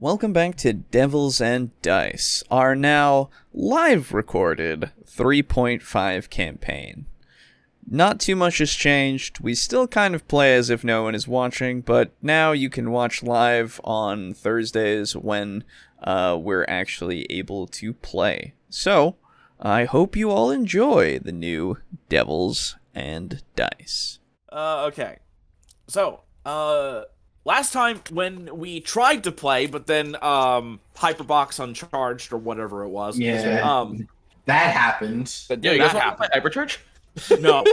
Welcome back to Devils and Dice, our now live recorded 3.5 campaign. Not too much has changed. We still kind of play as if no one is watching, but now you can watch live on Thursdays when we're actually able to play. So, I hope you all enjoy the new Devils and Dice. Okay. So, last time when we tried to play, but then Hyperbox uncharged or whatever it was. Yeah. That happened. But yeah, you guys want to play Hypercharge? No.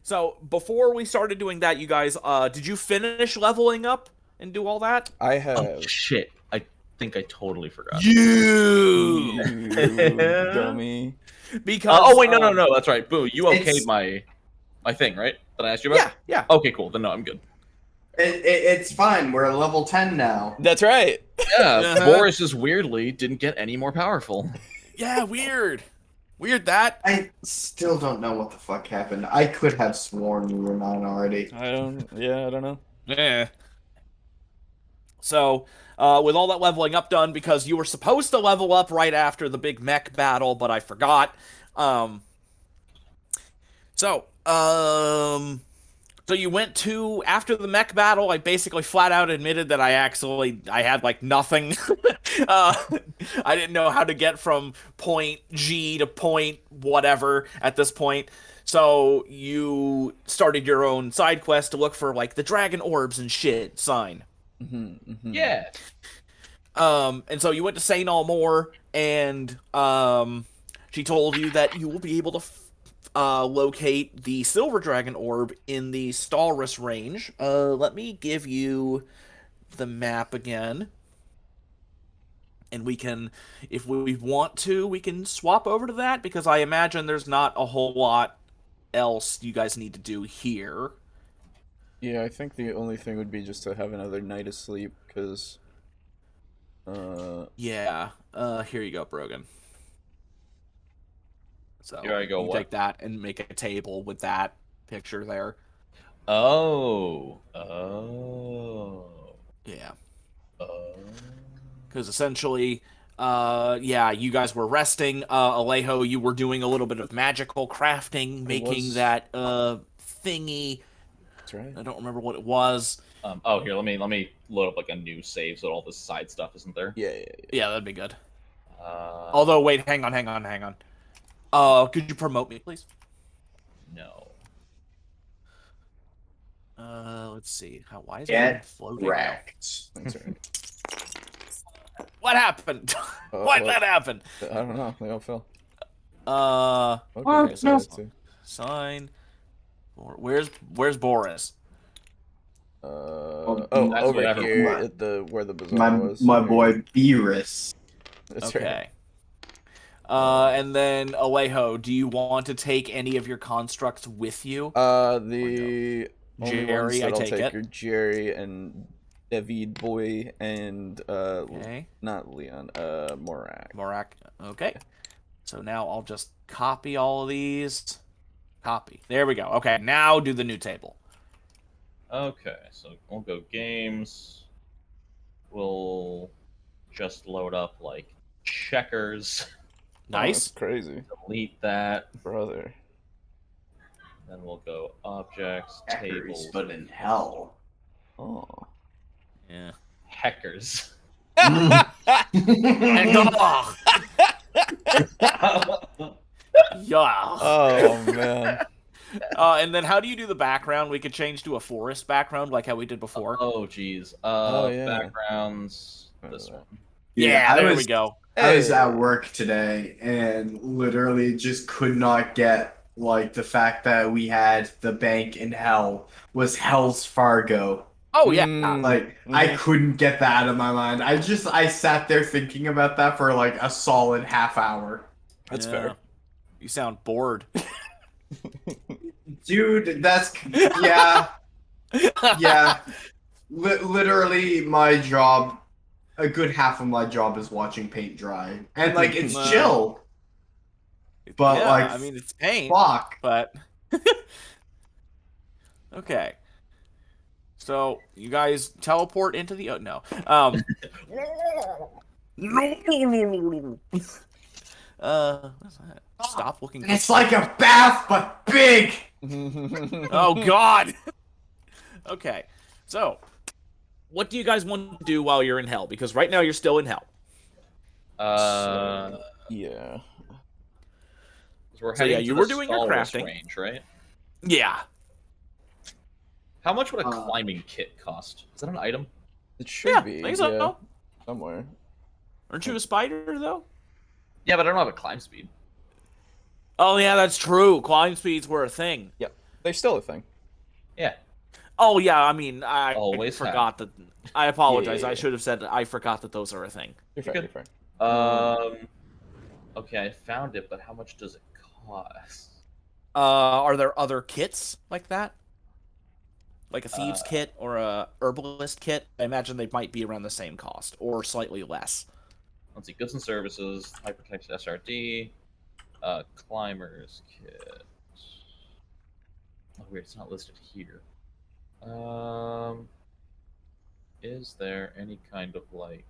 So before we started doing that, you guys, did you finish leveling up and do all that? I have... Oh, shit. I think I totally forgot. You dummy. Because oh, wait, no. That's right. Boo, you okayed my thing, right? That I asked you about? Yeah. Okay, cool. Then no, I'm good. It's fine. We're level 10 now. That's right. Yeah, Boris just weirdly didn't get any more powerful. Yeah, weird. Weird that. I still don't know what the fuck happened. I could have sworn we were 9 already. I don't know. Yeah. So, with all that leveling up done, because you were supposed to level up right after the big mech battle, but I forgot. So you went to, after the mech battle, I basically flat out admitted that I had like nothing. I didn't know how to get from point G to point whatever at this point. So you started your own side quest to look for like the dragon orbs and shit sign. Yeah. And so you went to Saint Almor, and she told you that you will be able to locate the Silver Dragon Orb in the Stalrus range. Let me give you the map again. And we can, if we want to, we can swap over to that, because I imagine there's not a whole lot else you guys need to do here. Yeah, I think the only thing would be just to have another night of sleep, because... Yeah. Here you go, Brogan. So Here I go, you what? take that and make a table with that picture there. Oh. Yeah. Because essentially, you guys were resting. Alejo, you were doing a little bit of magical crafting, making that thingy. That's right. I don't remember what it was. Here, let me load up like a new save so all this side stuff isn't there. Yeah, that'd be good. Although, wait, hang on. Could you promote me, please? No. Let's see. Why is it Get floating? wrecked. That's right. What happened? What happened? I don't know. They all fell. Okay, so no. sign. Where's Boris? Over whatever. here at where the bazaar was. My boy Beerus. That's Okay. right. And then Alejo, do you want to take any of your constructs with you? The only ones Jerry, that I I'll take take it. are Jerry and David Boy and Okay. not Leon, Morak. Morak. Okay. So now I'll just copy all of these. Copy. There we go. Okay, now do the new table. Okay, so we'll go games. We'll just load up like checkers. Nice. That's crazy, Delete that. brother. Then we'll go objects, Hackers, tables, but in hell. Oh. Yeah. hackers. And yeah. Oh man. And then how do you do the background? We could change to a forest background like how we did before. Oh, geez. Yeah. Backgrounds. This one. Yeah, there we go. I was at work today and literally just could not get like the fact that we had the bank in hell was Hell's Fargo. Oh yeah. I couldn't get that out of my mind. I sat there thinking about that for like a solid half hour. That's Yeah. fair. You sound bored. Dude, that's yeah. Yeah. Literally my job, a good half of my job is watching paint dry. And like it's chill. But yeah, like I mean it's pain. fuck. But okay. So you guys teleport into the no. What's that? Stop looking. It's like a bath, but big. Oh God. Okay, so what do you guys want to do while you're in hell? Because right now you're still in hell. Yeah. We're So, heading you to were the doing your Stalwart crafting. range, right? Yeah. How much would a climbing kit cost? Is that an item? It should be. I think so. Yeah, somewhere. Aren't you a spider though? Yeah, but I don't have a climb speed. Oh yeah, that's true. Climb speeds were a thing. Yep. They're still a thing. Yeah. Oh yeah, I mean, I Always forgot that. I apologize. Yeah. I should have said I forgot that those are a thing. You're fair. You're fair. Okay, I found it, but how much does it cost? Are there other kits like that? Like a thieves kit or a herbalist kit? I imagine they might be around the same cost or slightly less. Let's see, goods and services, hypertext SRD, climbers kit. Oh, weird, it's not listed here. Is there any kind of like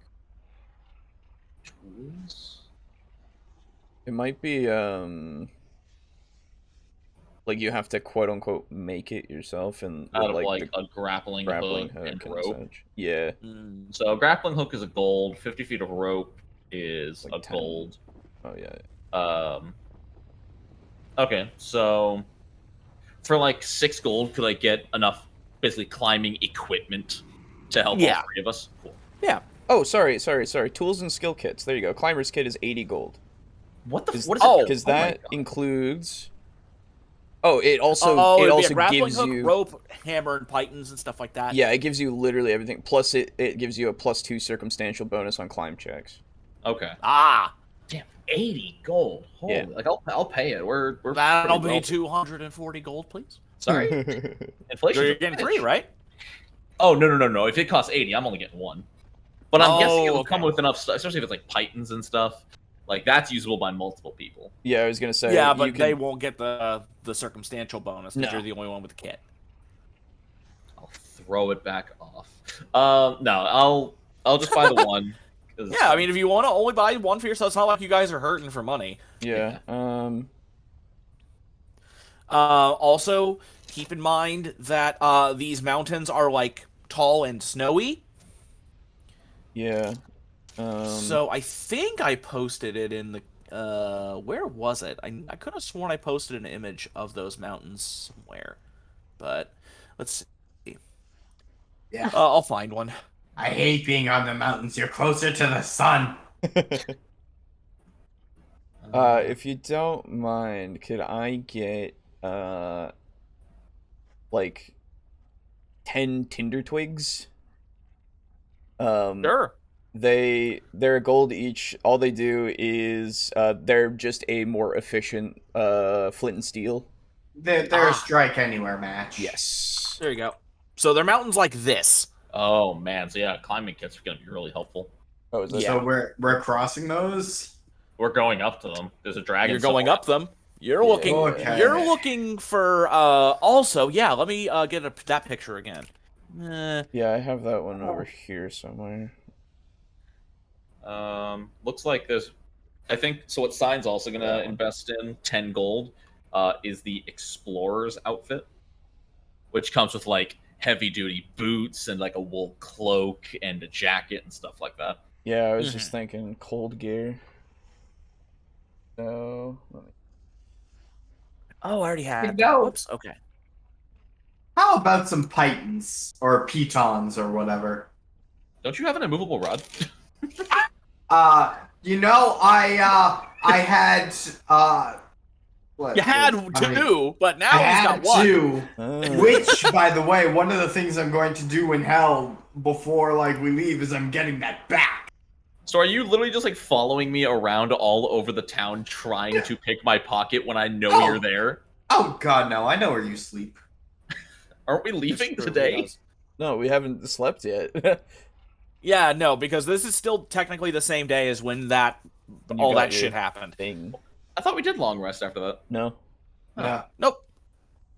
tools? It might be like you have to quote unquote make it yourself and Out of with, like the a grappling grappling hook and and rope. such. Yeah. So grappling hook is a gold. 50 feet of rope is Like a 10. gold. Oh yeah. Okay, so for like 6 gold, could I get enough basically climbing equipment to help all 3 of us? Cool. Yeah. Oh, sorry. Tools and skill kits. There you go. Climber's kit is 80 gold. What the? Cause, What is it? Because Oh my that God. includes. Oh, it also it'd be a gives grappling hook, you rope, hammer, and pythons and stuff like that. Yeah, it gives you literally everything. Plus, it gives you a +2 circumstantial bonus on climb checks. Okay. Ah, Damn, 80 gold. Holy, Yeah. like I'll pay it. We're that'll pretty be wealthy. 240 gold, please. Sorry, inflation. You're getting 3, right? Oh no! If it costs 80, I'm only getting 1. But I'm guessing it'll okay. come with enough stuff, especially if it's like pythons and stuff. Like that's usable by multiple people. Yeah, I was gonna say. Yeah, you but could- they won't get the circumstantial bonus because No. you're the only one with the kit. I'll throw it back off. No, I'll just buy the one. 'Cause- Yeah, I mean, if you want to only buy one for yourself, it's not like you guys are hurting for money. Yeah. Also, keep in mind that these mountains are like tall and snowy. Yeah. So I think I posted it in the where was it? I could have sworn I posted an image of those mountains somewhere, but let's see. Yeah. I'll find one. I hate being on the mountains. You're closer to the sun. If you don't mind, could I get like 10 tinder twigs? Sure. They're a gold each. All they do is they're just a more efficient flint and steel. They're a strike anywhere match. Yes. There you go. So they're mountains like this. Oh man, so yeah, climbing kits are gonna be really helpful. Oh, is that So we're crossing those. We're going up to them. There's a dragon. You're going somewhere. up them. You're Yeah. looking. Okay. You're looking for. Also, yeah. Let me get that picture again. Yeah, I have that one over here somewhere. Looks like there's. I think so. What Sign's also gonna invest in 10 gold, is the explorer's outfit, which comes with like heavy duty boots and like a wool cloak and a jacket and stuff like that. Yeah, I was just thinking cold gear. So let me... Oh, I already had. go. Whoops. Okay. How about some pythons or pitons or whatever? Don't you have an immovable rod? I had what? You had I mean, two, but now I he's had got one. two. Oh. Which, by the way, one of the things I'm going to do in hell before like we leave is I'm getting that back. So are you literally just like following me around all over the town trying to pick my pocket when I know you're there? Oh God, no! I know where you sleep. Aren't we leaving Sure, today? he does. No, we haven't slept yet. Yeah, no, because this is still technically the same day as when that When you all got that your shit happened. Thing. I thought we did long rest after that. No. Yeah. Nope.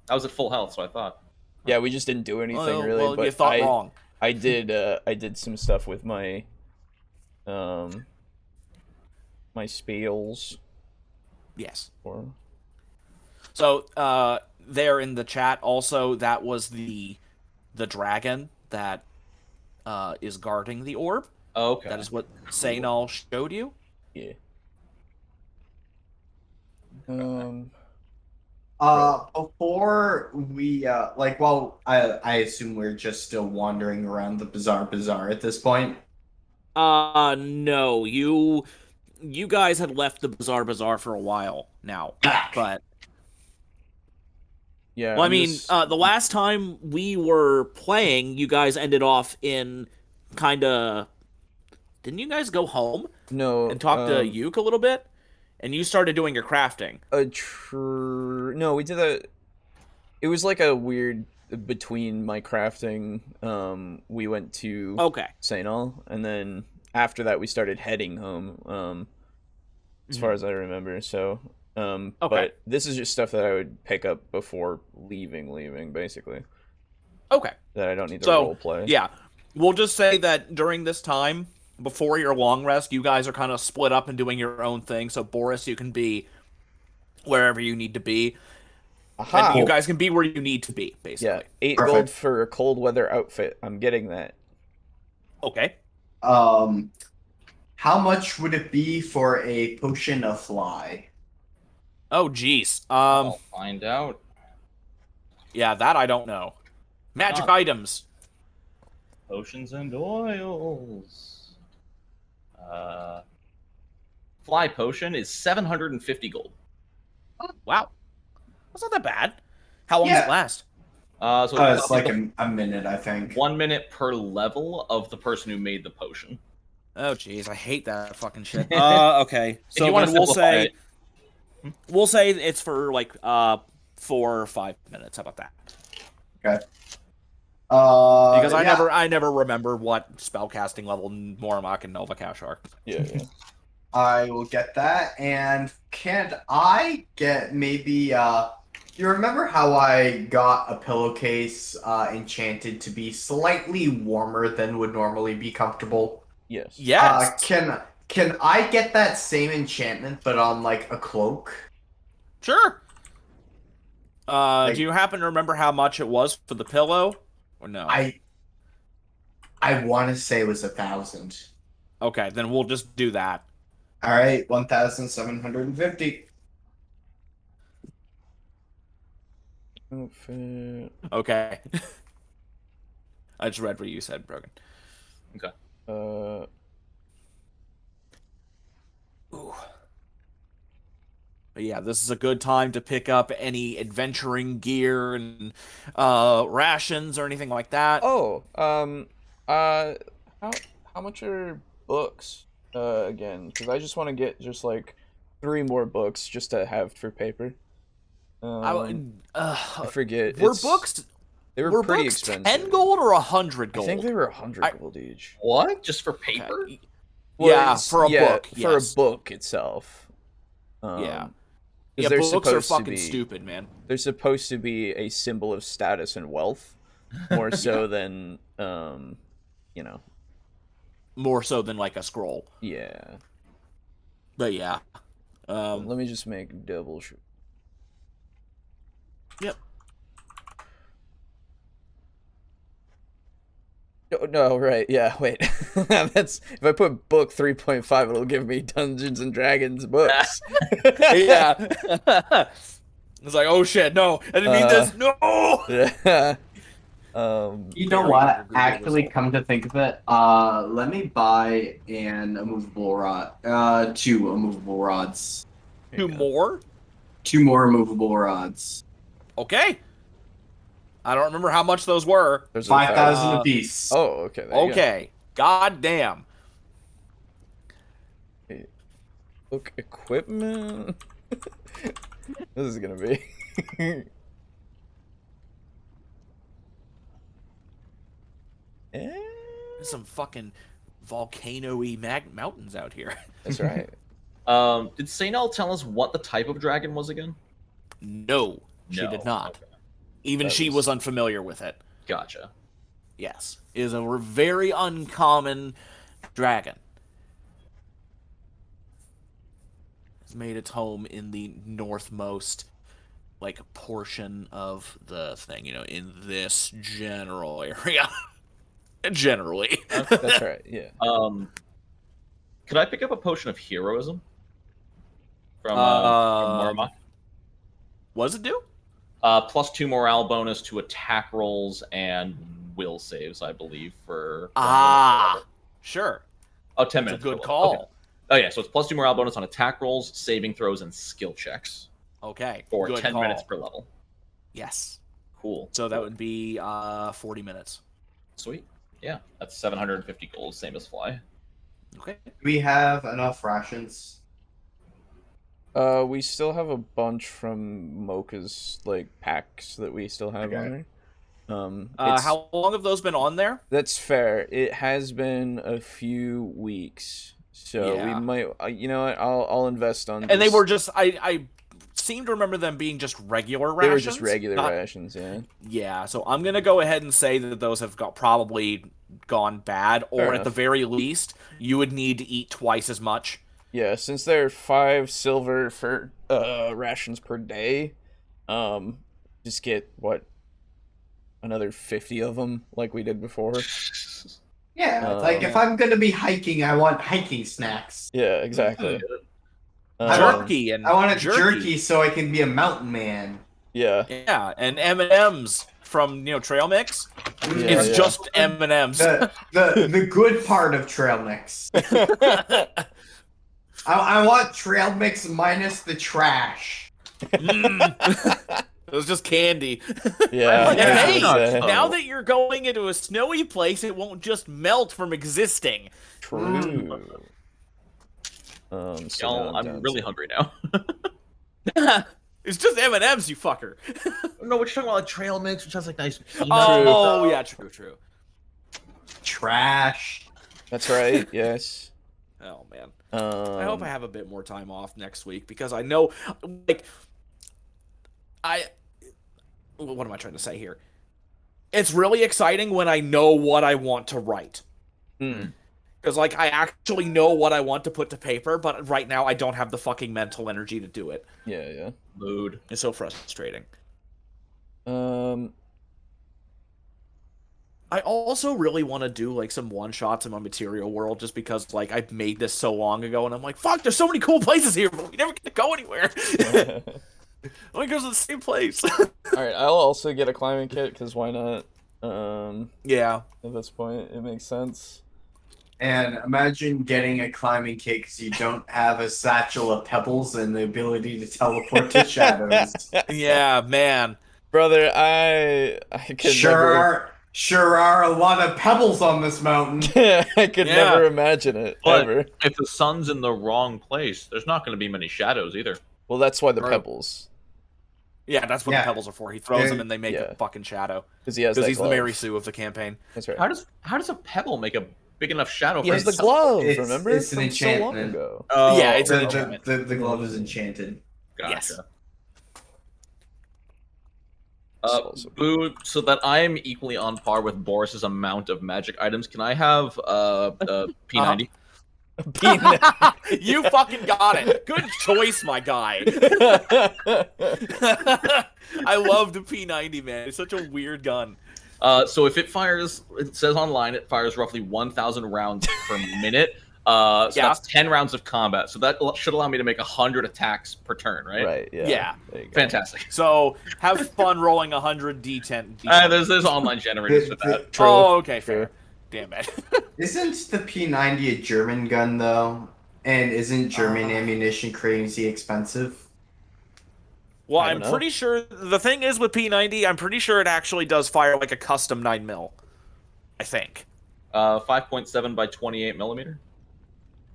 I was at full health, so I thought. Yeah, we just didn't do anything Oh, really. well, But you thought wrong. I did some stuff with my my spells. Yes. Or So, there in the chat, also, that was the dragon that is guarding the orb. Okay. That is what Sainal showed you. yeah. Before we I assume we're just still wandering around the bazaar at this point. No, you guys had left the bazaar for a while now, but Yeah. well, I mean, the last time we were playing, you guys ended off in kind of. Didn't you guys go home no and talk to Yuke a little bit? And you started doing your crafting. No, we did a. It was like a weird between my crafting. We went to Sainal, and then after that we started heading home. As far as I remember, so. But this is just stuff that I would pick up before leaving, basically. Okay. That I don't need to role play. Yeah, we'll just say that during this time, before your long rest, you guys are kind of split up and doing your own thing. So Boris, you can be wherever you need to be. Aha. And you guys can be where you need to be, basically. Yeah, 8 gold for a cold weather outfit. I'm getting that. Okay. How much would it be for a potion of fly? Oh, geez. I'll find out. Yeah, that I don't know. Magic items. Potions and oils. Fly potion is 750 gold. Wow. That's not that bad. How long does it last? So It's like a minute, I think. 1 minute per level of the person who made the potion. Oh, jeez, I hate that fucking shit. Okay. So you want to we'll say it's for like 4 or 5 minutes. How about that? Okay. Because I never remember what spellcasting level Mormok and Nova Cash are. Yeah. I will get that. And can I get maybe you remember how I got a pillowcase enchanted to be slightly warmer than would normally be comfortable? Yes. Yes. Can I get that same enchantment but on like a cloak? Sure. Do you happen to remember how much it was for the pillow? Or no? I want to say it was 1,000. Okay, then we'll just do that. All right, 1,750. Outfit. Okay. I just read what you said, Brogan. Okay. Ooh. But yeah, this is a good time to pick up any adventuring gear and rations or anything like that. Oh, how much are books again? Because I just want to get just like 3 more books just to have for paper. I forget. Were books? They were pretty books expensive. 10 gold or 100 gold? I think they were 100 gold each. What? Just for paper? Okay. Well, for a book. For a book itself. Yeah, books are fucking stupid, man. They're supposed to be a symbol of status and wealth, more so than, more so than like a scroll. Yeah. But yeah. Let me just make double. Yep. No, right, yeah, wait. That's if I put book 3.5, it'll give me Dungeons and Dragons books. Yeah. It's like, oh shit, no, I didn't mean this. No. Yeah. You know what? Actually, come to think of it, let me buy an immovable rod. 2 immovable rods. 2 more? 2 more immovable rods. Okay. I don't remember how much those were. 5,000 apiece. Oh, okay. Okay. God damn. Book equipment. This is gonna be. Some fucking volcano-y mountains out here. That's right. Did Sainal tell us what the type of dragon was again? No, she did not. Okay. Even That she was unfamiliar with it. Gotcha. Yes. It is a very uncommon dragon. It's made its home in the northmost portion of the thing, in this general area. Generally. That's right. Yeah. Could I pick up a potion of heroism from Mormok? What does it do? +2 morale bonus to attack rolls and will saves, I believe, for... Sure. Oh, 10 That's minutes. a good call. Okay. Oh, yeah, so it's +2 morale bonus on attack rolls, saving throws, and skill checks. Okay. For good 10 call. minutes per level. Yes. Cool. So that would be 40 minutes. Sweet. Yeah, that's 750 gold, same as fly. Okay. Do we have enough rations? We still have a bunch from Mocha's packs that we still have on there. How long have those been on there? That's fair. It has been a few weeks, so we Yeah. might. You know what? I'll invest on. And they were just I seem to remember them being just regular rations. They were just regular not- rations, yeah. Yeah, so I'm gonna go ahead and say that those have probably gone bad, or Fair at the enough. very least, you would need to eat twice as much. Yeah, since they're 5 silver for rations per day, just get another 50 of them like we did before. Yeah, if I'm gonna be hiking, I want hiking snacks. Yeah, exactly. Jerky and I want a jerky so I can be a mountain man. Yeah. Yeah, and M&Ms from trail mix. Yeah, It's yeah. just M&Ms. The good part of trail mix. I want trail mix minus the trash. It was just candy. Yeah. And Yeah. hey, Yeah. now that you're going into a snowy place, it won't just melt from existing. True. Y'all, I'm really hungry now. It's just M&Ms, you fucker. No, we're talking about trail mix, which has nice peanut. Oh, yeah, true. Trash. That's right. Yes. Oh, man. I I hope I have a bit more time off next week because I know, what am I trying to say here? It's really exciting when I know what I want to write. Because, I actually know what I want to put to paper, but right now I don't have the fucking mental energy to do it. Yeah. Mood. It's so frustrating. I also really want to do, some one-shots in my material world just because, I made this so long ago, and I'm like, fuck, there's so many cool places here, but we never get to go anywhere. Only goes to the same place. Alright, I'll also get a climbing kit, because why not? Yeah. At this point, it makes sense. And imagine getting a climbing kit because you don't have a satchel of pebbles and the ability to teleport to shadows. Yeah, man. Brother, I could Sure are a lot of pebbles on this mountain. I could Yeah. never imagine it, But ever. if the sun's in the wrong place, there's not going to be many shadows either. Well, that's why the Right. pebbles. Yeah, that's what Yeah. the pebbles are for. He throws them and they make Yeah. a fucking shadow. Because he has Because that he's glove. the Mary Sue of the campaign. That's right. How does a pebble make a big enough shadow He for has the itself? glove, It's- remember? it's an From so long enchantment. ago. Oh, yeah, it's an The, enchantment. the glove is enchanted. Gotcha. Yes. Boo, so that I am equally on par with Boris's amount of magic items, can I have P90? You fucking got it. Good choice, my guy. I love the P90, man. It's such a weird gun. So if it fires, it says online it fires roughly 1,000 rounds per minute. So Yeah. that's 10 rounds of combat. So that should allow me to make 100 attacks per turn, right? Right, yeah. Yeah. There you go. Fantastic. So have fun rolling 100 D10. There's online generators for that. True. Oh, okay, True. fair. Damn it. Isn't the P90 a German gun though? And isn't German ammunition crazy expensive? Well, I I'm don't know. pretty sure the thing is with P90, I'm pretty sure it actually does fire like a custom 9mm. I think. 5.7 by 28 millimeter.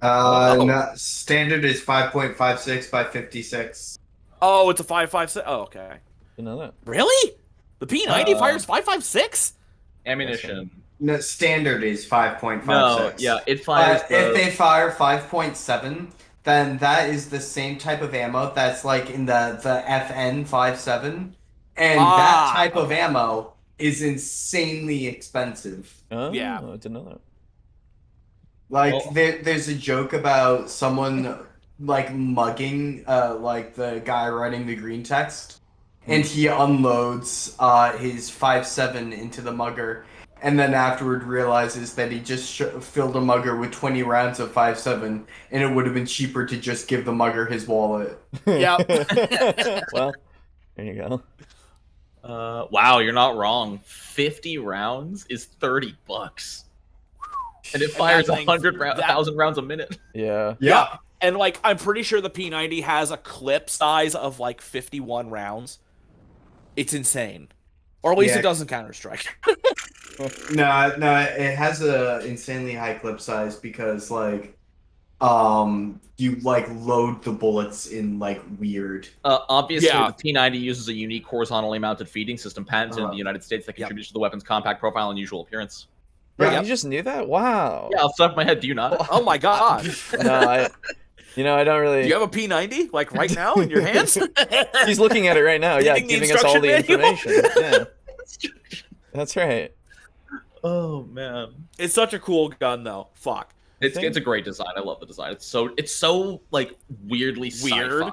No, standard is 5.56 by 56. Oh, it's a 5.56. Oh, okay. You know that? Really? The P90 fires 5.56? Ammunition. No, standard is 5.56. No, yeah, it fires. If they fire 5.7, then that is the same type of ammo that's like in the FN 57, and that type of ammo is insanely expensive. Oh, Yeah. I didn't know that. Like Well- there's a joke about someone like mugging like the guy writing the green text, and he unloads his 5.7 into the mugger, and then afterward realizes that he just filled a mugger with 20 rounds of 5.7, and it would have been cheaper to just give the mugger his wallet. Yep. Well, there you go. Wow, you're not wrong. 50 rounds is $30. And it fires that thing- 1,000 rounds a minute. Yeah. Yeah. And like I'm pretty sure the P90 has a clip size of like 51 rounds. It's insane. Or at least Yeah. it doesn't Counter-Strike. No, it has a insanely high clip size because like you like load the bullets in like weird. Obviously, Yeah. the P90 uses a unique horizontally mounted feeding system patented in the United States that contributes to the weap's compact profile and usual appearance. Bro, Yeah. you just knew that? Wow. Yeah, off the top of my head, do you not? Oh my god. No, I don't really. Do you have a P90 like right now in your hands? He's looking at it right now. Yeah, Reading the giving us all the instruction manual? information. Yeah, that's right. Oh man, It's such a cool gun though. Fuck. it's a great design. I love the design. It's so like weirdly Weird. sci-fi.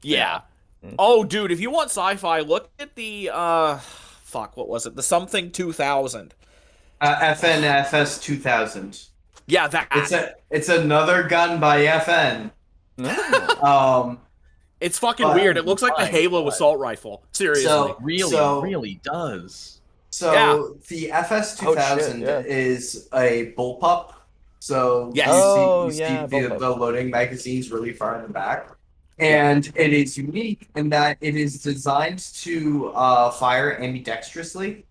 Yeah. Mm. Oh dude, if you want sci-fi, look at the fuck, what was it? The something 2000. FNFS 2000. Yeah, that It's another gun by FN. No. it's fucking But- weird. It looks like the Why? Halo Why? assault rifle. Seriously. So- Really does. So Yeah. the FS Oh, 2000 shit, yeah. is a bullpup. So Yes. Oh, you see yeah, the bullpup. loading magazines really far in the back. And it is unique in that it is designed to fire ambidextrously.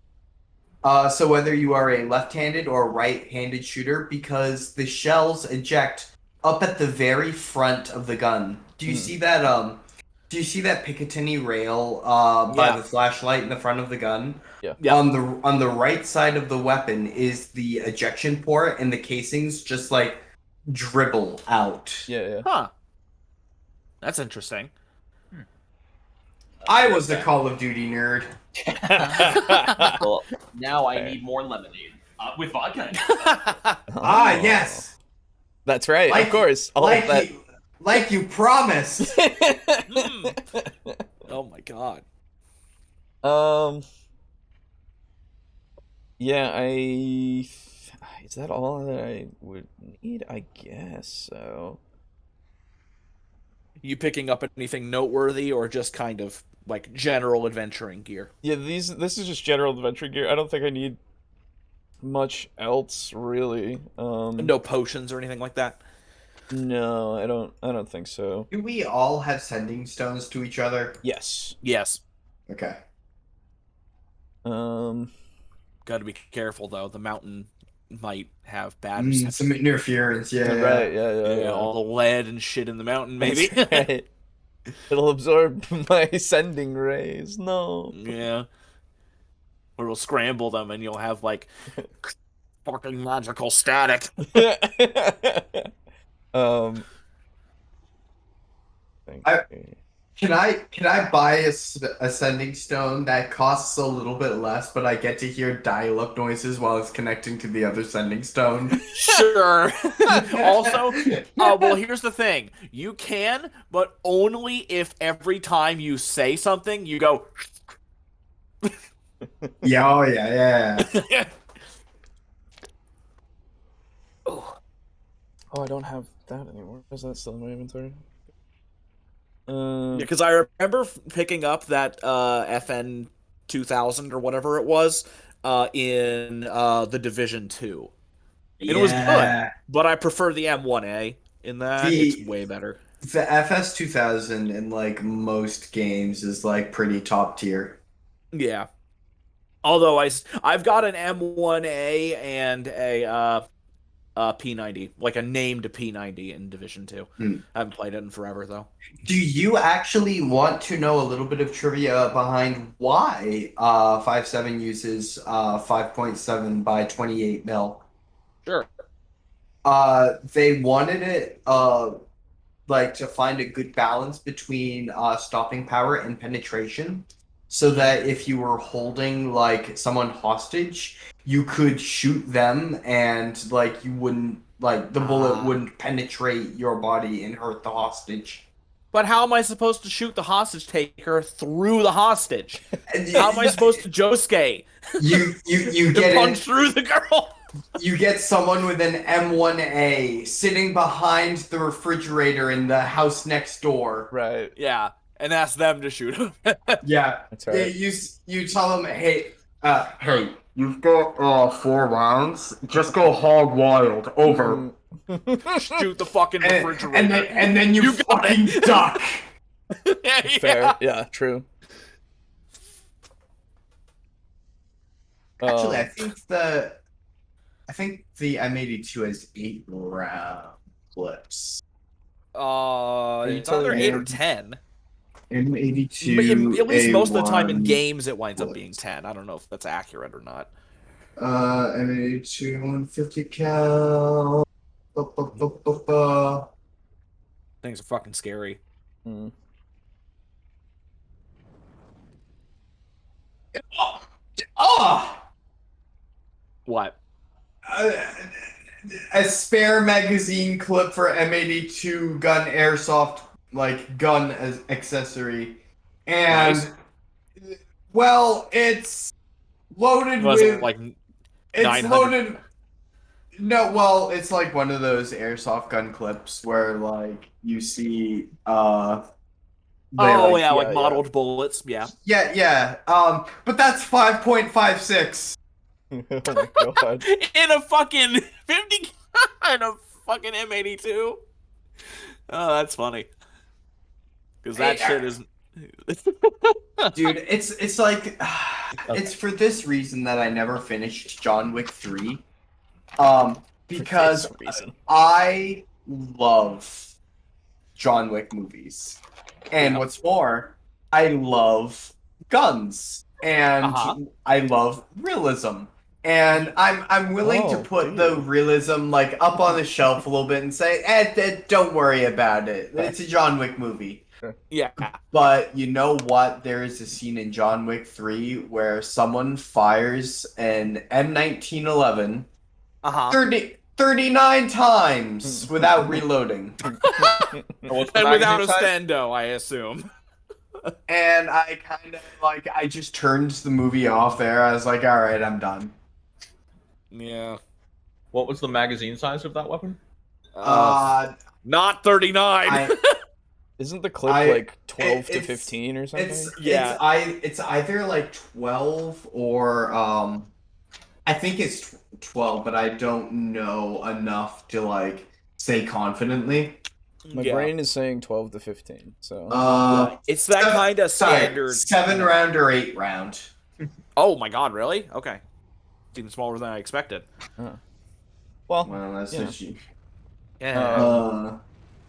So whether you are a left-handed or right-handed shooter, because the shells eject up at the very front of the gun. Do you see that? Do you see that Picatinny rail by Yeah. the flashlight in the front of the gun? Yeah. Yeah. On the right side of the weapon is the ejection port, and the casings just like dribble out. Yeah. Huh. That's interesting. I was the Call of Duty nerd. Well, now I Fair. need more lemonade with vodka. Ah, Oh. yes, That's right. Like- of course. All of that. like you promised. Oh my god. Yeah, is that all that I would need? I guess so. You picking up anything noteworthy or just kind of like general adventuring gear? Yeah, this is just general adventure gear. I don't think I need much else really. No potions or anything like that? No, I don't think so. Do we all have sending stones to each other? Yes. Yes. Okay. Got to be careful though. The mountain might have bad Some interference, yeah. Right, yeah. Yeah, all the lead and shit in the mountain, maybe. That's right. It'll absorb my sending rays. No. Yeah. Or it'll scramble them and you'll have like fucking magical static. Thank I- you. Can I buy a sending stone that costs a little bit less, but I get to hear dial-up noises while it's connecting to the other sending stone? Sure. Also, well, here's the thing. You can, but only if every time you say something, you go. Yeah, oh yeah. Oh, Oh, I don't have that anymore. Is that still in my inventory? because I remember picking up that FN 2000 or whatever it was in the Division 2. It was good, but I prefer the M1A in that. It's way better. The FS 2000 in like most games is like pretty top tier. Yeah. Although I've got an M1A and a P90, like a named P90 in Division 2. I haven't played it in forever though. Do you actually want to know a little bit of trivia behind why 5.7 uses 5.7 by 28 mil? Sure. They wanted it like to find a good balance between stopping power and penetration. so that if you were holding like someone hostage, you could shoot them and like you wouldn't like the bullet wouldn't penetrate your body and hurt the hostage. But how am I supposed to shoot the hostage taker through the hostage? How am I supposed to Josuke? You To get punch through the girl. You get someone with an M1A sitting behind the refrigerator in the house next door. Right. Yeah, and ask them to shoot him. Yeah, That's right. You tell them, hey, you've got 4 rounds. Just go hog wild. Over. Shoot the fucking refrigerator. And then you fucking duck. Fair. Yeah, true. Actually, I think the M82 has 8 round clips. It's either 8 or 10. M82. But at least most of the time in A1 games it winds up being bullets. 10. I don't know if that's accurate or not. M82 150 cal. Things are fucking scary. Mm. Oh! What? A spare magazine clip for M82 gun airsoft like gun as accessory, and well, it's loaded Was with it like it's 900? loaded. No, well, it's like one of those airsoft gun clips where like you see like modeled bullets. Yeah. yeah. But that's 5.56. Oh my god. In a fucking 50 in a fucking M82. Oh, that's funny. Because that shit is Dude, it's like it's for this reason that I never finished John Wick 3. Because For this reason. I love John Wick movies. And what's more, I love guns. And I love realism. And I'm willing to put the realism like up on the shelf a little bit and say, don't worry about it. It's a John Wick movie. yeah. But you know what? There is a scene in John Wick 3 where someone fires an M1911 39 times without reloading. And without a stendo, I assume. And I kind of like I just turned the movie off there. I was like, all right, I'm done. Yeah. What was the magazine size of that weapon? Not 39. Isn't the clip like 12 to 15 or something? It's either like 12 or I think it's 12, but I don't know enough to like say confidently. My brain is saying 12 to 15. So it's that kind of standard 7 round or 8 round. Oh my god, really? Okay. Even smaller than I expected. Well, That's just you. Yeah.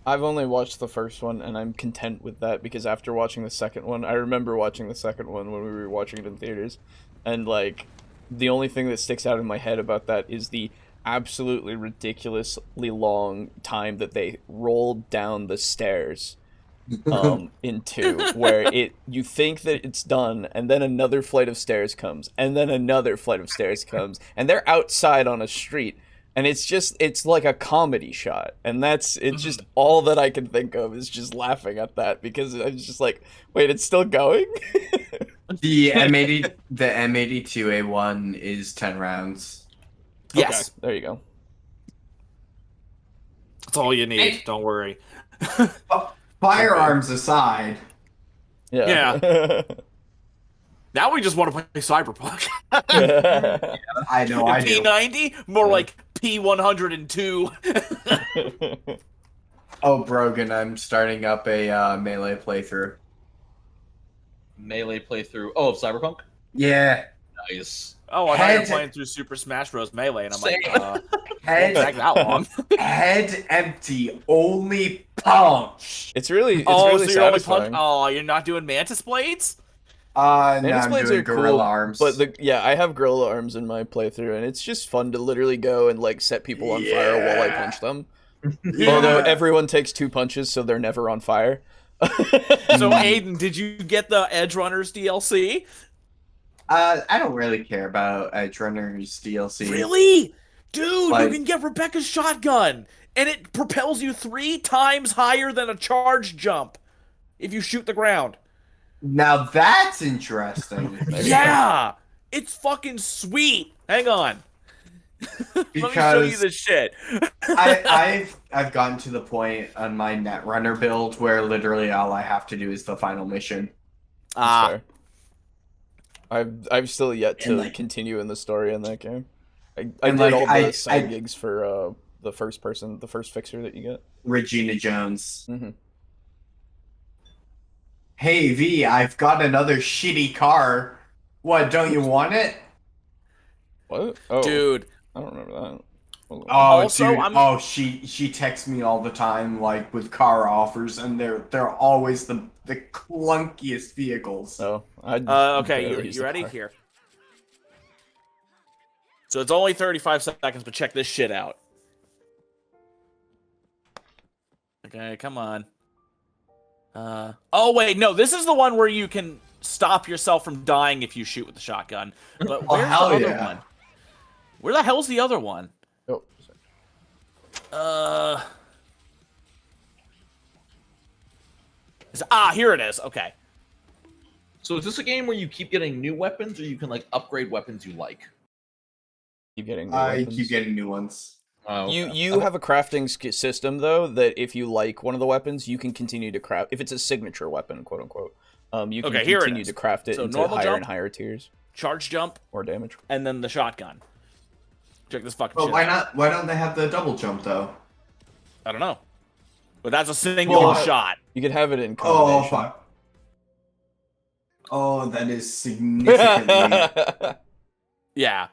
I've only watched the first one, and I'm content with that because after watching the second one, I remember watching the second one when we were watching it in theaters, and like the only thing that sticks out in my head about that is the absolutely ridiculously long time that they rolled down the stairs in 2, where you think that it's done, and then another flight of stairs comes, and then another flight of stairs comes, and they're outside on a street. And it's like a comedy shot, and it's just all that I can think of is just laughing at that because I'm just like, wait, it's still going? The M82A1 is 10 rounds. Yes. Okay, there you go. That's all you need. Don't worry. Firearms aside. Yeah. Now we just want to play Cyberpunk. I know, I do. P90? More like P102. Oh, Brogan, I'm starting up a melee playthrough. Melee playthrough. Oh, of Cyberpunk? Yeah. Nice. Oh, I thought you were playing through Super Smash Bros. Melee, and I'm like, Head, won't take that long. head empty, only punch. It's really So you're only satisfying. you're not doing Mantis Blades? No, Mantis I'm blades doing are gorilla cool, arms. but I have gorilla arms in my playthrough, and it's just fun to literally go and like set people on fire while I punch them. Yeah. Although everyone takes 2 punches, so they're never on fire. So, Aiden, did you get the Edge Runners DLC? I don't really care about Edge Runners DLC. Really? Dude, Like- you can get Rebecca's shotgun, and it propels you 3 times higher than a charge jump if you shoot the ground. Now that's interesting. Yeah! It's fucking sweet. Hang on. Let me show you Because this shit. I've gotten to the point on my Netrunner build where literally all I have to do is the final mission. Fair. I've still yet to And, like- continue in the story in that game. I And, did like, all the I- side gigs for the first fixer that you get. Regina Jones. Mhm. Hey V, I've got another shitty car. What, don't you want it? What? Oh, Dude, I don't remember that. Hold on. Oh, Also, dude. I'm- Oh, she texts me all the time, like with car offers, and they're always the clunkiest vehicles. No. okay, you ready? Here. So it's only 35 seconds, but check this shit out. Okay, come on. Oh wait, no, this is the one where you can stop yourself from dying if you shoot with the shotgun. But Oh, where's the hell other yeah. one? Where the hell's the other one? Oh, sorry. Here it is. Okay. So is this a game where you keep getting new weapons, or you can like upgrade weapons you like? Keep getting. I keep getting new ones. Oh, You have a crafting system though that if you like one of the weapons, you can continue to craft. If it's a signature weapon, quote unquote, you can Okay, here it continue is. to craft it So into normal higher jump. and higher tiers Charge jump, or damage. and then the shotgun. Check this fucking But shit why out. not? Why don't they have the double jump though? I don't know. But that's a single Well, shot. You could have it in Oh combination. fuck! Oh, that is significantly. Yeah.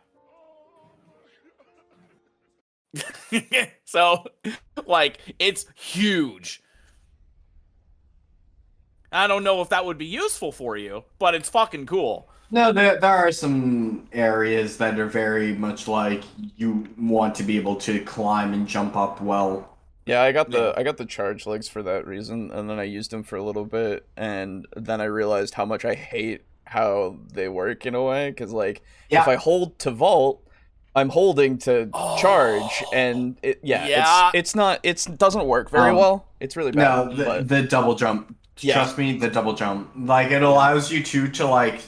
So, like, it's huge. I don't know if that would be useful for you, but it's fucking cool. No, there are some areas that are very much like you want to be able to climb and jump up well. Yeah, I got the charge legs for that reason, and then I used them for a little bit, and then I realized how much I hate how they work in a way, because like Yeah. if I hold to vault, I'm holding to charge, and it doesn't work very well. It's really bad. No, but the double jump. Yeah. Trust me, the double jump. Like it allows you to like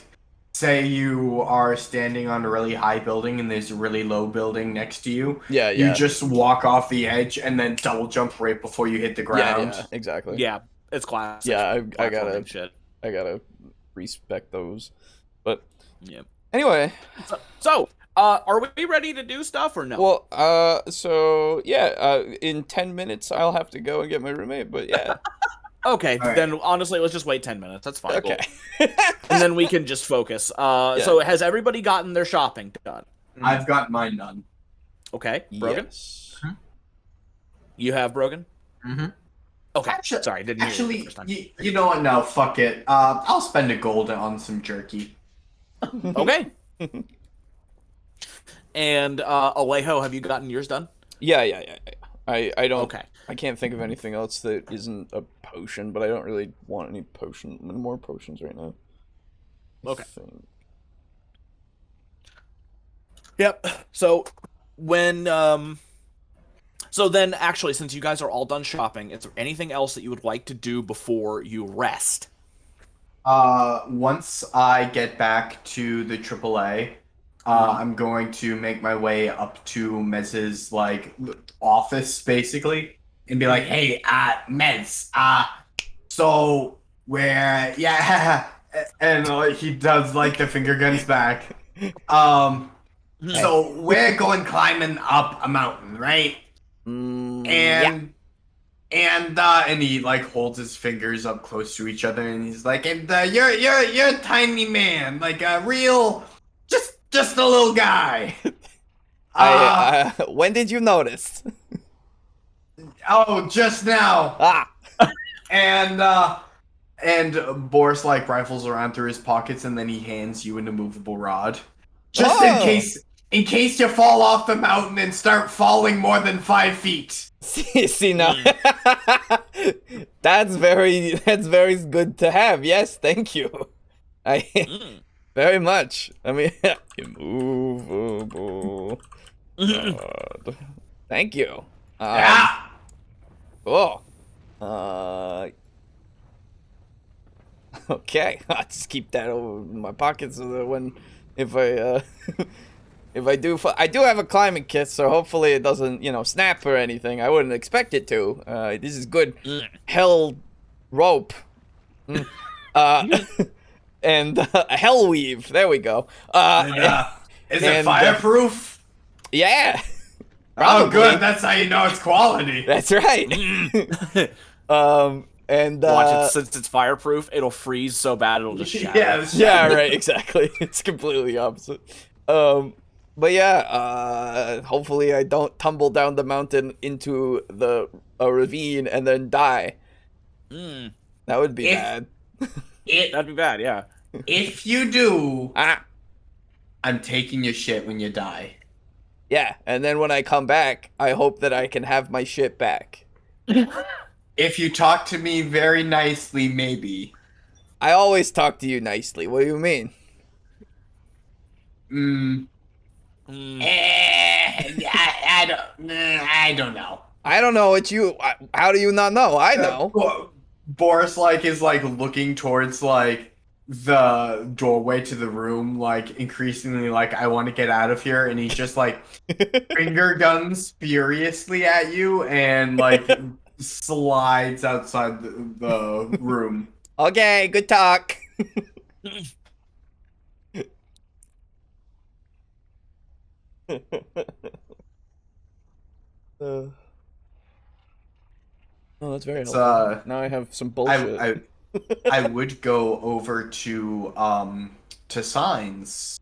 say you are standing on a really high building and there's a really low building next to you. yeah, You just walk off the edge and then double jump right before you hit the ground. yeah, exactly. Yeah, it's classic. Yeah, I platforming shit. gotta respect those. But Yeah. anyway, So, are we ready to do stuff or no? well, so yeah, in 10 minutes I'll have to go and get my roommate. But yeah, Okay, Alright. then honestly, let's just wait 10 minutes. That's fine. okay. And then we can just focus. So has everybody gotten their shopping done? I've got mine done. Okay, Brogan? Yes. You have Brogan? Mm-hmm. Okay, Actually- sorry, didn't hear you the Actually, first time. you know what? No, fuck it. I'll spend a gold on some jerky. Okay. And Alejo, have you gotten yours done? Yeah. I don't. Okay. I can't think of anything else that isn't a potion, but I don't really want any more potions right now. I Okay. think. Yep. So when so then actually, since you guys are all done shopping, is there anything else that you would like to do before you rest? Once I get back to the AAA, I'm going to make my way up to Mez's like office basically, and be like, "Hey, Mez, so where, yeah," and he does like the finger guns back. So we're going climbing up a mountain, right? And he like holds his fingers up close to each other, and he's like, "And you're a tiny man, like a real, just a little guy." When did you notice? Oh, just now. Ah. And Boris like rifles around through his pockets, and then he hands you an immovable rod, just in Oh. case. in case you fall off the mountain and start falling more than 5 feet. See now, that's very good to have. Yes, thank you. Very much. I mean, immovable. God. Thank you. Yeah. Cool. Okay, I'll just keep that over in my pocket so that if I I do have a climbing kit, so hopefully it doesn't, snap or anything. I wouldn't expect it to. This is good hell rope. And a hell weave. There we go. Is it fireproof? Yeah. Oh, good. That's how you know it's quality. That's right. And watch it, since it's fireproof, it'll freeze so bad it'll just shatter. Yeah, right, exactly. It's completely opposite. But yeah, hopefully I don't tumble down the mountain into a ravine and then die. That would be bad. That'd be bad, yeah. If you do, I'm taking your shit when you die. Yeah, and then when I come back, I hope that I can have my shit back. If you talk to me very nicely, maybe. I always talk to you nicely. What do you mean? I don't know. I don't know what you. How do you not know? I know. Boris is looking towards the doorway to the room, increasingly I want to get out of here, and he's just finger guns furiously at you and slides outside the room. Okay, good talk. Oh, that's very helpful. Now I have some bullshit. I would go over to signs,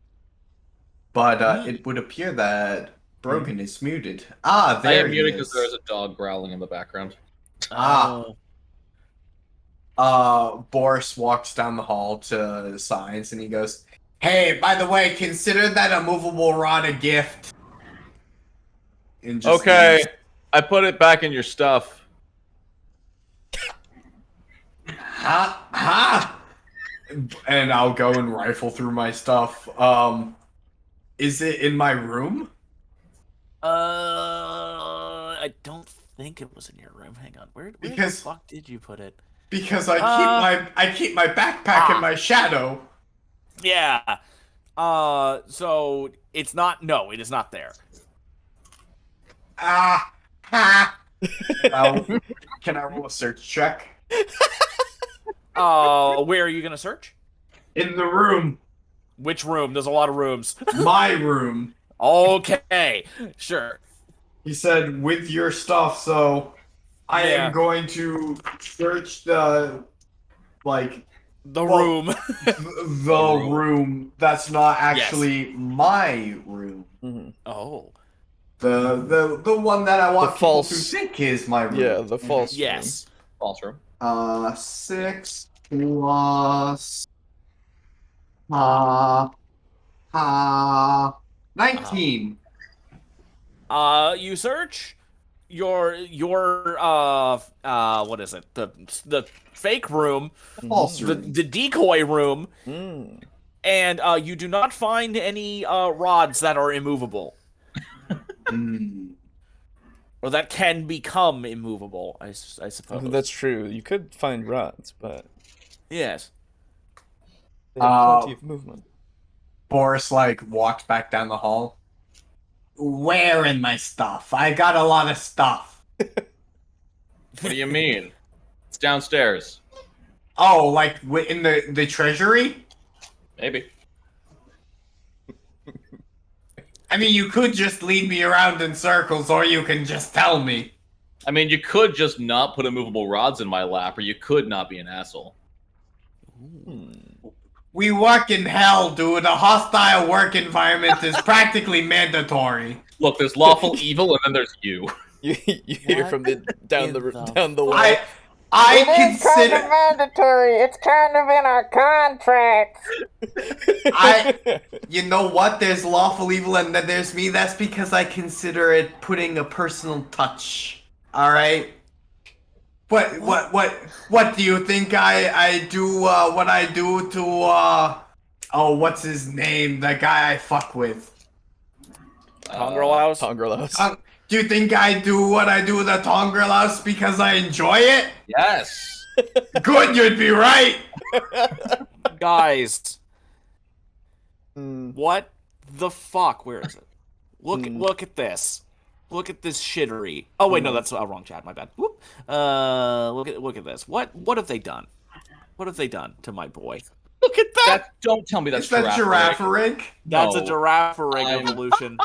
but it would appear that Brogan is muted. There I am he muted is. because there's a dog growling in the background. Boris walks down the hall to signs, and he goes, "Hey, by the way, consider that a movable rod a gift." And just Okay, leaves. I put it back in your stuff. Ha! And I'll go and rifle through my stuff. Is it in my room? I don't think it was in your room. Hang on. Where the fuck did you put it? Because I keep my backpack in my shadow. Yeah. So it's not. No, it is not there. Can I roll a search check? Where are you gonna search? In the room. Which room? There's a lot of rooms. My room. Okay, sure. He said, with your stuff, so I am going to search the room. the room that's not actually my room. Mm-hmm. Oh. The one that I want people to false- think is my room. Yeah, the false. Yes. False room. 6 plus 19. You search your what is it? The fake room, False the room. decoy room, Mm. and you do not find any rods that are immovable or that can become immovable. I suppose That's true. You could find rods, but yes. they have plenty of movement. Boris walks back down the hall. Where in my stuff? I got a lot of stuff. What do you mean? It's downstairs. Oh, in the treasury? Maybe. I mean, you could just lead me around in circles, or you can just tell me. I mean, you could just not put immovable rods in my lap, or you could not be an asshole. We work in hell, dude. A hostile work environment is practically mandatory. Look, there's lawful evil, and then there's you. You hear What from down in the the down the wall. I It is kind of consider mandatory. It's kind of in our contract. you know what? There's lawful evil and then there's me. That's because I consider it putting a personal touch. All right. What do you think I do? What I do to oh, what's his name? The guy I fuck with. Tongrel Tongrel. Do you think I do what I do to Tongrel because I enjoy it? Yes. Good, you'd be right. Guys, Mm. what the fuck? Where is it? Look at this. Look at this shittery. Oh wait, no, that's wrong chat. My bad. Whoop. Look at this. What have they done? What have they done to my boy? Look at that. Don't tell me that's Is that giraffe rig? That's a No. giraffe ring evolution.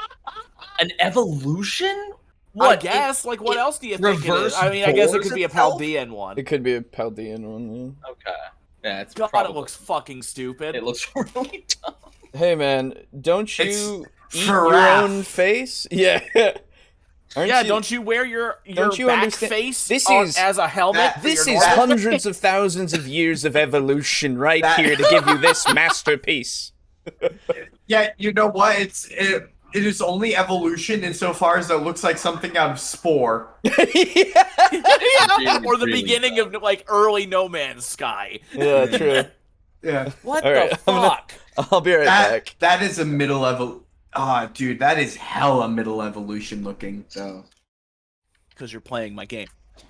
An evolution? I guess. Like, what else do you think it is? reverse I mean, I guess it boars could be a itself? Paldean one. It could be a Paldean one. Okay. Yeah, it's God, probably. it looks fucking stupid. It looks really dumb. Yeah. Hey man, don't you It's eat your giraffe. own face? Yeah. Aren't don't you wear your don't you back understand- face This on- is- as a helmet? for This your is normal- hundreds of thousands of years of evolution right here to give you this masterpiece. Yeah, you know what? It is only evolution insofar as it looks like something out of Spore. or the really beginning of like early No Man's Sky. Yeah, true. Yeah. What All the right, I'm gonna- fuck? I'll be right back. That is a middle level. Ah, dude, that is hella middle evolution looking. So. Because you're playing my game.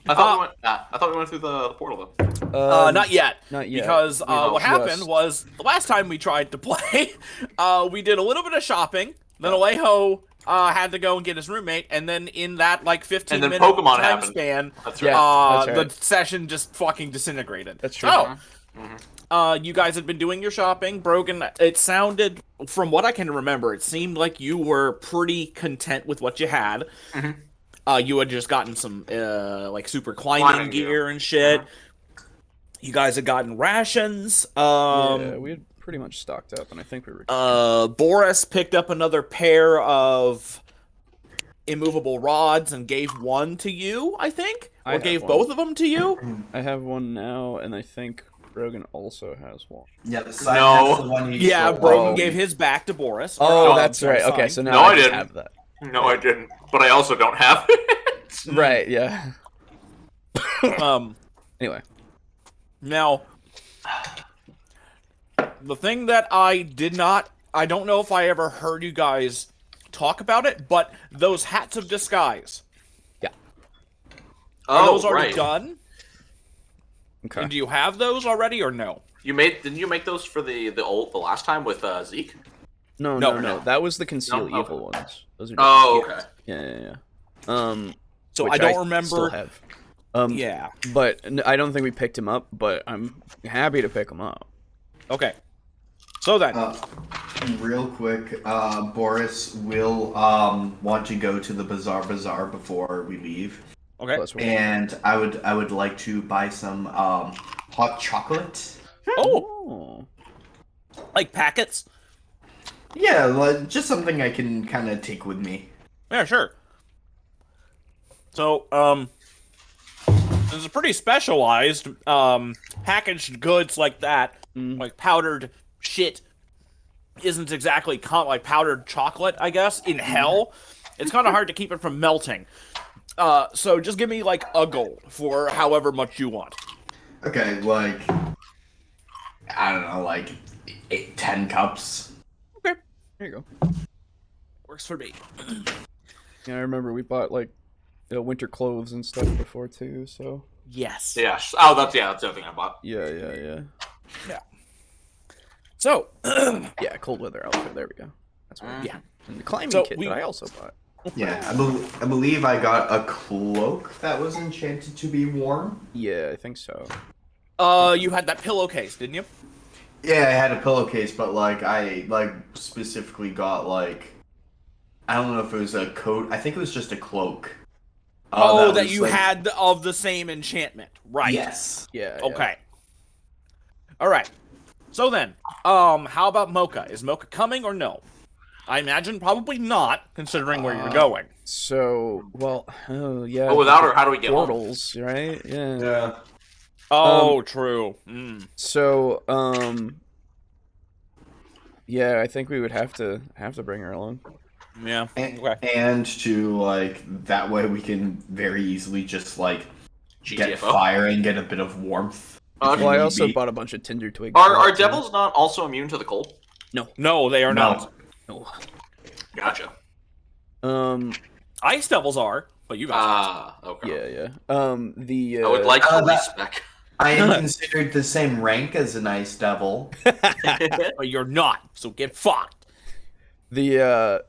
I thought we went through the portal though. Not yet. Not yet. Because what happened just- was the last time we tried to play, we did a little bit of shopping. Then Alejo had to go and get his roommate, and then in that like 15 And then minute Pokemon time happened. span, That's Yeah. right. that's right. the session just fucking disintegrated. That's true. So, you guys had been doing your shopping. Brogan, it sounded, from what I can remember, it seemed like you were pretty content with what you had. You had just gotten some like super climbing gear and shit. You guys had gotten rations. Yeah, we had pretty much stocked up, and I think we were. Boris picked up another pair of immovable rods and gave one to you, I think? I Or have gave one. both of them to you? I have one now, and I think Brogan also has one. Yeah, the No. that's the one he Yeah, stole. Brogan Oh. gave his back to Boris. Oh, Or, that's sorry, right. Okay, signed. so now No, I I just didn't. have that. No, I didn't. But I also don't have it. Right. Yeah. Anyway. Now, the thing that I don't know if I ever heard you guys talk about it, but those hats of disguise, are those already done? Okay. And do you have those already or no? Didn't you make those for the last time with Zeke? No. No. That was the conceal No? evil ones. Those are. Oh, different. okay. Yeah. So which I don't Still remember. have. Yeah. But I don't think we picked him up. But I'm happy to pick him up. Okay. So then, Real quick, Boris will want to go to the bazaar before we leave, okay. Plus one. and I would like to buy some hot chocolate. Oh. Like packets? Yeah, like, just something I can kind of take with me. Yeah, sure. So, there's a pretty specialized, packaged goods like that, like powdered shit, isn't exactly like powdered chocolate, I guess, in hell. It's kind of hard to keep it from melting. So just give me, like, a gold for however much you want. Okay, like I don't know, like 10 cups. There you go. Works for me. Yeah, I remember we bought like winter clothes and stuff before too. So Yes. Yeah. Oh, that's the other thing I bought. yeah. So, Yeah, cold weather outfit. There we go. That's what. yeah. And the climbing So kit we- that I also bought. Yeah, I believe I got a cloak that was enchanted to be warm. Yeah, I think so. You had that pillowcase, didn't you? Yeah, I had a pillowcase, but like I specifically got like I don't know if it was a coat. I think it was just a cloak. that was, you like- had of the same enchantment, right? Yes. Yeah. Okay. All right. So then, how about Mocha? Is Mocha coming or no? I imagine probably not, considering where you're going. So, well, oh yeah. But without her, how do we get home? portals, right? Yeah. Yeah. Oh, true. So, yeah, I think we would have to bring her along. Yeah. And to like that way we can very easily just like get GTFO. fire and get a bit of warmth. Well, I need also be. bought a bunch of tinder twigs. Are devils not also immune to the cold? No, they are not. No. Gotcha. Ice devils are, but you guys Ah, okay. Yeah. The I would like to that- respec. I am considered the same rank as an ice devil. aren't. But you're not, so get fucked. the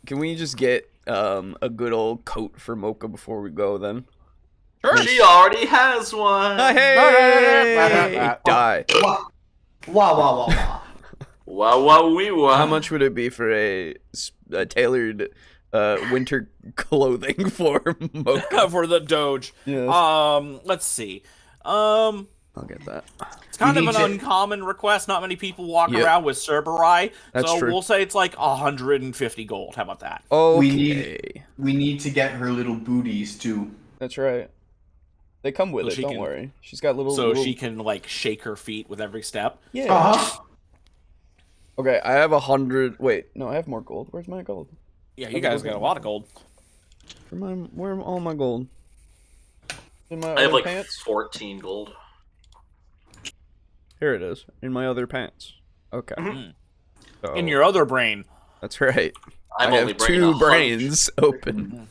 can we just get a good old coat for Mocha before we go then? She already has one. Hey! Die. Wah wah wah wah. Wow, wee wow. How much would it be for a tailored winter clothing for Mocha? For the Doge. Yes. Let's see. I'll get that. It's kind You of an need to- uncommon request. Not many people walk Yep. around with Cerberus. That's so true. we'll say it's like 150 gold. How about that? Okay. We need to get her little booties too. That's right. They come with So it, she don't can- worry. She's got little... So little... she can like shake her feet with every step. Yeah. Uh-huh. Okay, I have 100... Wait, no, I have more gold. Where's my gold? Yeah, you guys got a lot of gold. Where all my gold? In my I have other like pants? 14 gold. Here it is. In my other pants. Okay. So, In your other brain. That's right. I'm I only have bringing two 100. brains open.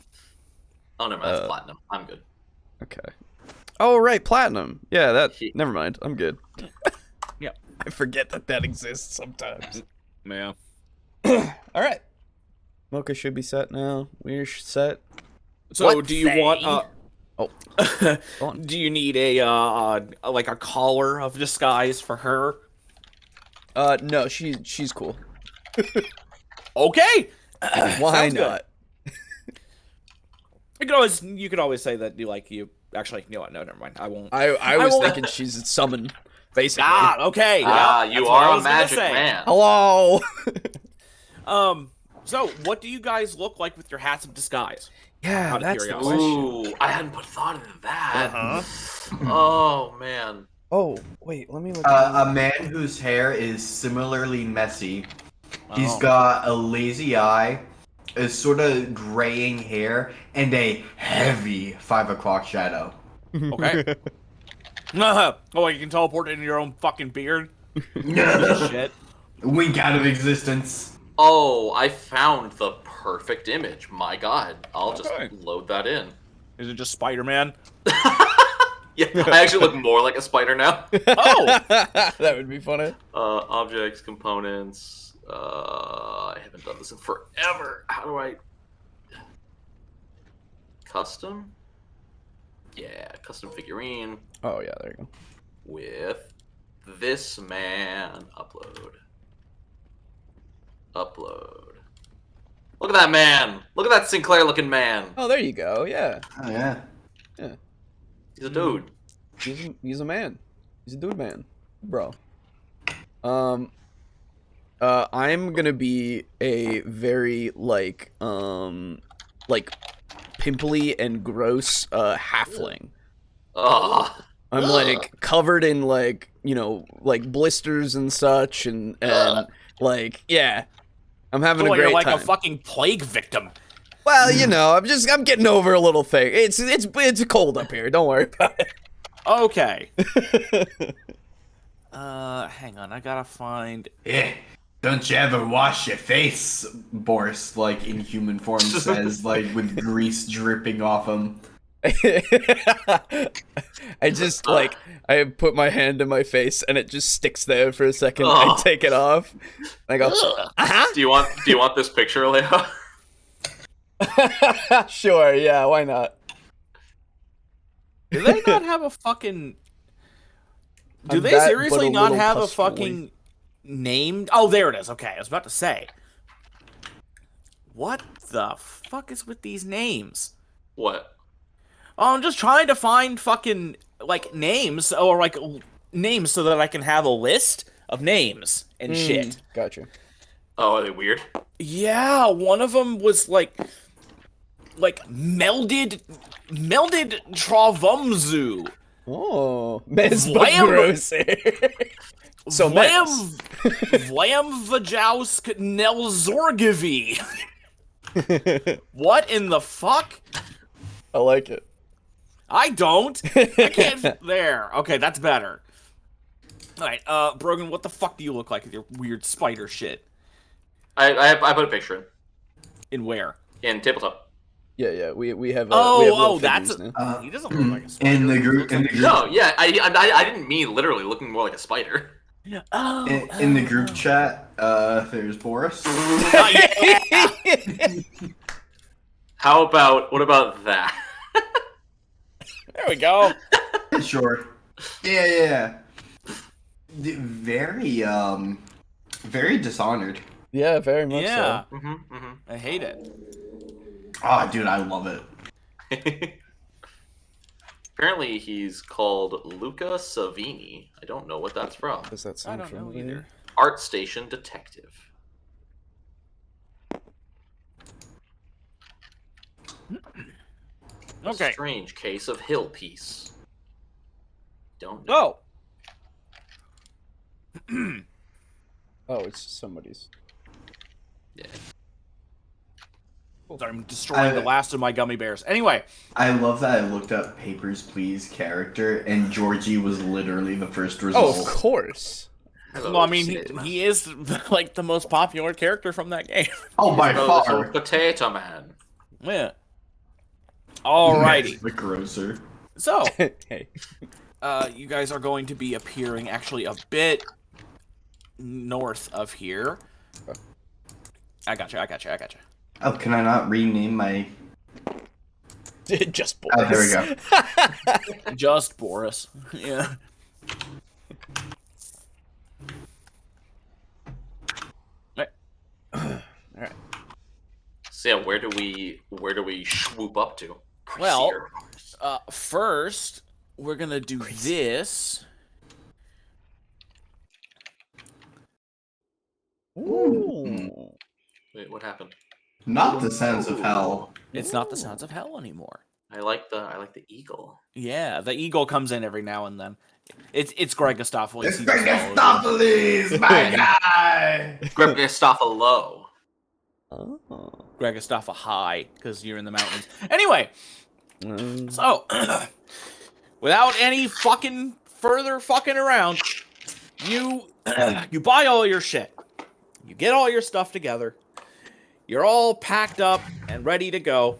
Oh no, that's platinum. I'm good. Okay. Oh, right, platinum. Yeah, that... Never mind. I'm good. Yep. I forget that exists sometimes. Yeah. All right. Mocha should be set now. We're set. So What do you want Oh. Go on. do you need a like a collar of disguise for her? No, she's cool. Okay. Why Sounds good. not? You could always say that you actually, you know what? No, never mind. I won't. I was won't- thinking she's a summon, basically. Okay. Ah, yeah, you that's what I are a was gonna magic say. man. Hello. So what do you guys look like with your hats of disguise? Yeah, Out of that's the curiosity. question. Ooh, I hadn't put thought into that. Uh-huh. Oh man. Oh, wait, let me look. A man whose hair is similarly messy. He's Oh. got a lazy eye, a sort of graying hair, and a heavy 5 o'clock shadow. Okay. Oh, you can teleport into your own fucking beard. Shit. Wink out of existence. Oh, I found the perfect image. My god. I'll just Okay. load that in. Is it just Spider-Man? Yeah, I actually look more like a spider now. Oh. That would be funny. Objects, components. I haven't done this in forever. How do I... Custom? Yeah, custom figurine Oh yeah, there you go. with this man. Upload. Upload. Look at that man. Look at that Sinclair looking man. Oh, there you go. Yeah, Oh yeah. He's a dude. he's a man. He's a dude man, bro. I'm gonna be a very like pimply and gross halfling. Ugh. I'm like covered in like like blisters and such and like yeah. I'm having Oh, a great you're like time. a fucking plague victim. Well, I'm getting over a little thing. It's cold up here. Don't worry about it. Okay. Hang on. I gotta find. Yeah. Don't you ever wash your face, Boris, like in human form says, like with grease dripping off him. I just I put my hand in my face and it just sticks there for a second. Oh. I take it off. And I go, Do you want this picture, Alejo? sure, yeah, why not? Do they not have a fucking? Do I'm they that, seriously but a not little have a pustily. fucking name? Oh, there it is. Okay, I was about to say. What the fuck is with these names? What? Oh, I'm just trying to find fucking like names or like names so that I can have a list of names and shit. Gotcha. Oh, are they weird? Yeah, one of them was like melded Travumzu. Oh, Mez Vlam- grosser. So Vlam Mez. Vajowsk Nelzorgivi. What in the fuck? I like it. I don't. I can't. There. Okay, that's better. All right, Brogan, what the fuck do you look like with your weird spider shit? I put a picture In where? in tabletop. Yeah, we have. We have Oh, little that's figures now. he doesn't look like a spider. in the He group, looks in the like- group, No, yeah, I didn't mean literally looking more like a spider. Oh, in the group chat, there's Boris. What about that? There we go. Sure. Yeah. Very, very dishonored. Yeah, very much Yeah, so. I hate it. Oh, dude, I love it. Apparently, he's called Luca Savini. I don't know what that's from. Does that I sound don't know familiar? either. Art Station Detective. A Okay. strange case of hill piece. Don't know. Oh, Oh, it's somebody's. Yeah. sorry, I'm destroying the last of my gummy bears. Anyway, I love that I looked up Papers, Please character, and Georgie was literally the first result. Oh, of course. Hello, well, I mean, Sid. he is like the most popular character from that game. Oh, by Oh, far. Potato Man. Yeah. Alrighty. The grocer. So, Hey. you guys are going to be appearing actually a bit north of here. I gotcha. Oh, can I not rename my... Just boys. Oh, there we go. Just Boris. Yeah. Alright. So yeah, where do we swoop up to? Well, Here. first, we're gonna do this. Ooh. Wait, what happened? Not the Sands of Hell. It's not the Sounds of Hell anymore. I like the eagle. Yeah, the eagle comes in every now and then. It's Greg Gustafoli. It's Megastopheles, my guy! Greg Gustafolo. Oh. Greg Gustafoli high because you're in the mountains. Anyway, so without any fucking further fucking around, you buy all your shit. You get all your stuff together. You're all packed up and ready to go.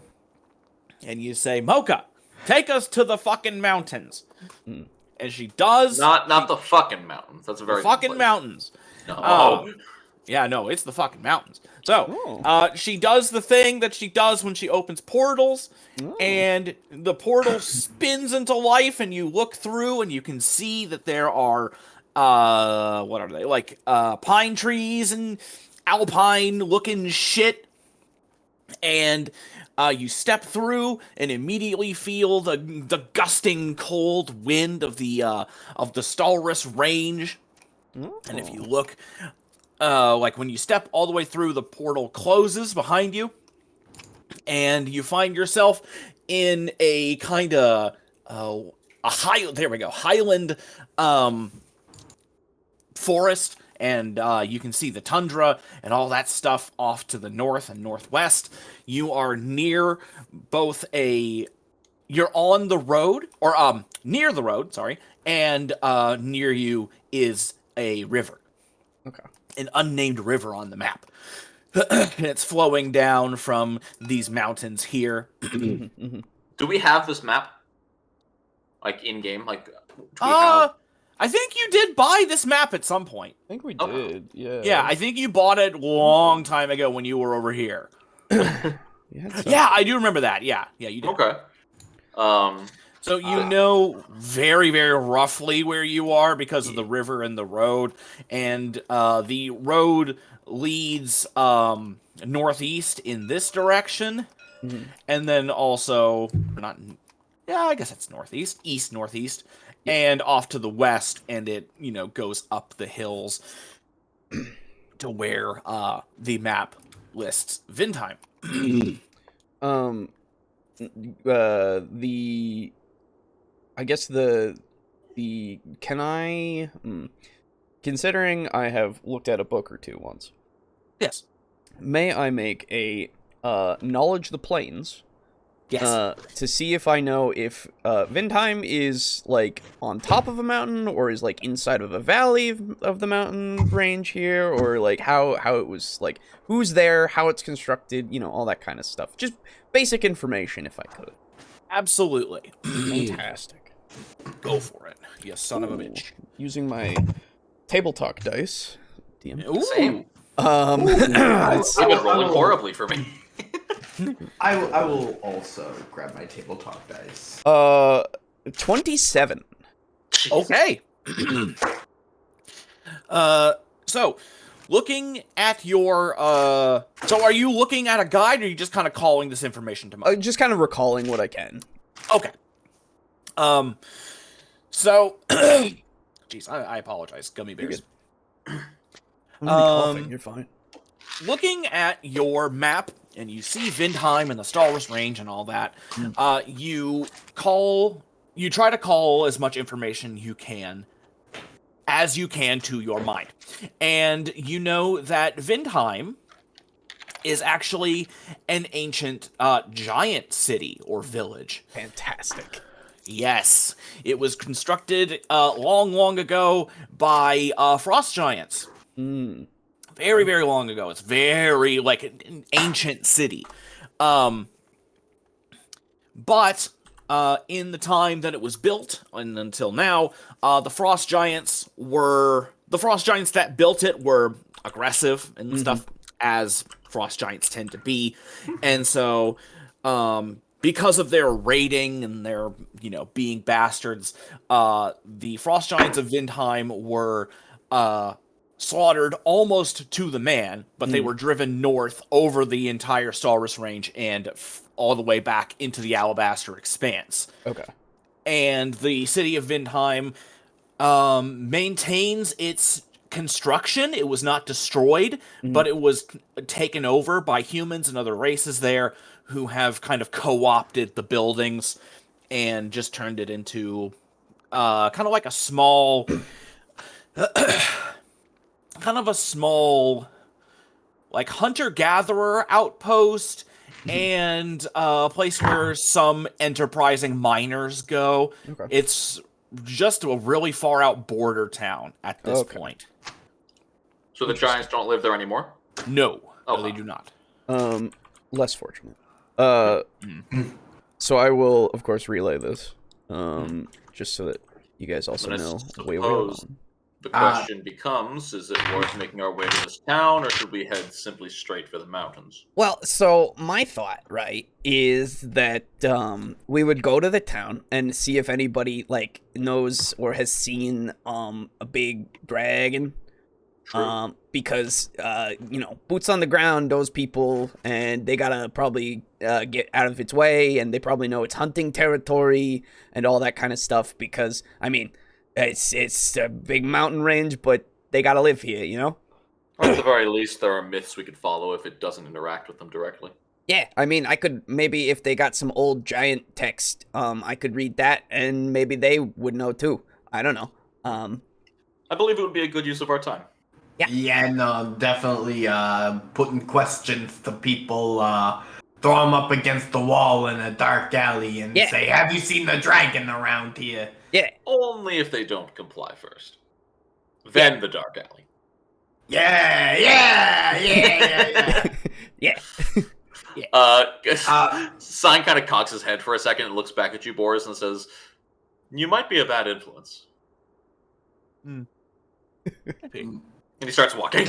And you say, Mocha, take us to the fucking mountains. And she does. Not the fucking mountains. That's a very the fucking good place. mountains. No. Yeah, no, it's the fucking mountains. So, Oh. she does the thing that she does when she opens portals, Oh. and the portal spins into life, and you look through, and you can see that there are, what are they? Like, pine trees and alpine-looking shit. And you step through and immediately feel the gusting cold wind of the Stalrus Range. And if you look, like when you step all the way through, the portal closes behind you, and you find yourself in a kind of highland forest, and you can see the tundra and all that stuff off to the north and northwest. You are near you're on the road, or near the road, sorry, and near you is a river. Okay. An unnamed river on the map. And it's flowing down from these mountains here. Do we have this map? Like in game? Like do we I think you did buy this map at some point. I think we Oh. did. Yeah. Yeah, I think you bought it long time ago when you were over here. Yeah, I do remember that. Yeah, you did. Okay. So you know very, very roughly where you are because of the river and the road. And the road leads northeast in this direction. Mhm. And then also, I guess it's northeast, and off to the west. And it, goes up the hills to where the map lists Vindheim. I guess can I considering I have looked at a book or two once. Yes. May I make a knowledge the plains? Yes. To see if I know if Vindheim is like on top of a mountain or is like inside of a valley of the mountain range here, or like how it was, like who's there, how it's constructed, all that kind of stuff. Just basic information if I could. Absolutely. Fantastic. Go for it, you son of a bitch. Using my TableTalk dice. DM. Ooh. Same. It's- You've been rolling horribly for me. I will also grab my tabletop dice. 27. Okay. So, looking at your, so are you looking at a guide, or are you just kind of calling this information to mind? Just kind of recalling what I can. Okay. So, jeez, I apologize, gummy bears. I'm gonna be coughing. You're fine. Looking at your map, and you see Vindheim and the Stalwars Range and all that, you try to call as much information as you can to your mind. And you know that Vindheim is actually an ancient giant city or village. Fantastic. Yes, it was constructed long ago by frost giants. Very, very long ago. It's very, like, an ancient city. But in the time that it was built, and until now, the frost giants that built it were aggressive and stuff, as frost giants tend to be. And so, because of their raiding and their, being bastards, the frost giants of Vindheim were slaughtered almost to the man, but they were driven north over the entire Stalwars Range and all the way back into the Alabaster Expanse. Okay. And the city of Vindheim maintains its construction. It was not destroyed, but it was taken over by humans and other races there who have kind of co-opted the buildings and just turned it into kind of like a small... like, hunter-gatherer outpost and a place where some enterprising miners go. Okay. It's just a really far-out border town at this point. So the giants don't live there anymore? No, Oh, no, they do not. Less fortunate. So I will, of course, relay this, just so that you guys also I know where we're suppose going. The question becomes, is it worth making our way to this town, or should we head simply straight for the mountains? Well, so my thought, right, is that we would go to the town and see if anybody, like, knows or has seen a big dragon. True. Because, boots on the ground, those people, and they gotta probably get out of its way, and they probably know it's hunting territory and all that kind of stuff, because, I mean, it's a big mountain range, but they gotta live here, Or at the very least, there are myths we could follow if it doesn't interact with them directly. Yeah, I mean, I could, maybe if they got some old giant text, I could read that, and maybe they would know too. I don't know. I believe it would be a good use of our time. Yeah, no, definitely putting questions to people, throw them up against the wall in a dark alley and say, have you seen the dragon around here? Yeah. Only if they don't comply first. Then the dark alley. Yeah. Yeah. Sign kind of cocks his head for a second and looks back at you, Boris, and says, you might be a bad influence. And he starts walking.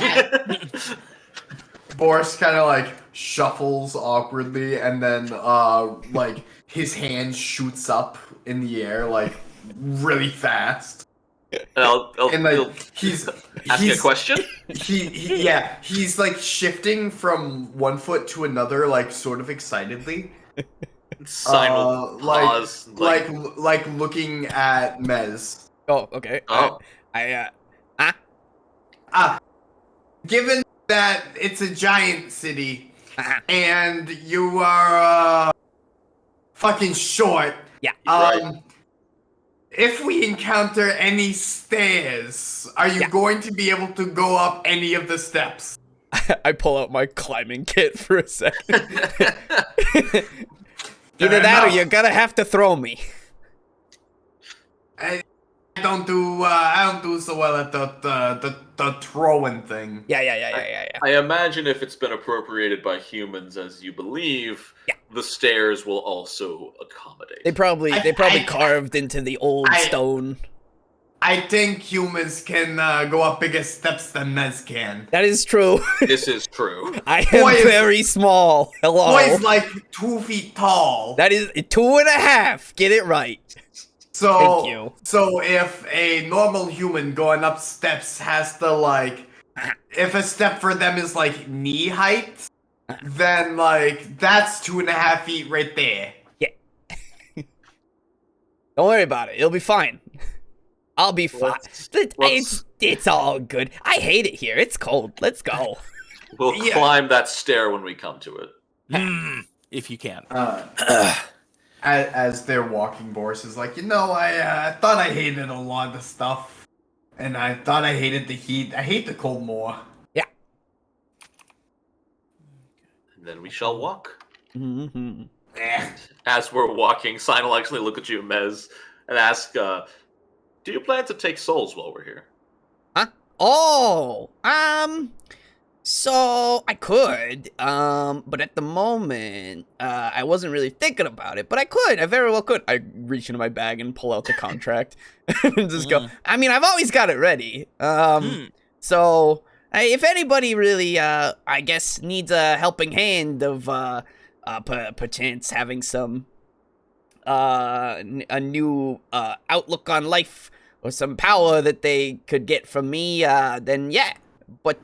Boris kind of like shuffles awkwardly, and then like his hand shoots up in the air like really fast. And he's asking a question. He's like shifting from one foot to another, like sort of excitedly. Sign will pause. Like looking at Mez. Oh, okay. Oh. Given that it's a giant city and you are fucking short, Yeah. Right. if we encounter any stairs, are you going to be able to go up any of the steps? I pull out my climbing kit for a second. Either that or you're gonna have to throw me. I don't do so well at the throwing thing. Yeah. I imagine if it's been appropriated by humans as you believe, the stairs will also accommodate. They probably carved into the old stone. I think humans can go up bigger steps than Mez can. That is true. This is true. I am very small. Hello. Boy's like 2 feet tall. That is 2.5. Get it right. So, Thank you. So if a normal human going up steps has to like, if a step for them is like knee height, then like that's 2.5 feet right there. Yeah. Don't worry about it. It'll be fine. I'll be fine. It's all good. I hate it here. It's cold. Let's go. We'll climb that stair when we come to it. If you can. As they're walking, Boris is like, I thought I hated a lot of the stuff, and I thought I hated the heat. I hate the cold more. Yeah. And then we shall walk. Mm-hmm. As we're walking, Sign will actually look at you, Mez, and ask, do you plan to take souls while we're here? Huh? Oh, so I could, but at the moment, I wasn't really thinking about it, but I could. I very well could. I reach into my bag and pull out the contract and just go. I mean, I've always got it ready. So if anybody really, I guess, needs a helping hand of, perchance having some, a new, outlook on life or some power that they could get from me, then yeah. But,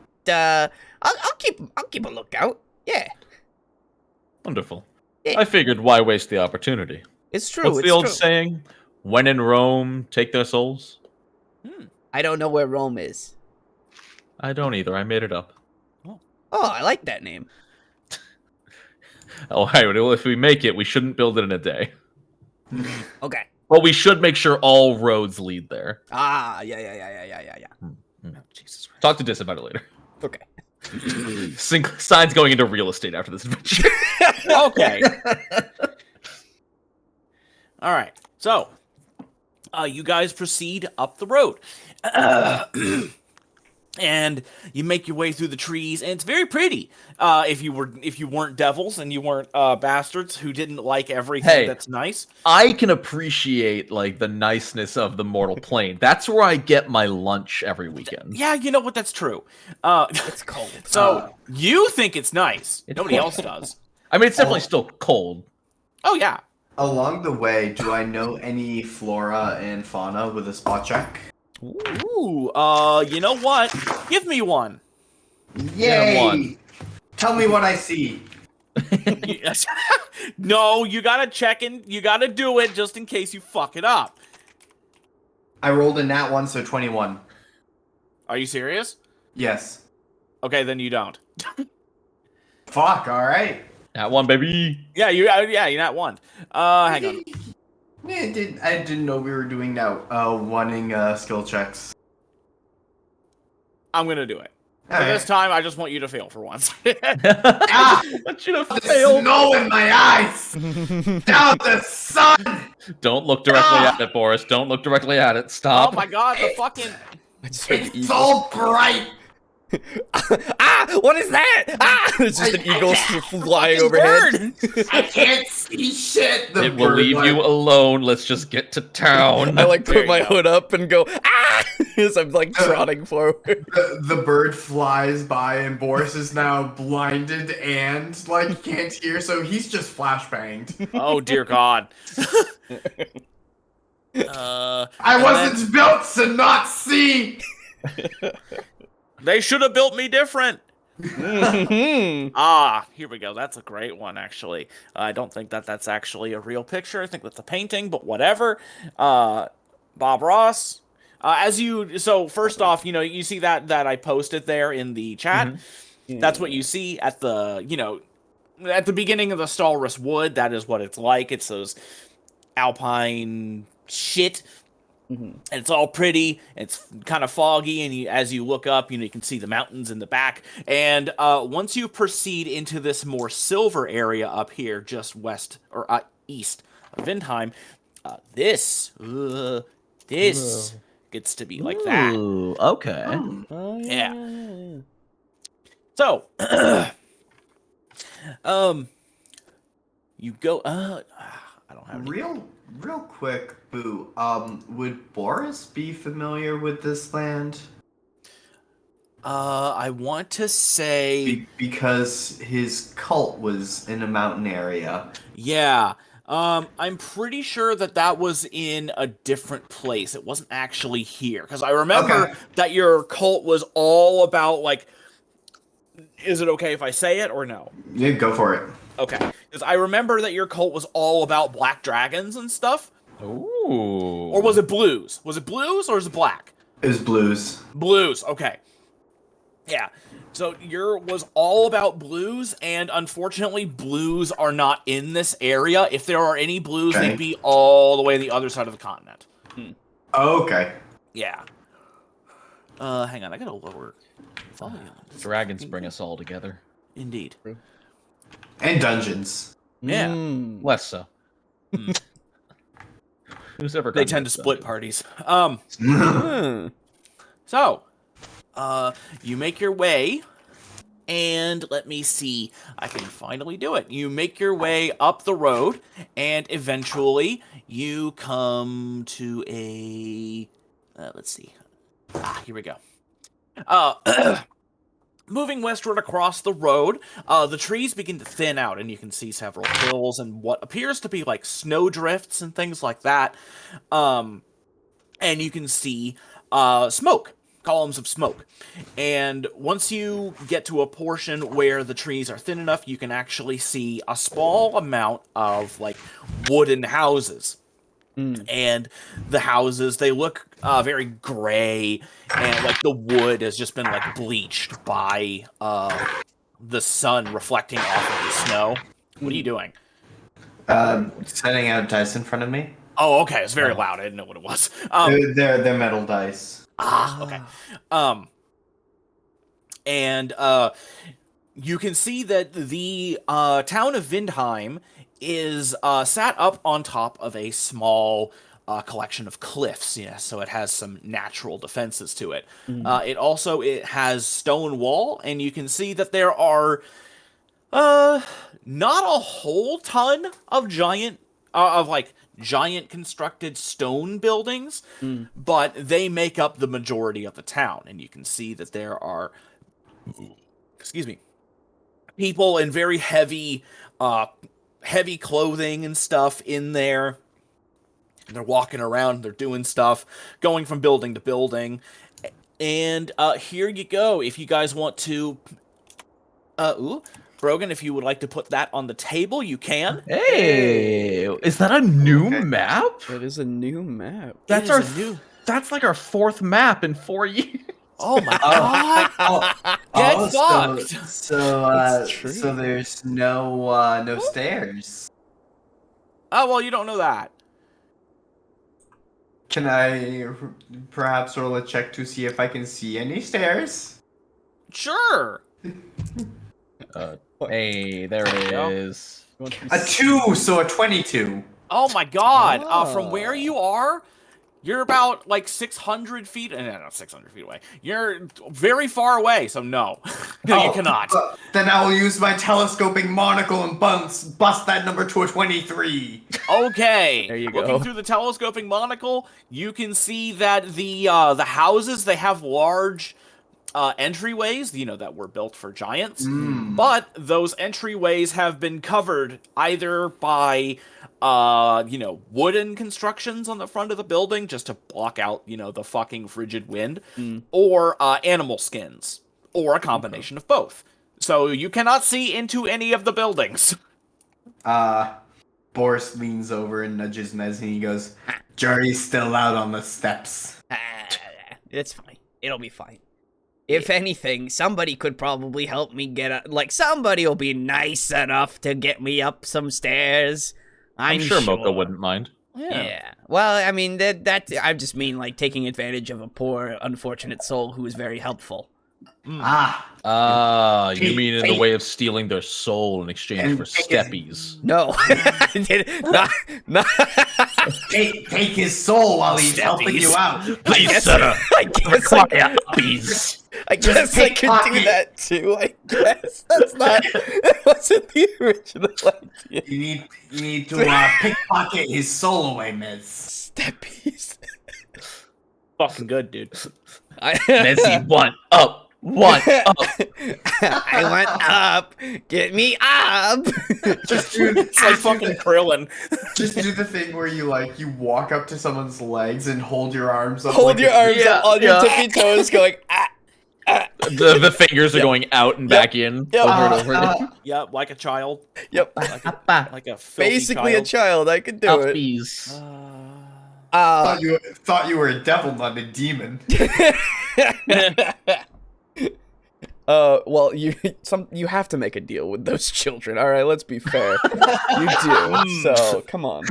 I'll keep a lookout. Yeah. Wonderful. Yeah. I figured, why waste the opportunity? It's true. What's the old saying? When in Rome, take their souls? I don't know where Rome is. I don't either. I made it up. Oh, I like that name. All right, well, if we make it, we shouldn't build it in a day. Okay. But we should make sure all roads lead there. Yeah. Jesus Christ. Talk to Dis about it later. Okay. Sign's going into real estate after this adventure. Okay. All right. So, you guys proceed up the road. And you make your way through the trees, and it's very pretty. If you weren't devils and you weren't bastards who didn't like everything that's nice. I can appreciate like the niceness of the mortal plane. That's where I get my lunch every weekend. Yeah, you know what? That's true. It's cold. So you think it's nice. Nobody else does. I mean, it's definitely still cold. Oh yeah. Along the way, do I know any flora and fauna with a spot check? Ooh, you know what? Give me one. Yay! Yeah, one. Tell me what I see. No, you gotta check in. You gotta do it just in case you fuck it up. I rolled a nat 1, so 21. Are you serious? Yes. Okay, then you don't. Fuck, alright. That one, baby. Yeah, you're not one. Hang on. I didn't know we were doing now. Wanting skill checks. I'm gonna do it. Okay. This time, I just want you to fail for once. Ah! I want you to The fail. snow in my eyes! Down the sun! Don't look directly at it, Boris. Don't look directly at it. Stop. Oh my god, the fucking... It's so bright! What is that? It's just an eagle flying overhead. I can't see shit! The It will bird, leave like, you alone. Let's just get to town. I like There put you my go. hood up and go as I'm like trotting forward. the bird flies by and Boris is now blinded and like can't hear, so he's just flashbanged. Oh dear god. I wasn't built to not see! They should have built me different. Mhm. Here we go. That's a great one, actually. I don't think that's actually a real picture. I think that's a painting, but whatever. Bob Ross. So first off, you see that I posted there in the chat. That's what you see at the, at the beginning of the Stalrus Wood. That is what it's like. It's those alpine shit Mhm. And it's all pretty. It's kind of foggy, and as you look up, you can see the mountains in the back. And once you proceed into this more silver area up here, just west or east of Vindheim, this gets to be like that. Ooh, okay. Oh, Yeah. So, you go. I don't have any. Real quick, Boo. Would Boris be familiar with this land? I want to say, Because his cult was in a mountain area. yeah. I'm pretty sure that was in a different place. It wasn't actually here, because I remember that your cult was all about like. Is it okay if I say it or no? Yeah, go for it. Okay, because I remember that your cult was all about black dragons and stuff. Ooh. Or was it blues? Was it blues or was it black? It was blues. Blues, okay. Yeah. So was all about blues, and unfortunately, blues are not in this area. If there are any blues, they'd be all the way on the other side of the continent. Okay. Yeah. Hang on, I gotta lower volume. Dragons bring us all together. Indeed. And dungeons. Yeah. Less so. Who's ever? They tend to split parties. So, you make your way, and let me see. I can finally do it. You make your way up the road, and eventually you come to a. Let's see. Here we go. Moving westward across the road, the trees begin to thin out, and you can see several hills and what appears to be like snow drifts and things like that. And you can see smoke, columns of smoke. And once you get to a portion where the trees are thin enough, you can actually see a small amount of like wooden houses. And the houses, they look very gray, and like the wood has just been like bleached by the sun reflecting off of the snow. What are you doing? Setting out dice in front of me. Oh, okay. It's very loud. I didn't know what it was. They're metal dice. Okay. And you can see that the town of Vindheim is sat up on top of a small collection of cliffs. Yeah, so it has some natural defenses to it. It has stone wall, and you can see that there are not a whole ton of giant constructed stone buildings, but they make up the majority of the town. And you can see that there are, people in very heavy clothing and stuff in there. And they're walking around, they're doing stuff, going from building to building. And here you go. If you guys want to, Brogan, if you would like to put that on the table, you can. Hey, is that a new map? It is a new map. That's That's like our fourth map in 4 years. Oh my god! Get fucked. So there's no stairs. Oh well, you don't know that. Can I perhaps roll a check to see if I can see any stairs? Sure. Hey, there it is. A 2, so a 22. Oh my god! From where you are, you're about like 600 feet. No, not 600 feet away. You're very far away, so no. No, you cannot. Then I will use my telescoping monocle and bust that number to a 23. Okay. There you go. Looking through the telescoping monocle, you can see that the houses, they have large entryways, that were built for giants. But those entryways have been covered either by wooden constructions on the front of the building just to block out, the fucking frigid wind, or animal skins, or a combination of both. So you cannot see into any of the buildings. Boris leans over and nudges Mez and he goes, Jury's still out on the steps. It's fine. It'll be fine. If anything, somebody could probably help me get up. Like, somebody will be nice enough to get me up some stairs. I'm sure Mocha wouldn't mind. Yeah. Well, I mean that I just mean like taking advantage of a poor, unfortunate soul who is very helpable. Ah, You mean in the way of stealing their soul in exchange And for take his- steppies? No, I did not. take his soul while he's helping you out. Please, sir. I guess I Just guess I could do pickpocket. that too. I guess that's not. That wasn't the original idea. You need to pickpocket his soul away, Miz. Steppies. Fucking good, dude. Messi, one up. I want up. Get me up. Just do, It's like fucking Krillin. just do the thing where you walk up to someone's legs and hold your arms up. Hold like your a- arms up on your yeah. tippy toes, going The fingers are going out and back in Yep. over and over again. Yep, like a child. Yep. Like a filthy Basically a child. child. I could do it. Puppies. Thought you were a devil, not a demon. Well, you have to make a deal with those children. All right, let's be fair. You do. So come on.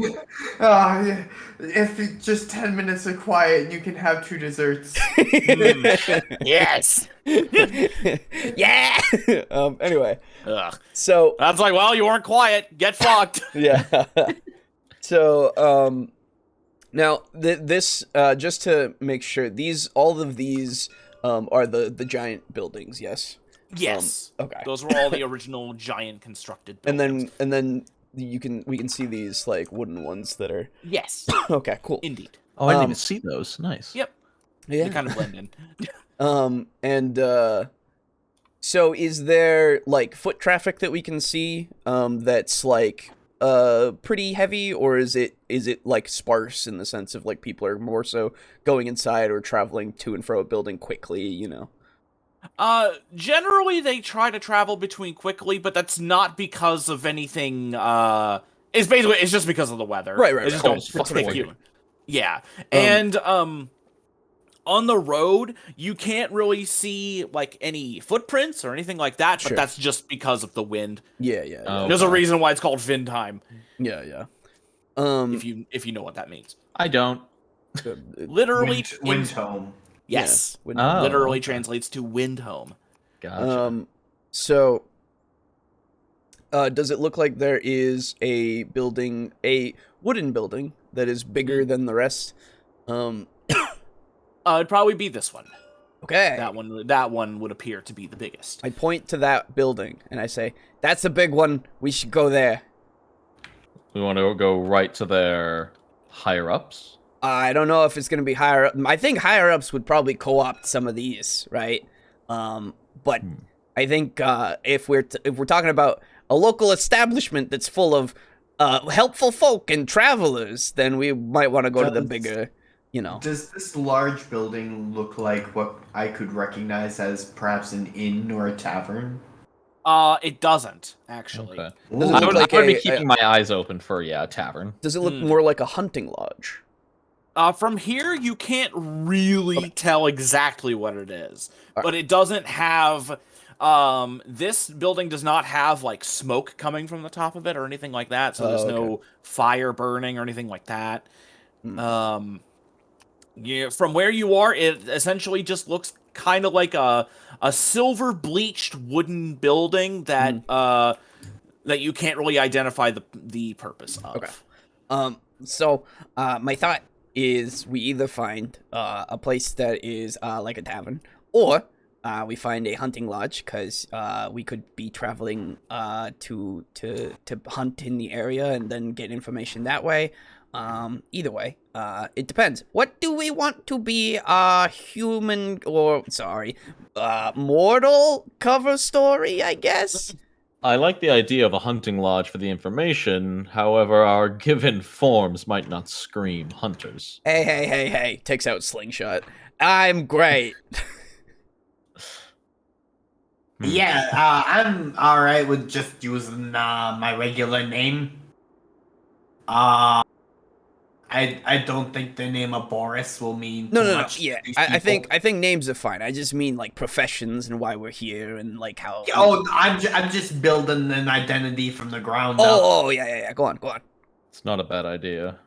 Yeah. If just 10 minutes of quiet, and you can have 2 desserts. Yes. Yeah. Anyway, Ugh. so That's like, well, you weren't quiet. Get fucked. yeah. So now this just to make sure, all of these are the giant buildings. Yes. Yes. Okay. Those were all the original giant constructed buildings. And then we can see these like wooden ones that are Yes. okay. Cool. Indeed. Oh, I didn't Um, even see those. Nice. Yep. Yeah. They kind of blend in. So is there like foot traffic that we can see that's like pretty heavy, or is it like sparse in the sense of like people are more so going inside or traveling to and fro a building quickly, you know? Generally they try to travel between quickly, but that's not because of anything, it's just because of the weather. Right, They just right. don't Fucking pick weird. you. Yeah. And, on the road, you can't really see like any footprints or anything like that, but Sure. that's just because of the wind. Yeah. Oh. There's a reason why it's called Vin time, Yeah. if you know what that means. I don't. Literally, Wind home. yes, Oh. literally translates to wind home. Gotcha. So does it look like there is a building, a wooden building that is bigger than the rest? It'd probably be this one. Okay. That one would appear to be the biggest. I point to that building and I say, "That's a big one. We should go there." We want to go right to their higher ups. I don't know if it's gonna be higher up. I think higher ups would probably co-opt some of these, right? But I think if we're talking about a local establishment that's full of helpful folk and travelers, then we might want to go to the bigger, you know. Does this large building look like what I could recognize as perhaps an inn or a tavern? It doesn't actually. Okay. Does it I look would, like I would be a- keeping my eyes open for a tavern. Does it look more like a hunting lodge? From here, you can't really tell exactly what it is, but it doesn't have. This building does not have like smoke coming from the top of it or anything like that, so there's no fire burning or anything like that. Yeah, from where you are, it essentially just looks kind of like a silver bleached wooden building that that you can't really identify the purpose of. Okay. So my thought is we either find a place that is like a tavern, or we find a hunting lodge, because we could be traveling to hunt in the area and then get information that way. Either way, it depends. What do we want to be mortal cover story, I guess? I like the idea of a hunting lodge for the information. However, our given forms might not scream hunters. Hey, takes out slingshot. I'm great. Yeah, I'm alright with just using my regular name. I don't think the name of Boris will mean No. much to Yeah, these I think people. names are fine. I just mean like professions and why we're here and like how. Oh, I'm just building an identity from the ground up. Oh, yeah. Go on. It's not a bad idea.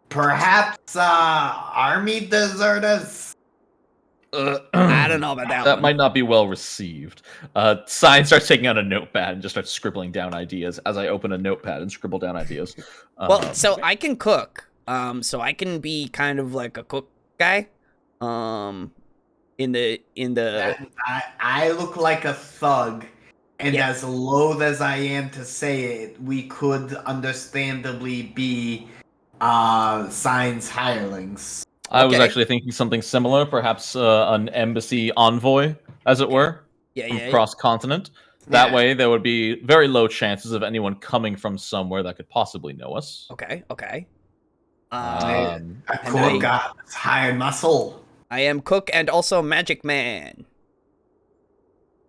Perhaps army deserters. I don't know about that That one. might not be well received. Sign starts taking out a notepad and just starts scribbling down ideas as I open a notepad and scribble down ideas. Well, so I can cook. So I can be kind of like a cook guy. In the I look like a thug, and Yeah. as loath as I am to say it, we could understandably be Sign's hirelings. I was okay. actually thinking something similar, perhaps an embassy envoy, as it were, from yeah. cross-continent. That Yeah. way, there would be very low chances of anyone coming from somewhere that could possibly know us. Okay. A And cool guy that's hired muscle. I am cook and also magic man.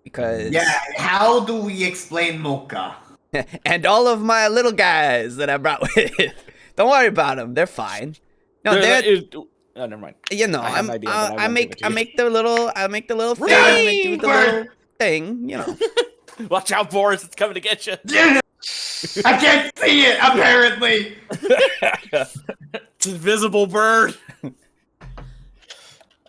Because Yeah, how do we explain Mocha? and all of my little guys that I brought with. Don't worry about them; they're fine. No, they're Oh, never mind. you know I have an idea, but I won't give it to I you. make the little thing. I do the little thing. You know. Watch out, Boris! It's coming to get you. I can't see it, apparently. It's an invisible bird.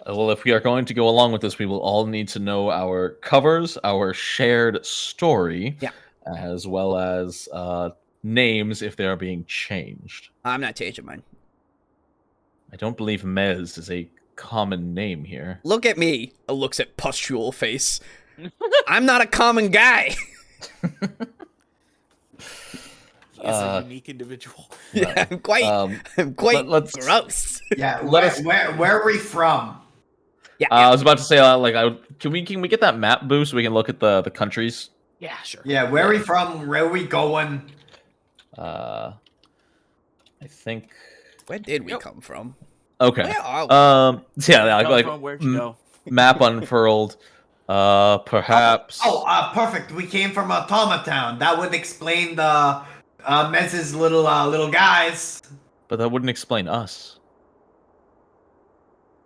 Well, if we are going to go along with this, we will all need to know our covers, our shared story, Yeah. as well as names if they are being changed. I'm not changing mine. I don't believe Mez is a common name here. Look at me. It looks at pustule face. I'm not a common guy. He is a unique individual. Yeah, I'm quite let's- gross. Yeah, Let where are we from? Yeah, I was about to say, can we get that map boost so we can look at the countries? Yeah, sure. Yeah, where are we from? Where are we going? I think. Where did we come from? Okay. Where are we? Where'd you go? Map unfurled. Perhaps. Perfect. We came from Automatown. That would explain the Mez's little guys. But that wouldn't explain us.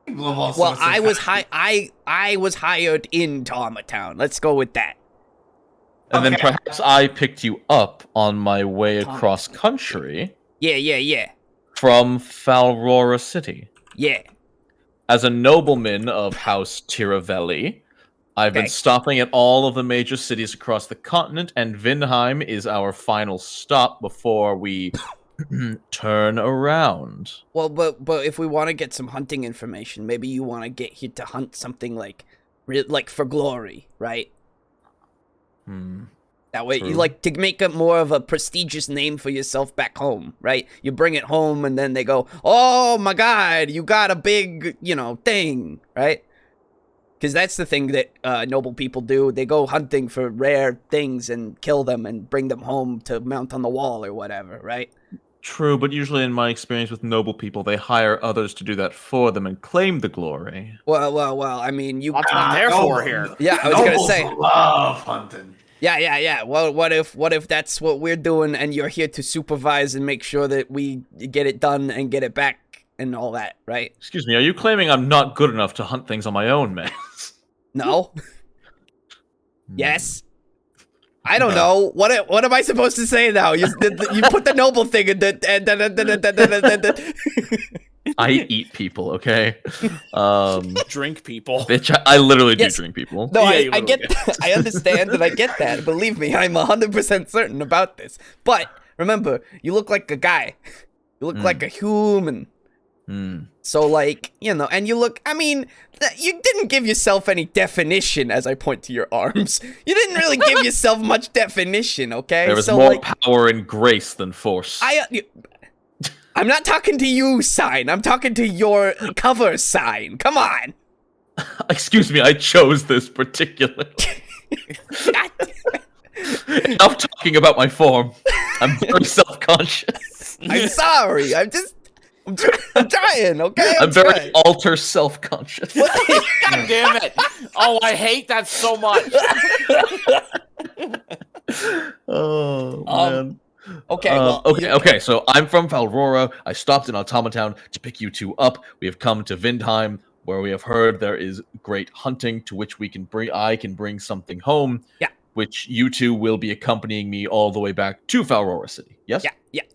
Well, I was hired in Tomatown. Let's go with that. And then Okay. perhaps I picked you up on my way across country Yeah. from Falrora City. Yeah. As a nobleman of House Tiravelli, I've been Okay. stopping at all of the major cities across the continent, and Vinheim is our final stop before we turn around. Well, but if we want to get some hunting information, maybe you want to get here to hunt something like for glory, right? That way, you True. like to make it more of a prestigious name for yourself back home, right? You bring it home, and then they go, "Oh my God, you got a big, thing," right? Because that's the thing that noble people do. They go hunting for rare things and kill them and bring them home to mount on the wall or whatever, right? True, but usually in my experience with noble people, they hire others to do that for them and claim the glory. Well. I mean, you. That's what I'm there for here. Yeah, I was gonna Nobles say. love hunting. Yeah. Well, what if that's what we're doing, and you're here to supervise and make sure that we get it done and get it back and all that, right? Excuse me, are you claiming I'm not good enough to hunt things on my own, man? No. Yes. I don't know. What am I supposed to say now? You put the noble thing in the. I eat people, okay? Drink people. Bitch, I literally Yes. do drink people. No, Yeah, you I literally get that. I understand and I get that. Believe me, I'm 100% certain about this. But remember, you look like a guy. You look like a human. So, and you look, you didn't give yourself any definition as I point to your arms. You didn't really give yourself much definition, okay? There is so, more power and grace than force. I'm not talking to you, Sign. I'm talking to your cover, Sign. Come on. Excuse me, I chose this particularly. God damn it. Enough talking about my form. I'm very self-conscious. I'm sorry. I'm trying, okay? I'm very trying. alter self-conscious. God damn it! Oh, I hate that so much. Oh, man. Okay, well, Okay. So I'm from Valrora. I stopped in Automatown to pick you two up. We have come to Vindheim, where we have heard there is great hunting to which I can bring something home. Yeah. which you two will be accompanying me all the way back to Falrora City. Yes?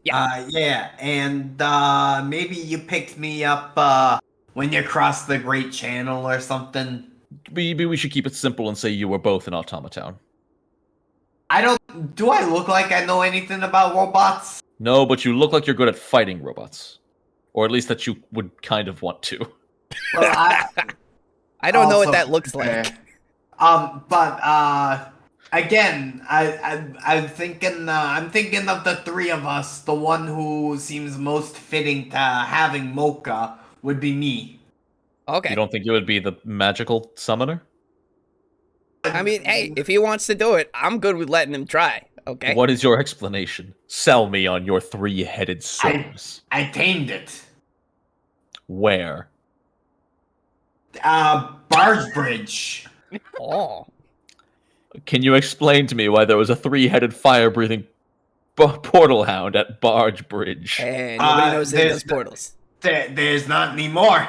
Yeah, and maybe you picked me up when you crossed the Great Channel or something. Maybe we should keep it simple and say you were both in Automatown. Do I look like I know anything about robots? No, but you look like you're good at fighting robots. Or at least that you would kind of want to. Well, I don't know what also- that looks like. But again, I'm thinking of the three of us. The one who seems most fitting to having Mocha would be me. Okay. You don't think you would be the magical summoner? I mean, hey, if he wants to do it, I'm good with letting him try. Okay. What is your explanation? Sell me on your three-headed service. I tamed it. Where? Barge Bridge. Oh. Can you explain to me why there was a three-headed fire-breathing portal hound at Barge Bridge? And nobody knows that there's- does portals. There's not any more.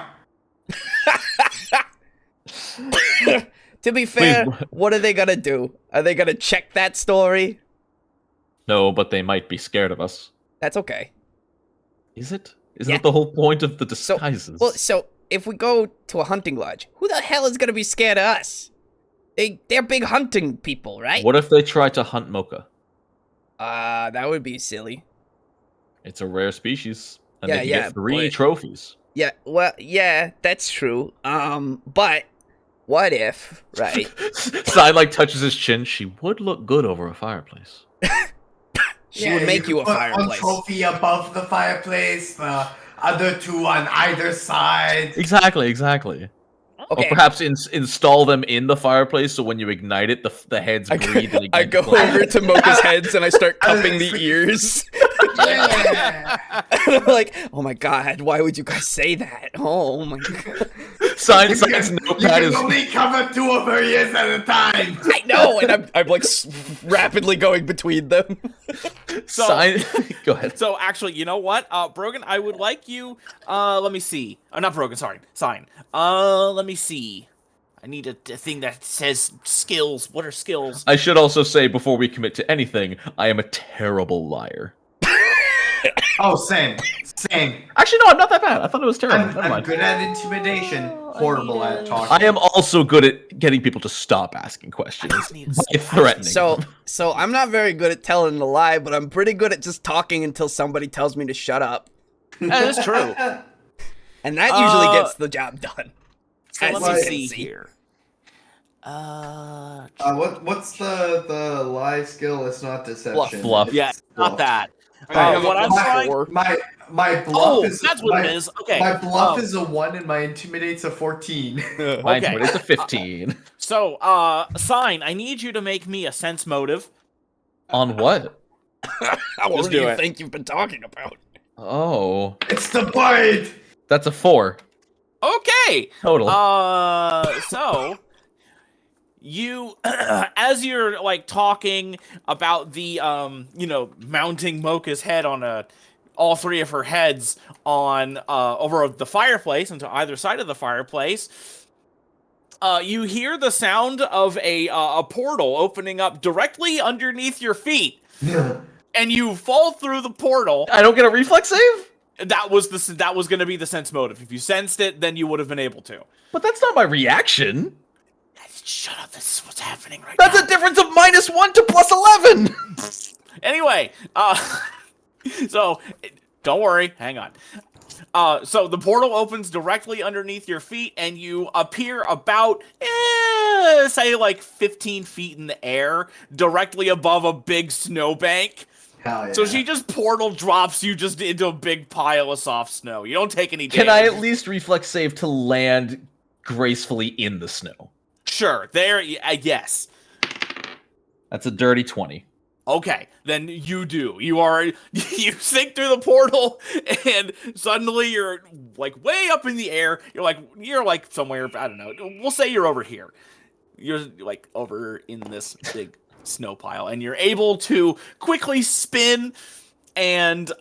To be fair, Please. what are they gonna do? Are they gonna check that story? No, but they might be scared of us. That's okay. Is it? Isn't Yeah. that the whole point of the So, disguises? well, so if we go to a hunting lodge, who the hell is gonna be scared of us? They're big hunting people, right? What if they try to hunt Mocha? That would be silly. It's a rare species, and Yeah, they can yeah, get 3 but- trophies. Yeah, well, yeah, that's true. But what if, right? Side like touches his chin. She would look good over a fireplace. She would make you a put fireplace. one trophy above the fireplace, the other two on either side. Exactly. Or Okay, perhaps install them in the fireplace so when you ignite it, the heads breathe. And I go over to Mocha's heads and I start cupping the ears. Yeah. I'm like, oh my god, why would you guys say that? Oh my god. Science You notepad can is. only cover 2 of her ears at a time. I know, and I'm like rapidly going between them. Science. Go ahead. So actually, you know what, Brogan, I would like you. Let me see. Not Brogan. Sorry, Sign. Let me see. I need a thing that says skills. What are skills? I should also say before we commit to anything, I am a terrible liar. Oh, same. Actually, no, I'm not that bad. I thought it was terrible. Never I'm mind. good at intimidation. Horrible at talking. I am also good at getting people to stop asking questions by threatening. So I'm not very good at telling a lie, but I'm pretty good at just talking until somebody tells me to shut up. That's true. And that usually gets the job done. So As let you me can see see. here. What's the lie skill? It's not deception. Bluff. Yeah, It's not that. Alright, what I'm trying. my bluff Oh, is that's what my, it is. Okay. My bluff is a 1 and my intimidate's a 14. Mine okay. it's a 15. So, Sign, I need you to make me a sense motive. On what? What do do you it. think you've been talking about? Oh, It's the bite. that's a 4 Okay. total. So you, as you're like talking about the, mounting Mocha's head on all 3 of her heads on over the fireplace and to either side of the fireplace. You hear the sound of a portal opening up directly underneath your feet, and you fall through the portal. I don't get a reflex save? That was going to be the sense motive. If you sensed it, then you would have been able to. But that's not my reaction. Shut up! This is what's happening right That's now. a difference of -1 to +11. Anyway, so don't worry. Hang on. So the portal opens directly underneath your feet, and you appear about, say, like 15 feet in the air, directly above a big snowbank. Hell yeah. So she just portal drops you just into a big pile of soft snow. You don't take any damage. Can I at least reflex save to land gracefully in the snow? Sure. There. Yes. That's a dirty 20. Okay, then you do. You sink through the portal, and suddenly you're like way up in the air. You're like somewhere, I don't know. We'll say you're over here. You're like over in this big snow pile, and you're able to quickly spin. And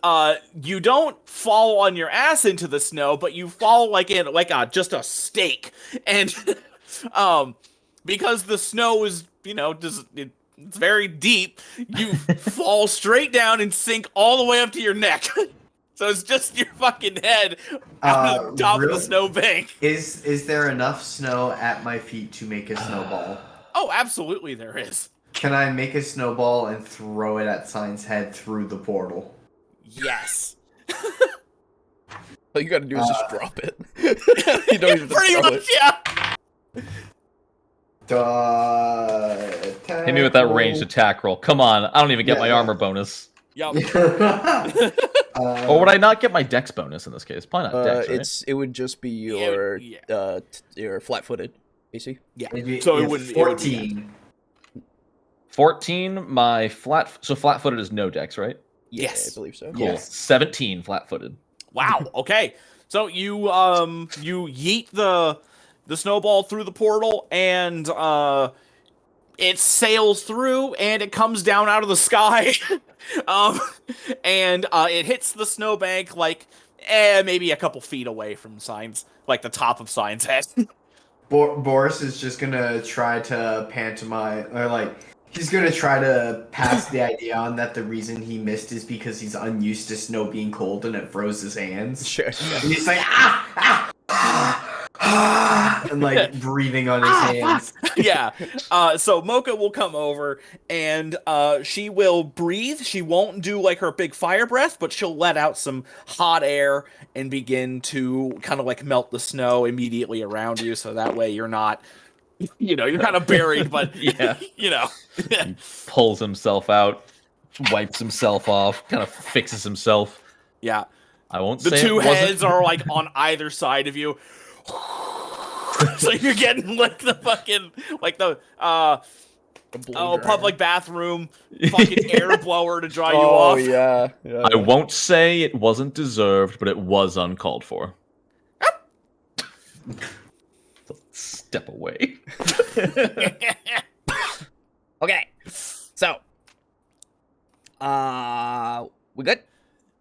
you don't fall on your ass into the snow, but you fall like in just a stake. And because the snow is It's very deep. You fall straight down and sink all the way up to your neck. So it's just your fucking head out of the top of the snowbank. Is there enough snow at my feet to make a snowball? Oh, absolutely there is. Can I make a snowball and throw it at Sign's head through the portal? Yes. All you gotta do is just drop it. You don't even Pretty throw much, it. Yeah. Hit me with that ranged attack roll. Come on, I don't even get my armor bonus. Yup. Or would I not get my dex bonus in this case? Probably not dex, right? It would just be your flat-footed AC. Yeah. So it wouldn't 14. 14, my flat-footed is no dex, right? Yes. I believe so. Cool. Yes. 17 flat-footed. Wow. Okay. So you yeet the snowball through the portal, and it sails through, and it comes down out of the sky, and it hits the snowbank like maybe a couple feet away from Sign's, like the top of Sign's head. Boris is just gonna try to pantomime, or like, he's gonna try to pass the idea on that the reason he missed is because he's unused to snow being cold and it froze his hands. Sure. And he's like, and like breathing on his hands. Yeah. So Mocha will come over, and she will breathe. She won't do like her big fire breath, but she'll let out some hot air and begin to kind of like melt the snow immediately around you, so that way you're not, you're kind of buried, but Yeah. He Pulls himself out, wipes himself off, kind of fixes himself. Yeah. I won't The say two it wasn't- heads are like on either side of you. So you're getting like the fucking public bathroom fucking air blower to dry you off. Yeah. I won't say it wasn't deserved, but it was uncalled for. Step away. Okay. So, we good?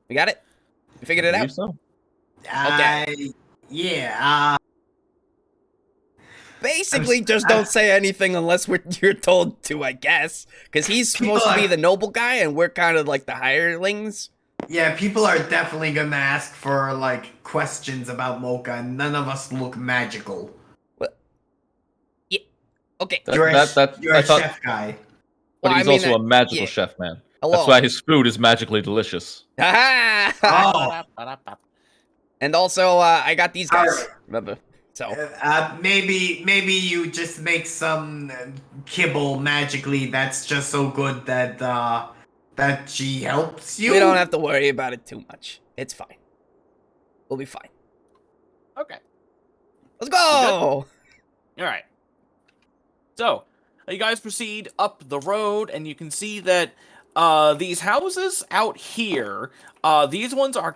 We got it? We figured it out? So. Basically, just don't say anything unless you're told to, I guess. Because he's supposed to be the noble guy, and we're kind of like the hirelings. Yeah, people are definitely gonna ask for like questions about Mocha, and none of us look magical. What? Yeah. Okay. You're I a thought- chef guy. But Well, he's I mean, also a magical yeah. chef, man. Hello. That's why his food is magically delicious. Ha Oh, And also, I got these guys. Alright. Remember? So, maybe you just make some kibble magically. That's just so good that that she helps you. we don't have to worry about it too much. It's fine. We'll be fine. Okay. Let's go! All right. So, you guys proceed up the road, and you can see that these houses out here, these ones are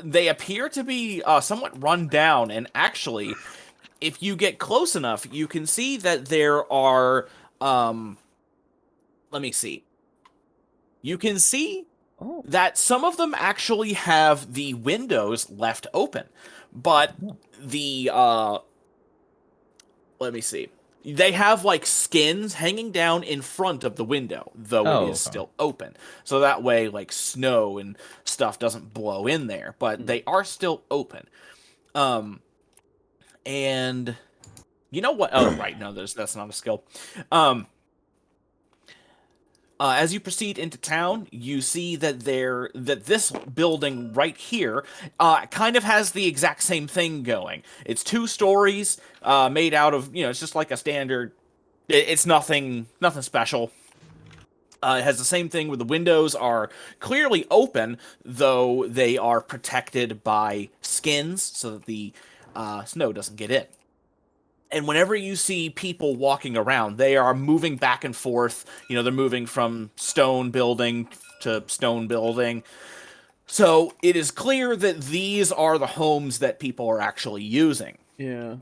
they appear to be somewhat run down, and actually, if you get close enough, you can see that there are, let me see. You can see that some of them actually have the windows left open, but let me see. They have like skins hanging down in front of the window, though it is still open. So that way, like snow and stuff doesn't blow in there, but they are still open. And you know what? Oh, right. No, that's not a skill. As you proceed into town, you see that this building right here kind of has the exact same thing going. It's 2 stories, made out of, it's just like a standard. It's nothing special. It has the same thing where the windows are clearly open, though they are protected by skins so that the snow doesn't get in. And whenever you see people walking around, they are moving back and forth. They're moving from stone building to stone building. So it is clear that these are the homes that people are actually using. Yeah.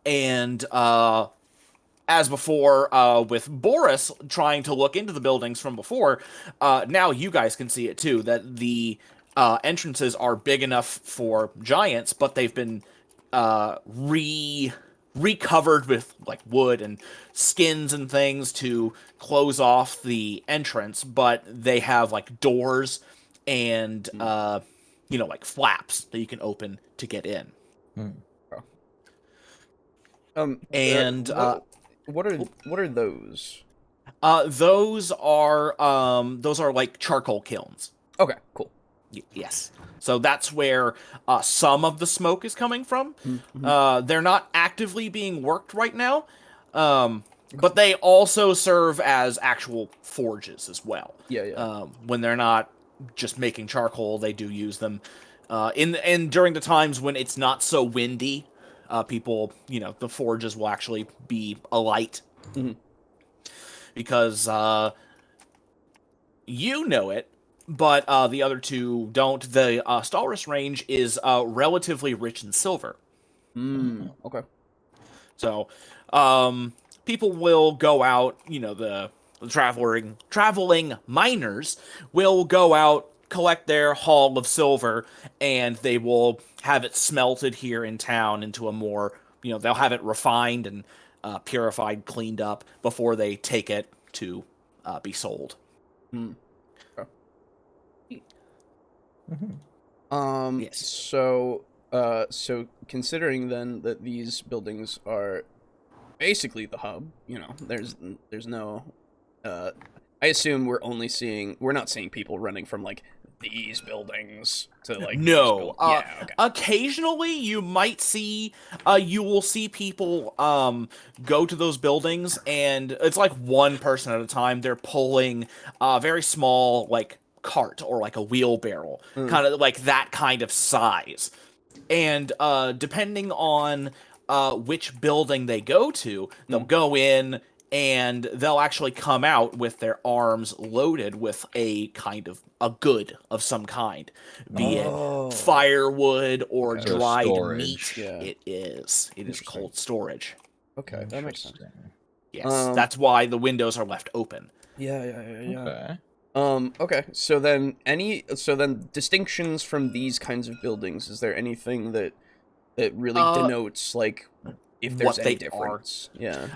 And as before, with Boris trying to look into the buildings from before, now you guys can see it too, that the entrances are big enough for giants, but they've been recovered with like wood and skins and things to close off the entrance, but they have like doors and like flaps that you can open to get in. And what are those? those are like charcoal kilns. Okay, cool. Yes. So that's where some of the smoke is coming from. They're not actively being worked right now, but they also serve as actual forges as well. Yeah. When they're not just making charcoal, they do use them. And during the times when it's not so windy, people, the forges will actually be alight. Because you know it, but the other two don't. The Stalrus range is relatively rich in silver. Okay. So people will go out, the traveling miners will go out, collect their haul of silver, and they will have it smelted here in town into a more, they'll have it refined and purified, cleaned up before they take it to be sold. Yes. So considering then that these buildings are basically the hub, there's no I assume we're not seeing people running from like these buildings to like no. Okay. Occasionally you might see you will see people go to those buildings, and it's like one person at a time. They're pulling a very small like cart or like a wheelbarrow, kind of like that kind of size. And depending on which building they go to, they'll go in and they'll actually come out with their arms loaded with a kind of a good of some kind, be it firewood or dried storage. meat. It is cold storage. Okay, that makes sense. Yes, that's why the windows are left open. Yeah. Okay. So then distinctions from these kinds of buildings, is there anything that really denotes like if there's what any they difference? Yeah.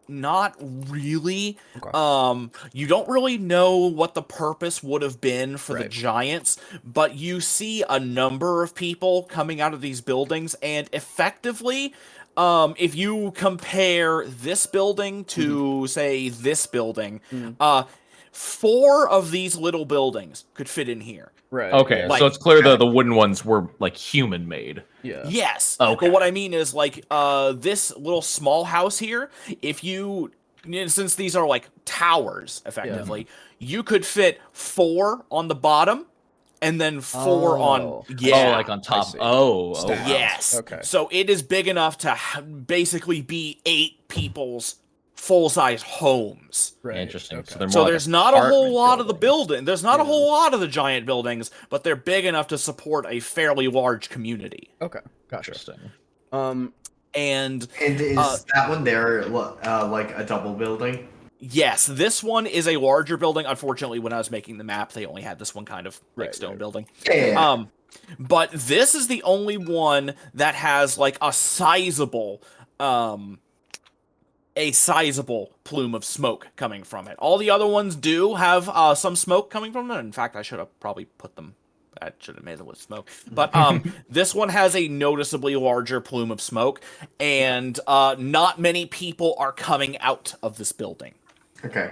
Not really. Okay. You don't really know what the purpose would have been for the Right. giants, but you see a number of people coming out of these buildings, and effectively, if you compare this building to, say, this building, 4 of these little buildings could fit in here. Right. Okay, Yeah. so it's clear the wooden ones were like human made. Yeah. Yes. Okay. But what I mean is, like, this little small house here, if you, since these are like towers, effectively, you could fit 4 on the bottom, and then 4 on, Oh, like on top. see. Oh, Stacked. wow. yes. Okay. So it is big enough to basically be 8 people's full-size homes. Right. Interesting. Okay. So, they're more So like there's not a whole apartment lot of the buildings. building. There's not a whole lot of the giant buildings, but they're big enough to support a fairly large community. Okay. Gotcha. Interesting. And is that one there like a double building? yes, this one is a larger building. Unfortunately, when I was making the map, they only had this one kind of like stone building. Yeah. But this is the only one that has like a sizable plume of smoke coming from it. All the other ones do have some smoke coming from them. In fact, I should have probably put them. I should have made them with smoke. But this one has a noticeably larger plume of smoke, and not many people are coming out of this building. Okay.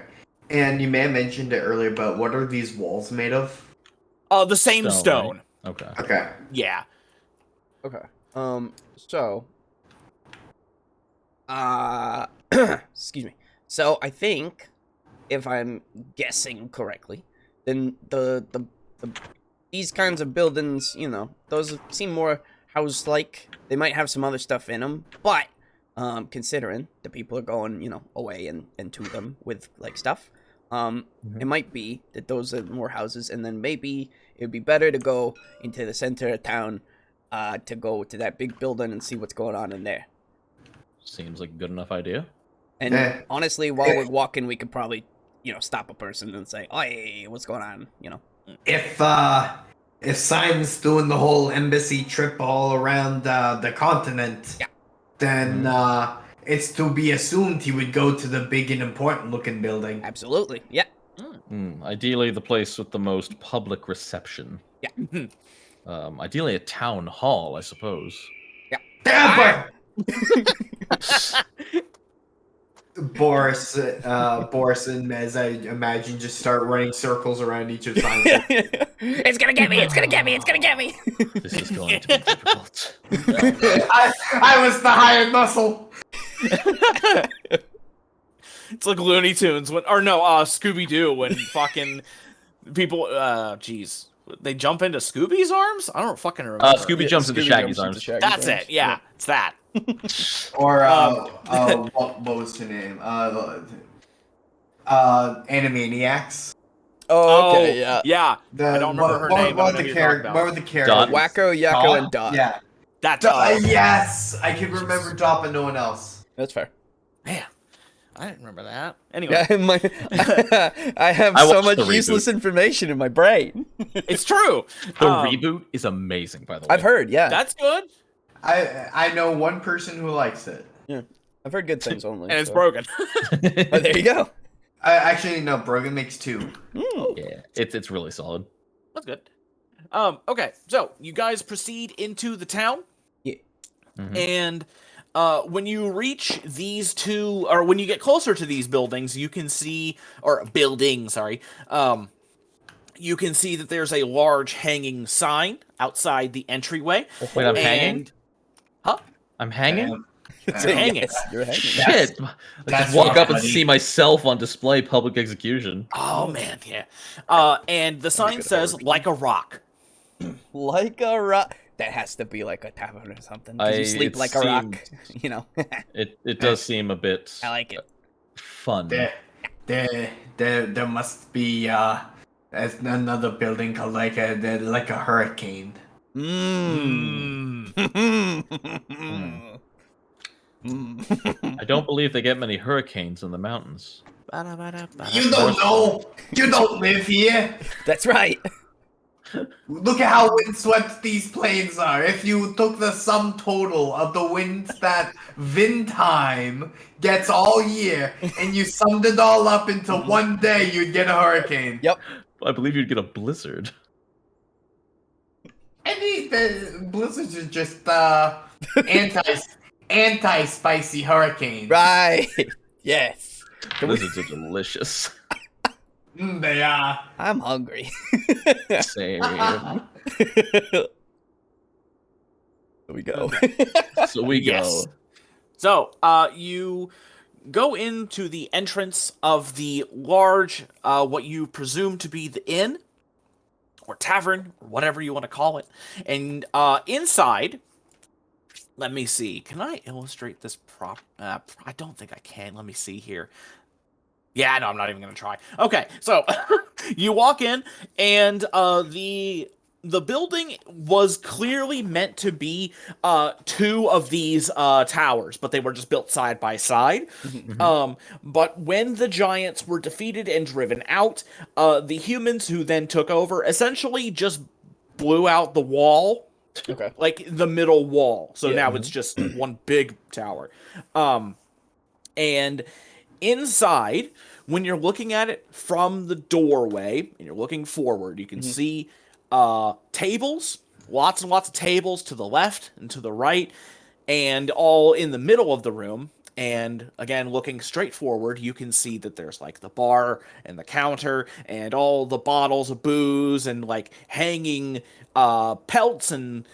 And you may have mentioned it earlier, but what are these walls made of? The same stone. Right? Okay. Okay. Yeah. Okay. So. Excuse me. So I think, if I'm guessing correctly, then the these kinds of buildings, those seem more house-like. They might have some other stuff in them, but considering the people are going, away and to them with like stuff, it might be that those are more houses, and then maybe it would be better to go into the center of town, to go to that big building and see what's going on in there. Seems like a good enough idea. And honestly, while we're walking, we could probably, stop a person and say, "Hey, what's going on?" If Simon's doing the whole embassy trip all around the continent, then it's to be assumed he would go to the big and important looking building. Absolutely. Yeah. Ideally, the place with the most public reception. Yeah. Ideally, a town hall, I suppose. Damn Boris and Mez, I imagine, just start running circles around each of signs. It's gonna get me. It's gonna get me. It's gonna get me. This is going to be difficult. I was the hired muscle. It's like Looney Tunes Scooby Doo when fucking people. Jeez, they jump into Scooby's arms. I don't fucking remember. Scooby jumps into Shaggy's arms. That's it. Yeah, it's that. Or what was her name? Animaniacs. Oh, okay, yeah. Yeah. I don't remember her name. What were the characters? Wacko, Yakko, and Dot. Yeah. That's yes, I can remember Dot, but no one else. That's fair. Man, I didn't remember that. Anyway, I have so much useless information in my brain. It's true. The reboot is amazing, by the way. I've heard, yeah. That's good. I know one person who likes it. Yeah, I've heard good things only. And it's Brogan. Oh, there you go. Actually, no, Brogan makes 2. Yeah, it's really solid. That's good. Okay, so you guys proceed into the town. Yeah. Mm-hmm. And when you reach these two, or when you get closer to these buildings, you can see, you can see that there's a large hanging sign outside the entryway. Wait, I'm hanging? Huh? I'm hanging? Hanging. Yes, you're hanging. Shit! That's Walk up and funny. see myself on display, public execution. Oh, man, yeah. And the sign says, like a rock. Like a rock. That has to be like a tavern or something. 'Cause you sleep like a rock. You know. It does seem a bit I like it. fun. There must be another building called like a hurricane. I don't believe they get many hurricanes in the mountains. You don't know. You don't live here. That's right. Look at how windswept these plains are. If you took the sum total of the winds that Vindheim gets all year, and you summed it all up into one day, you'd get a hurricane. Yep. I believe you'd get a blizzard. And the blizzards are just anti-spicy hurricanes. Right. Yes. Blizzards are delicious. They are. I'm hungry. Same. Here we go. So we go. Yes. So, you go into the entrance of the large, what you presume to be the inn, or tavern, or whatever you want to call it. And inside, let me see. Can I illustrate this I don't think I can. Let me see here. Yeah, no, I'm not even going to try. Okay, so you walk in, and the building was clearly meant to be 2 of these towers, but they were just built side by side. But when the giants were defeated and driven out, the humans who then took over essentially just blew out the wall. Okay. Like the middle wall. So now it's just one big tower. And inside, when you're looking at it from the doorway and you're looking forward, you can see tables, lots and lots of tables to the left and to the right, and all in the middle of the room. And again, looking straight forward, you can see that there's like the bar and the counter and all the bottles of booze and like hanging pelts and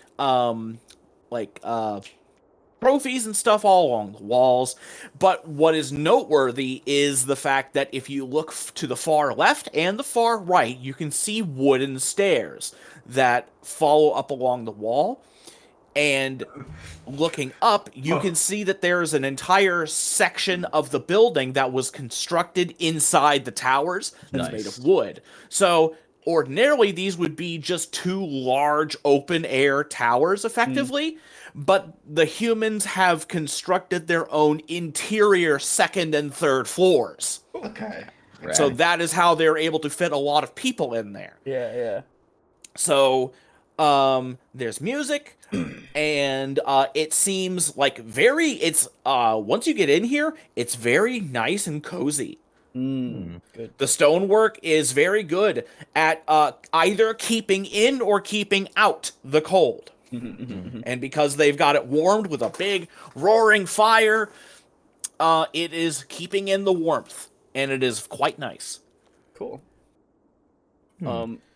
trophies and stuff all along the walls. But what is noteworthy is the fact that if you look to the far left and the far right, you can see wooden stairs that follow up along the wall. And looking up, you can see that there's an entire section of the building that was constructed inside the towers that's made of wood. So ordinarily, these would be just 2 large open-air towers, effectively. But the humans have constructed their own interior 2nd and 3rd floors. Okay. Right. So that is how they're able to fit a lot of people in there. Yeah. So There's music, and it seems like once you get in here, it's very nice and cozy. Good. The stonework is very good at either keeping in or keeping out the cold. And because they've got it warmed with a big roaring fire, it is keeping in the warmth, and it is quite nice. Cool.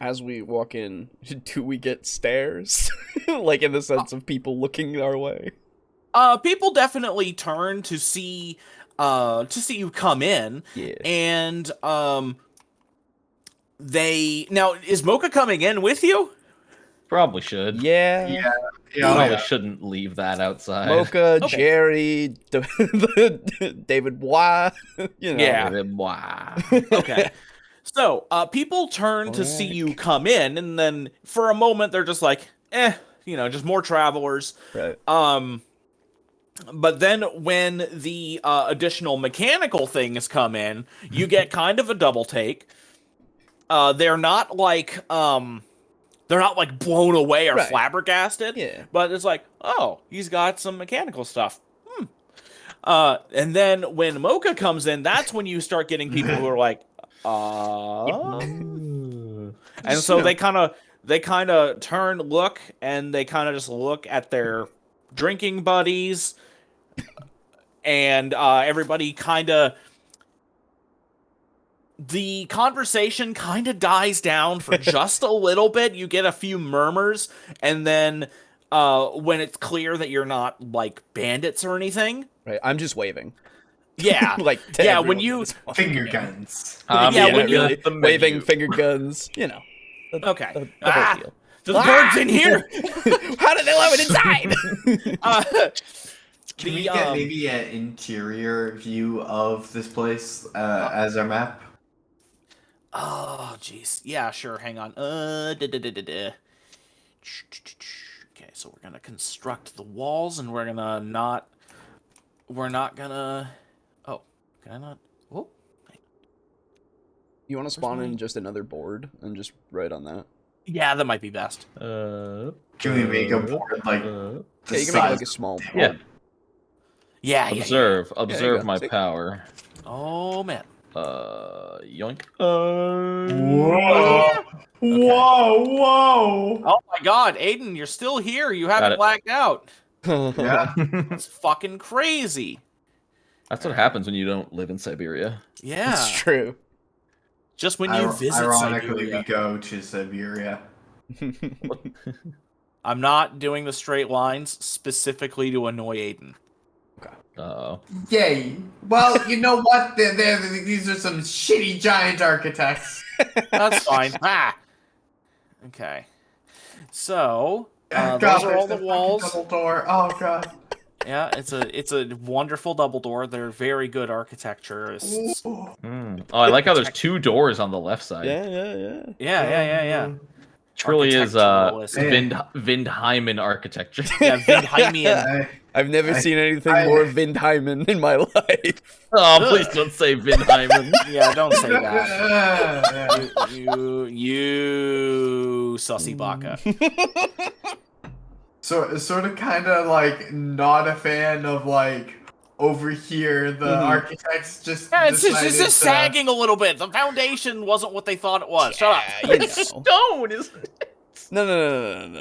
As we walk in, do we get stares? Like in the sense of people looking our way? People definitely turn to see you come in. Yeah. And is Mocha coming in with you? Probably should. Yeah. Probably shouldn't leave that outside. Mocha, Okay. Jerry, David Bois, Yeah. Wow. Okay. So, people turn to see you come in, and then for a moment they're just like, just more travelers. Right. But then when the additional mechanical things come in, you get kind of a double take. They're not like blown away or Right. flabbergasted. Yeah. But it's like, oh, he's got some mechanical stuff. And then when Mocha comes in, that's when you start getting people who are like, and so they kind of look, and they kind of just look at their drinking buddies, and everybody the conversation kind of dies down for just a little bit. You get a few murmurs, and then when it's clear that you're not like bandits or anything, Right. I'm just waving. yeah, Like to yeah, everyone when you at this point. Finger guns. when you- really, waving finger guns, the okay, whole deal. there's birds in here. How did they love it inside? Can we get maybe an interior view of this place as our map? Oh, jeez. Yeah, sure. Hang on. Okay, so we're gonna construct the walls, and we're not gonna. Oh, can I not? Whoa. You want to spawn in just another board and just write on that? Yeah, that might be best. Can we make a board like Yeah, the you can make size? like a small board. Yeah. Yeah. Observe you observe go. my See? power. Oh man. Yoink. Whoa! Whoa! Oh my God, Aiden, you're still here. You haven't it. blacked out. Yeah. It's fucking crazy. That's what happens when you don't live in Siberia. Yeah. That's true. Just when you visit Ironically, Siberia. we go to Siberia. I'm not doing the straight lines specifically to annoy Aiden. Yay! Well, you know what? These are some shitty giant architects. That's fine. Okay. So, God, those are all there's the fucking walls. Double door. Oh god. Yeah, it's a wonderful double door. They're very good architecturists. Ooh. Oh, I like how there's two doors on the left side. Yeah. Yeah. Truly is Architecturalist. Vindheimen architecture. Yeah, Vindheimian. I've never seen anything I- more Vindheimen in my life. Oh, please don't say Vindheimen. Yeah, don't say that. You sussy baka. So sort of kind of like not a fan of like over here the architects just Yeah, it's decided just to- sagging a little bit. The foundation wasn't what they thought it was. Shut up. It's Stone, isn't it? No.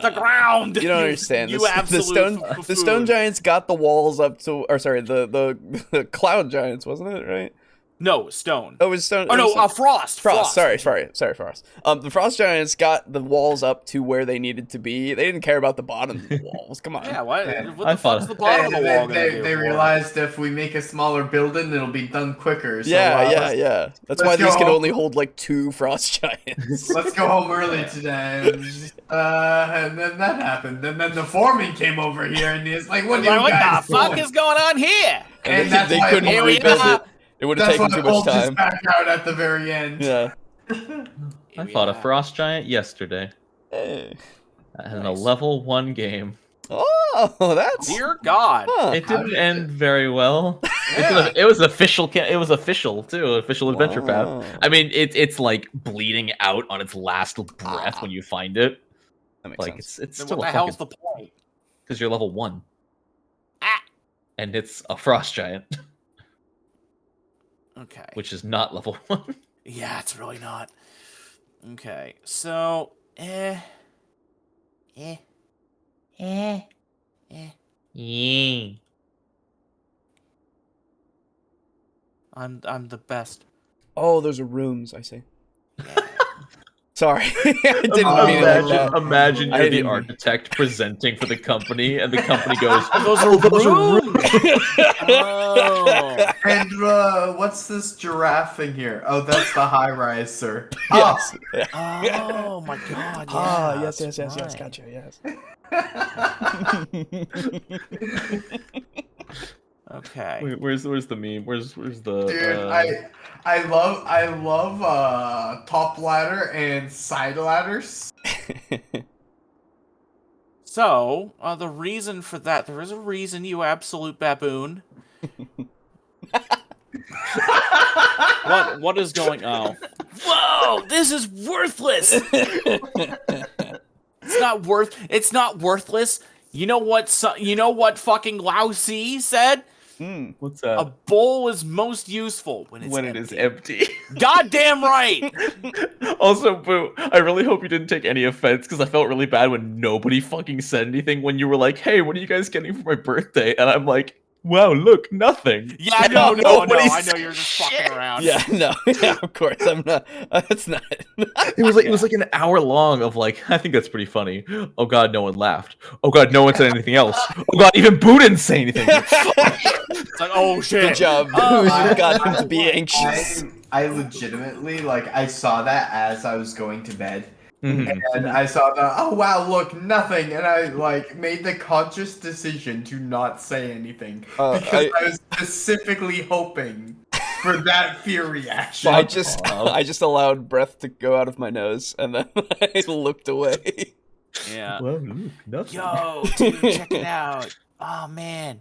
The ground. You don't understand. You the absolute stone buffoon. the stone giants got the walls up to, or sorry, the cloud giants, wasn't it, right? No, stone. Oh, it was stone. Oh it no, was frost. Frost. Sorry, Frost. The Frost Giants got the walls up to where they needed to be. They didn't care about the bottom of the walls. Come on. Yeah, what? Yeah. What I the fuck's thought- the bottom of the wall gonna do? They realized if we make a smaller building, it'll be done quicker. So, Yeah. That's why let's these go can home. only hold like 2 Frost Giants. Let's go home early today. And then that happened. And then the foreman came over here and he's like, "What are you What guys the fuck doing?" is going on here? And they, that's they why couldn't Here we rebuild are. it. It would have That's taken why too the much bolts just time. back out at the very end. Yeah. I fought a frost giant yesterday. Hey. I had a level 1 game. Oh, that's. Dear God. Huh. It How didn't did end very well. It was official. It was official too. Official adventure Wow. path. I mean, it's like bleeding out on its last breath when you find it. That makes Like sense. it's Then still what a the hell's fucking the point? because you're level 1 Ah. and it's a frost giant, Okay. which is not level 1. Yeah, it's really not. Okay, so I'm the best. Oh, those are rooms. I see. Yeah. Sorry, I didn't mean it like that. Imagine I you're the didn't- architect presenting for the company, and the company goes, Those are rooms. Oh. And what's this giraffe thing here? Oh, that's the high rise, sir. Yes. Oh my god. Yeah, Ah, yes, that's yes, yes, yes. right. Gotcha. Yes. Okay. Wait, where's the meme? Where's the Dude, I love top ladder and side ladders. So, the reason for that, there is a reason, you absolute baboon. What is going on? Whoa, this is worthless. It's not worthless. You know what fucking Lao Tzu said? what's A that? bowl is most useful when it's When it is empty. Goddamn right. Also, Boo, I really hope you didn't take any offense because I felt really bad when nobody fucking said anything when you were like, "Hey, what are you guys getting for my birthday?" And I'm like, "Wow, look, nothing." Yeah, no, Nobody I know said you're just shit. fucking around. Yeah. No. Yeah. Of course. I'm not. That's not. It was like an hour long of like, I think that's pretty funny. Oh god, no one laughed. Oh god, no one said anything else. Oh god, even Boo didn't say anything. It's like, oh shit. Good job. Oh, You got him to be anxious. I legitimately, like, I saw that as I was going to bed. Mhm. And I saw the, oh wow, look, nothing. And I, like, made the conscious decision to not say anything. Because I was specifically hoping for that fear reaction. I just allowed breath to go out of my nose, and then I looked away. Yeah. Well, look, nothing. Yo, dude, check it out. Oh man.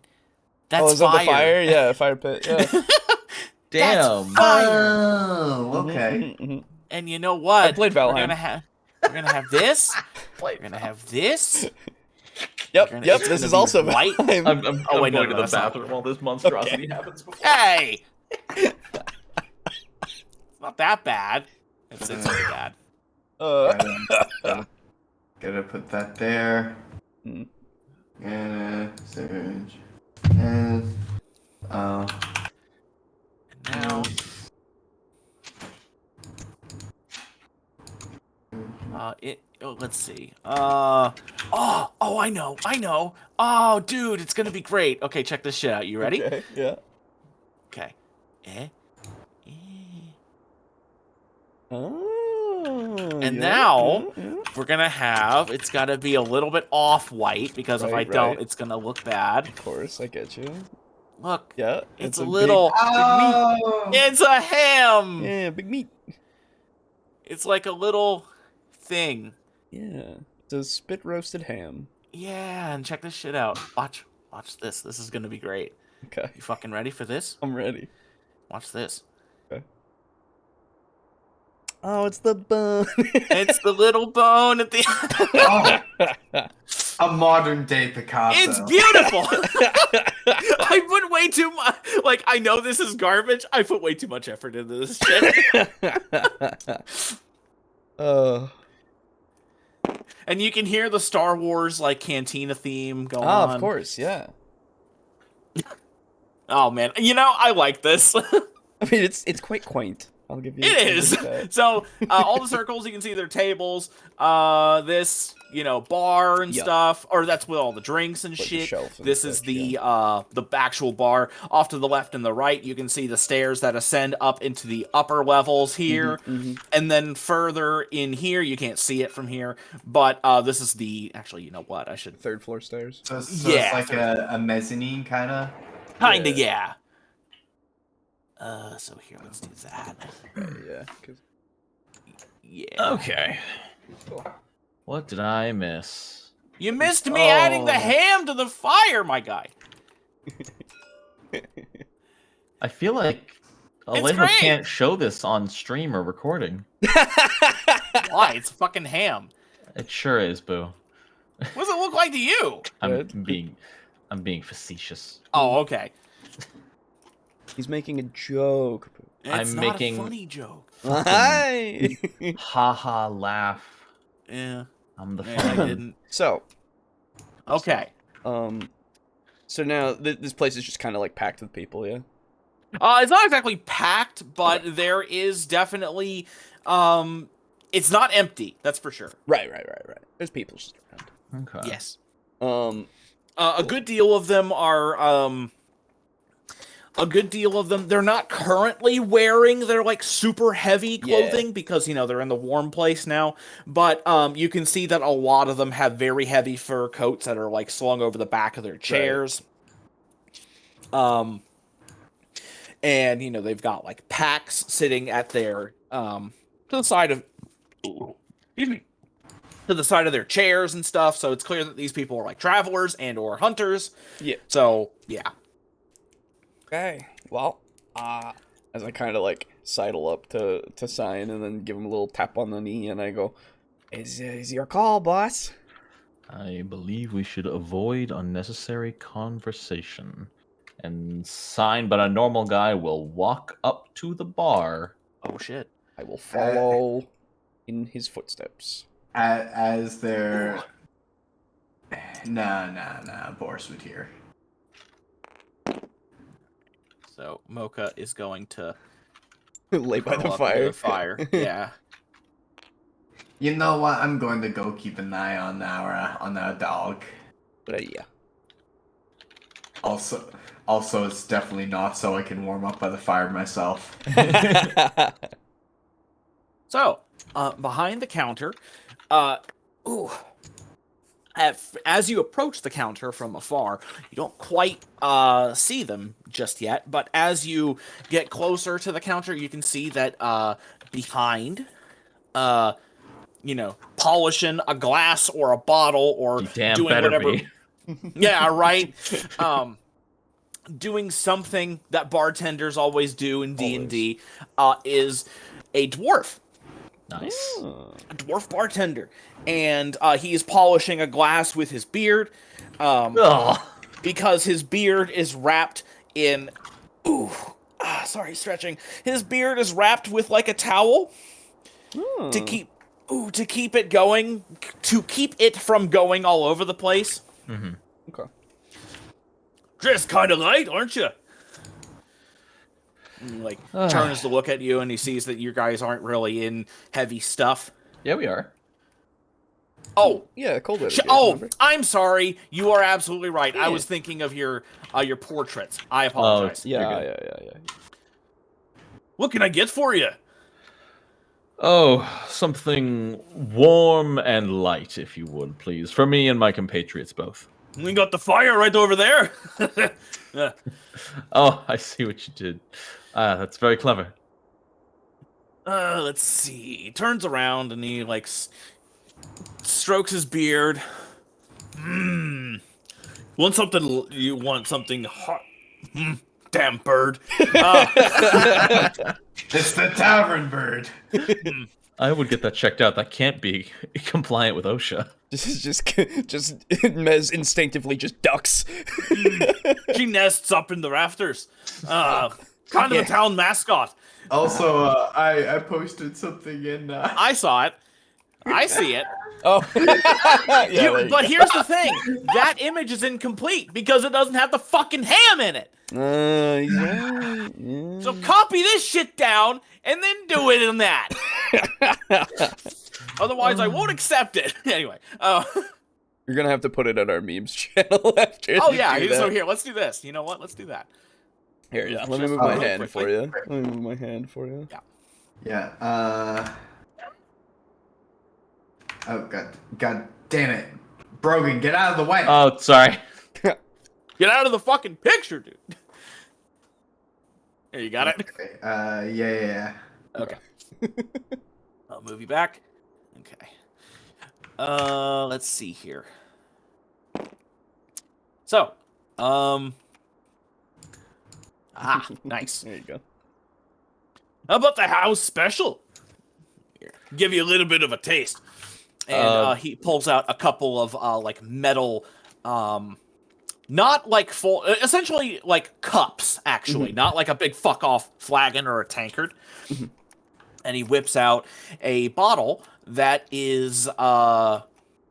That's Oh, is that fire. the fire? Yeah, fire pit. Yeah. Damn. Oh, okay. Mhm. And you know what? I played We're Valheim. gonna have this. We're gonna have this. Yep. Gonna- Yep. it's This gonna is be also white. Valheim. I'm Oh, wait, no, going no, to the that's not- bathroom while this monstrosity happens. Before. Hey. It's not that bad. It's pretty bad. Gotta put that there. Mm. And surge. And Now, let's see. I know. Oh, dude, it's gonna be great. Okay, check this shit out. You ready? Okay. Yeah. Okay. Oh. And yeah, now yeah. we're gonna have. It's gotta be a little bit off-white because if I Right, don't, right. it's gonna look bad. Of course, I get you. Look, Yeah. it's a a little. oh, It's a ham. Big, yeah, big meat. It's like a little thing. Yeah. It's a spit roasted ham. Yeah, and check this shit out. Watch this. This is gonna be great. Okay. You fucking ready for this? I'm ready. Watch this. Oh, it's the bone. It's the little bone at the. a modern day Picasso. It's beautiful. I put way too much. Like, I know this is garbage. I put way too much effort into this shit. And you can hear the Star Wars like cantina theme going on. Of course, yeah. Oh man, you know I like this. I mean, it's quite quaint. I'll give you. It I'll is. give you that. So all the circles, you can see their tables. This, bar and Yeah. stuff, or that's with all the drinks and Like the shit. shelf and This is such, the actual bar. Off to the left and the right, you can see the stairs that ascend up into the upper levels here, and then further in here, you can't see it from here, but this is the actually, you know what? I should Third floor stairs. So Yeah. it's like a mezzanine kind of. kinda yeah. So here, let's do that. Yeah. 'Cause- Yeah. Okay. What did I miss? You missed me adding the Oh. ham to the fire, my guy. I feel like Alejo great. can't show this on stream or recording. Why? It's fucking ham. It sure is, Boo. What does it look like to you? I'm being facetious. Oh, okay. He's making a joke. It's I'm not making- a funny joke. Hi. Ha laugh. Yeah, I'm the I fun. didn't. So, Okay. so now this place is just kind of like packed with people, yeah. It's not exactly packed, but there is definitely, it's not empty. That's for sure. Right. There's people just around. Okay. Yes. Um, A good deal of them are, they're not currently wearing their, like, super heavy clothing because, you know, they're in the warm place now. But, you can see that a lot of them have very heavy fur coats that are, like, slung over the back of their chairs. And, you know, they've got, like, packs sitting at their, to the side of, excuse me, to the side of their chairs and stuff. So it's clear that these people are, like, travelers and or hunters. Yeah. So, yeah. Okay. Well, as I kind of like sidle up to sign and then give him a little tap on the knee, and I go, "Is your call, boss?" I believe we should avoid unnecessary conversation and sign, but a normal guy will walk up to the bar. Oh, shit. I will follow in his footsteps. As they're... Nah, Boris would hear. So Mocha is going to Lay by the curl up into fire. the fire. Yeah. You know what? I'm going to go keep an eye on our dog. But yeah. Also, it's definitely not so I can warm up by the fire myself. So, behind the counter, as you approach the counter from afar, you don't quite see them just yet, but as you get closer to the counter, you can see that behind, you know, polishing a glass or a bottle or You damn doing better whatever. be. Yeah, right. Doing something that bartenders always do in D&D is a dwarf. Nice. A dwarf bartender, and he is polishing a glass with his beard, because his beard is wrapped in. Stretching. His beard is wrapped with like a towel to keep it going, to keep it from going all over the place. Mm-hmm. Okay. Dressed kind of light, aren't you? And he, like, turns to look at you, and he sees that you guys aren't really in heavy stuff. Yeah, we are. Oh, Yeah, cold weather. oh, I'm sorry. You are absolutely right. I Yeah. was thinking of your portraits. I apologize. Yeah. What can I get for you? Oh, something warm and light, if you would, please. For me and my compatriots both. We got the fire right over there. Oh, I see what you did. That's very clever. Let's see. He turns around and he like strokes his beard. Want something? You want something hot? Damn bird. It's the tavern bird. I would get that checked out. That can't be compliant with OSHA. Just Mez instinctively just ducks. She nests up in the rafters. Kind of a town mascot. Also, I posted something in. I saw it. I see it. Oh. But here's the thing. That image is incomplete because it doesn't have the fucking ham in it. Yeah. So copy this shit down and then do it in that. Otherwise, I won't accept it. Anyway. You're gonna have to put it on our memes channel after. Oh you yeah. do So that. here, let's do this. You know what? Let's do that. Here, Yeah, let me just move my really hand for quickly. you. Let me move my hand for you. Yeah. Oh god damn it, Brogan, get out of the way. Oh, sorry. Get out of the fucking picture, dude. Here, you got it. Okay, yeah. Okay. I'll move you back. Okay. Let's see here. So, nice. There you go. How about the house special? Here, give you a little bit of a taste. And he pulls out a couple of like metal, not like full, essentially like cups, actually, not like a big fuck off flagon or a tankard. And he whips out a bottle that is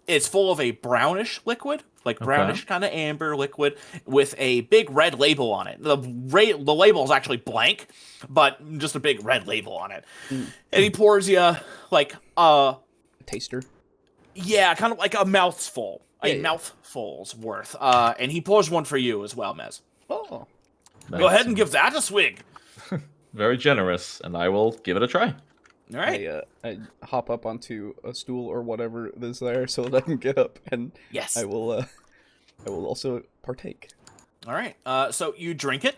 it's full of a brownish liquid, like brownish kind of amber liquid with a big red label on it. The label is actually blank, but just a big red label on it. And he pours you like Taster. yeah, kind of like a mouthful, mouthful's worth. And he pours one for you as well, Mez. Oh. Go ahead and give that a swig. Very generous, and I will give it a try. All right. I hop up onto a stool or whatever is there so that I can get up, and Yes. I will also partake. All right. So you drink it,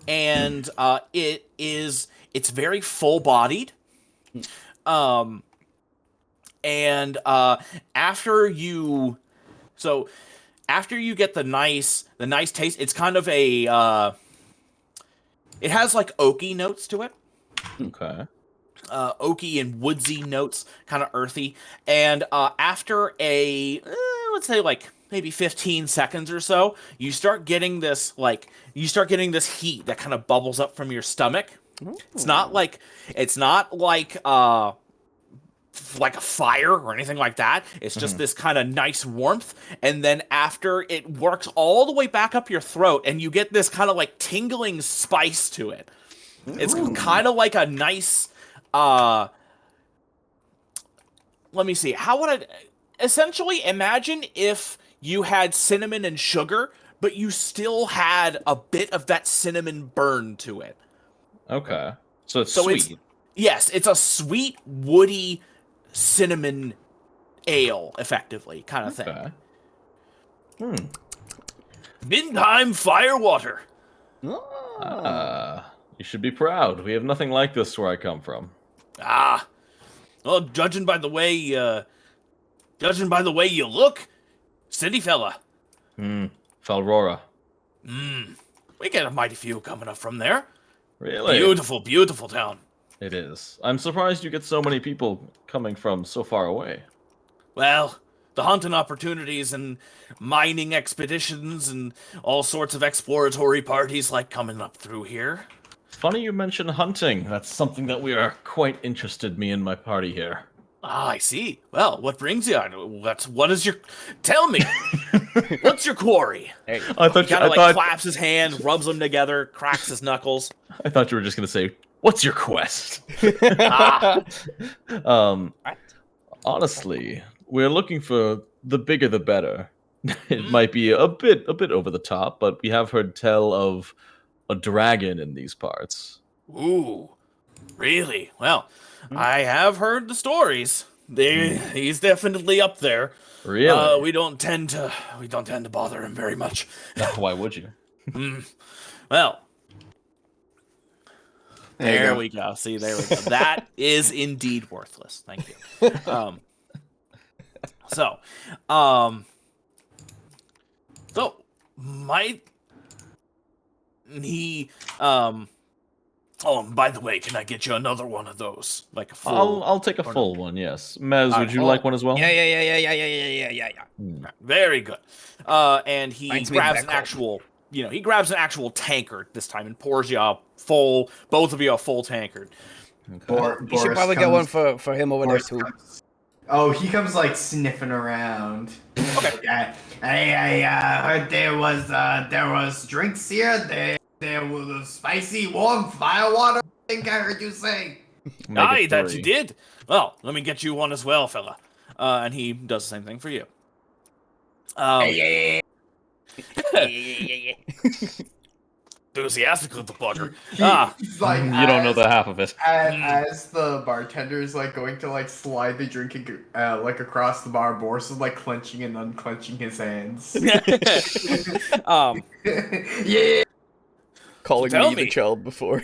and it's very full-bodied. And after you get the nice taste, it's kind of a it has like oaky notes to it. Okay. Oaky and woodsy notes, kind of earthy. And after let's say like maybe 15 seconds or so, you start getting this heat that kind of bubbles up from your stomach. Ooh. It's not like a fire or anything like that. It's just this kind of nice warmth, and then after it works all the way back up your throat, and you get this kind of like tingling spice to it. It's kind of like a nice let me see. How would I essentially imagine if you had cinnamon and sugar, but you still had a bit of that cinnamon burn to it. Okay. So it's sweet. It's a sweet, woody cinnamon ale, effectively, kind of thing. Midtime firewater. You should be proud. We have nothing like this where I come from. Well, judging by the way you look, city fella. Falrora. We get a mighty few coming up from there. Really? Beautiful, beautiful town. It is. I'm surprised you get so many people coming from so far away. Well, the hunting opportunities and mining expeditions and all sorts of exploratory parties like coming up through here. Funny you mention hunting. That's something that we are quite interested, me and my party here. I see. Well, what brings you? Tell me. What's your quarry? Hey, he kind of claps his hand, rubs them together, cracks his knuckles. I thought you were just gonna say, "What's your quest?" Honestly, we're looking for the bigger the better. It might be a bit over the top, but we have heard tell of a dragon in these parts. Ooh, really? Well, I have heard the stories. He's definitely up there. Really? We don't tend to bother him very much. Why would you? Well, there we go. See, there we go. That is indeed worthless. Thank you. Oh, and by the way, can I get you another one of those? Like a full. I'll take a full one. Yes, Mez, would you like one as well? Yeah. Very good. And he grabs an actual, he grabs an actual tankard this time and pours you both of you a full tankard. Okay. You should probably get one for him over there too. He comes like sniffing around. Okay. I heard there was drinks here. There was spicy, warm firewater. I think I heard you say. Aye, that you did. Well, let me get you one as well, fella. And he does the same thing for you. Yeah. Enthusiastic little bugger. Like, you don't know the half of it. As the bartender is like going to like slide the drink like across the bar, Boris is like clenching and unclenching his hands. Yeah. Calling me the child before.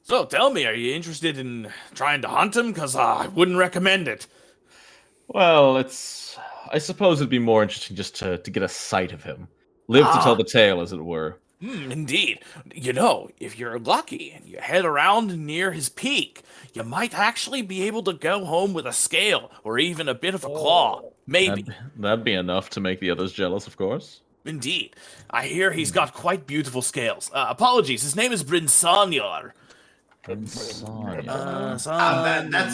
So tell me, are you interested in trying to hunt him? Because I wouldn't recommend it. Well, I suppose it'd be more interesting just to get a sight of him. Live to tell the tale, as it were. Indeed. You know, if you're lucky and you head around near his peak, you might actually be able to go home with a scale or even a bit of a claw. Maybe. That'd be enough to make the others jealous, of course. Indeed. I hear he's got quite beautiful scales. Apologies, his name is Bryn Sanyar. That's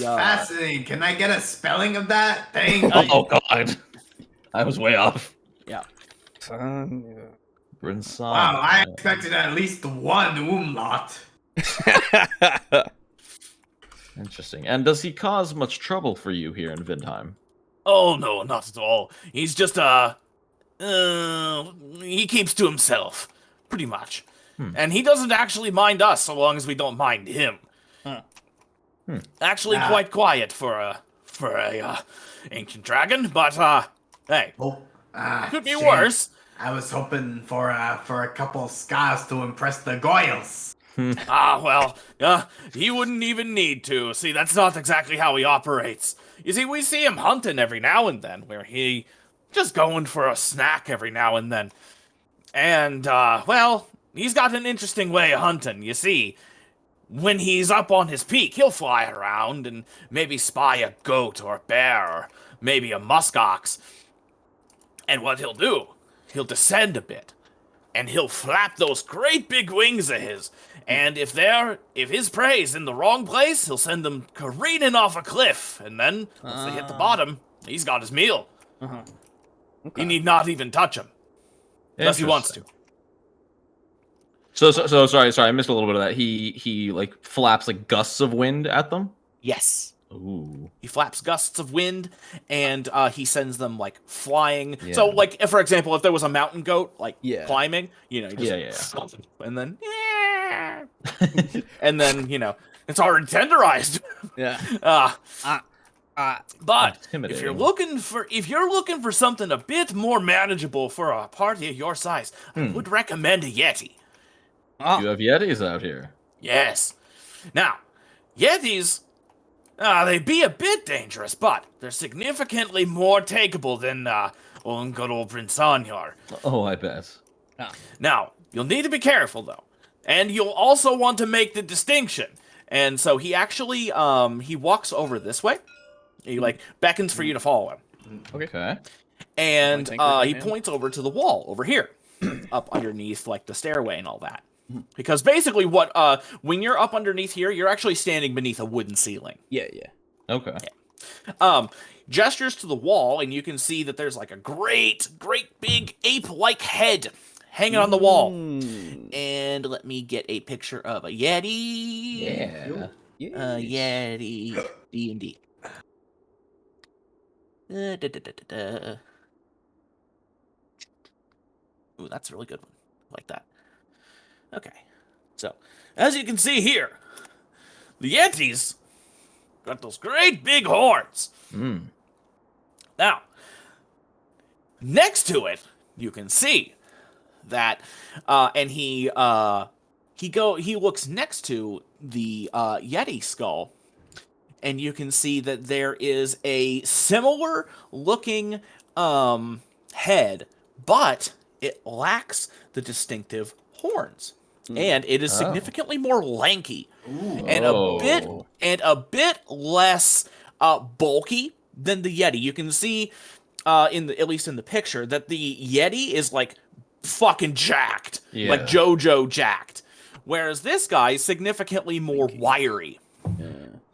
fascinating. Can I get a spelling of that thing? Oh God, I was way off. Yeah. Wow, I expected at least one umlaut. Interesting. And does he cause much trouble for you here in Vindheim? Oh, no, not at all. He's just, he keeps to himself, pretty much. And he doesn't actually mind us so long as we don't mind him. Actually, quite quiet for a ancient dragon, but, hey, could be worse. I was hoping for a couple scars to impress the Goyles. He wouldn't even need to. See, that's not exactly how he operates. You see, we see him hunting every now and then, where he just going for a snack every now and then. And, he's got an interesting way of hunting. You see, when he's up on his peak, he'll fly around and maybe spy a goat or a bear or maybe a muskox. And what he'll do, he'll descend a bit, and he'll flap those great big wings of his. And if his prey's in the wrong place, he'll send them careening off a cliff. And then, once they hit the bottom, he's got his meal. Okay. He need not even touch him. Unless he wants to. So sorry, I missed a little bit of that. He like flaps like gusts of wind at them? Yes. Ooh. He flaps gusts of wind, and he sends them, like, flying. Yeah. So, like, if, for example, if there was a mountain goat, like, climbing, you know, just and then, and then, you know, it's already tenderized. But if you're looking for something a bit more manageable for a party of your size, I would recommend a Yeti. You have Yetis out here. Yes. Now, Yetis, they be a bit dangerous, but they're significantly more takeable than good old Prince Sanyar. Oh, I bet. Now, you'll need to be careful, though. And you'll also want to make the distinction. And so he actually, he walks over this way. He, like, beckons for you to follow him. Okay. And he points over to the wall over here, up underneath, like, the stairway and all that. Because basically when you're up underneath here, you're actually standing beneath a wooden ceiling. Yeah. Okay. Yeah. Gestures to the wall, and you can see that there's like a great big ape-like head hanging on the wall. And let me get a picture of a Yeti. Yeah. Yeti D&D. Ooh, that's a really good one. I like that. Okay, so, as you can see here, the Yetis got those great big horns. Now, next to it, you can see that, and he looks next to the Yeti skull, and you can see that there is a similar looking head, but it lacks the distinctive horns. And it is significantly more lanky. And a bit less bulky than the Yeti. You can see at least in the picture that the Yeti is like fucking jacked. Like JoJo jacked. Whereas this guy is significantly more wiry.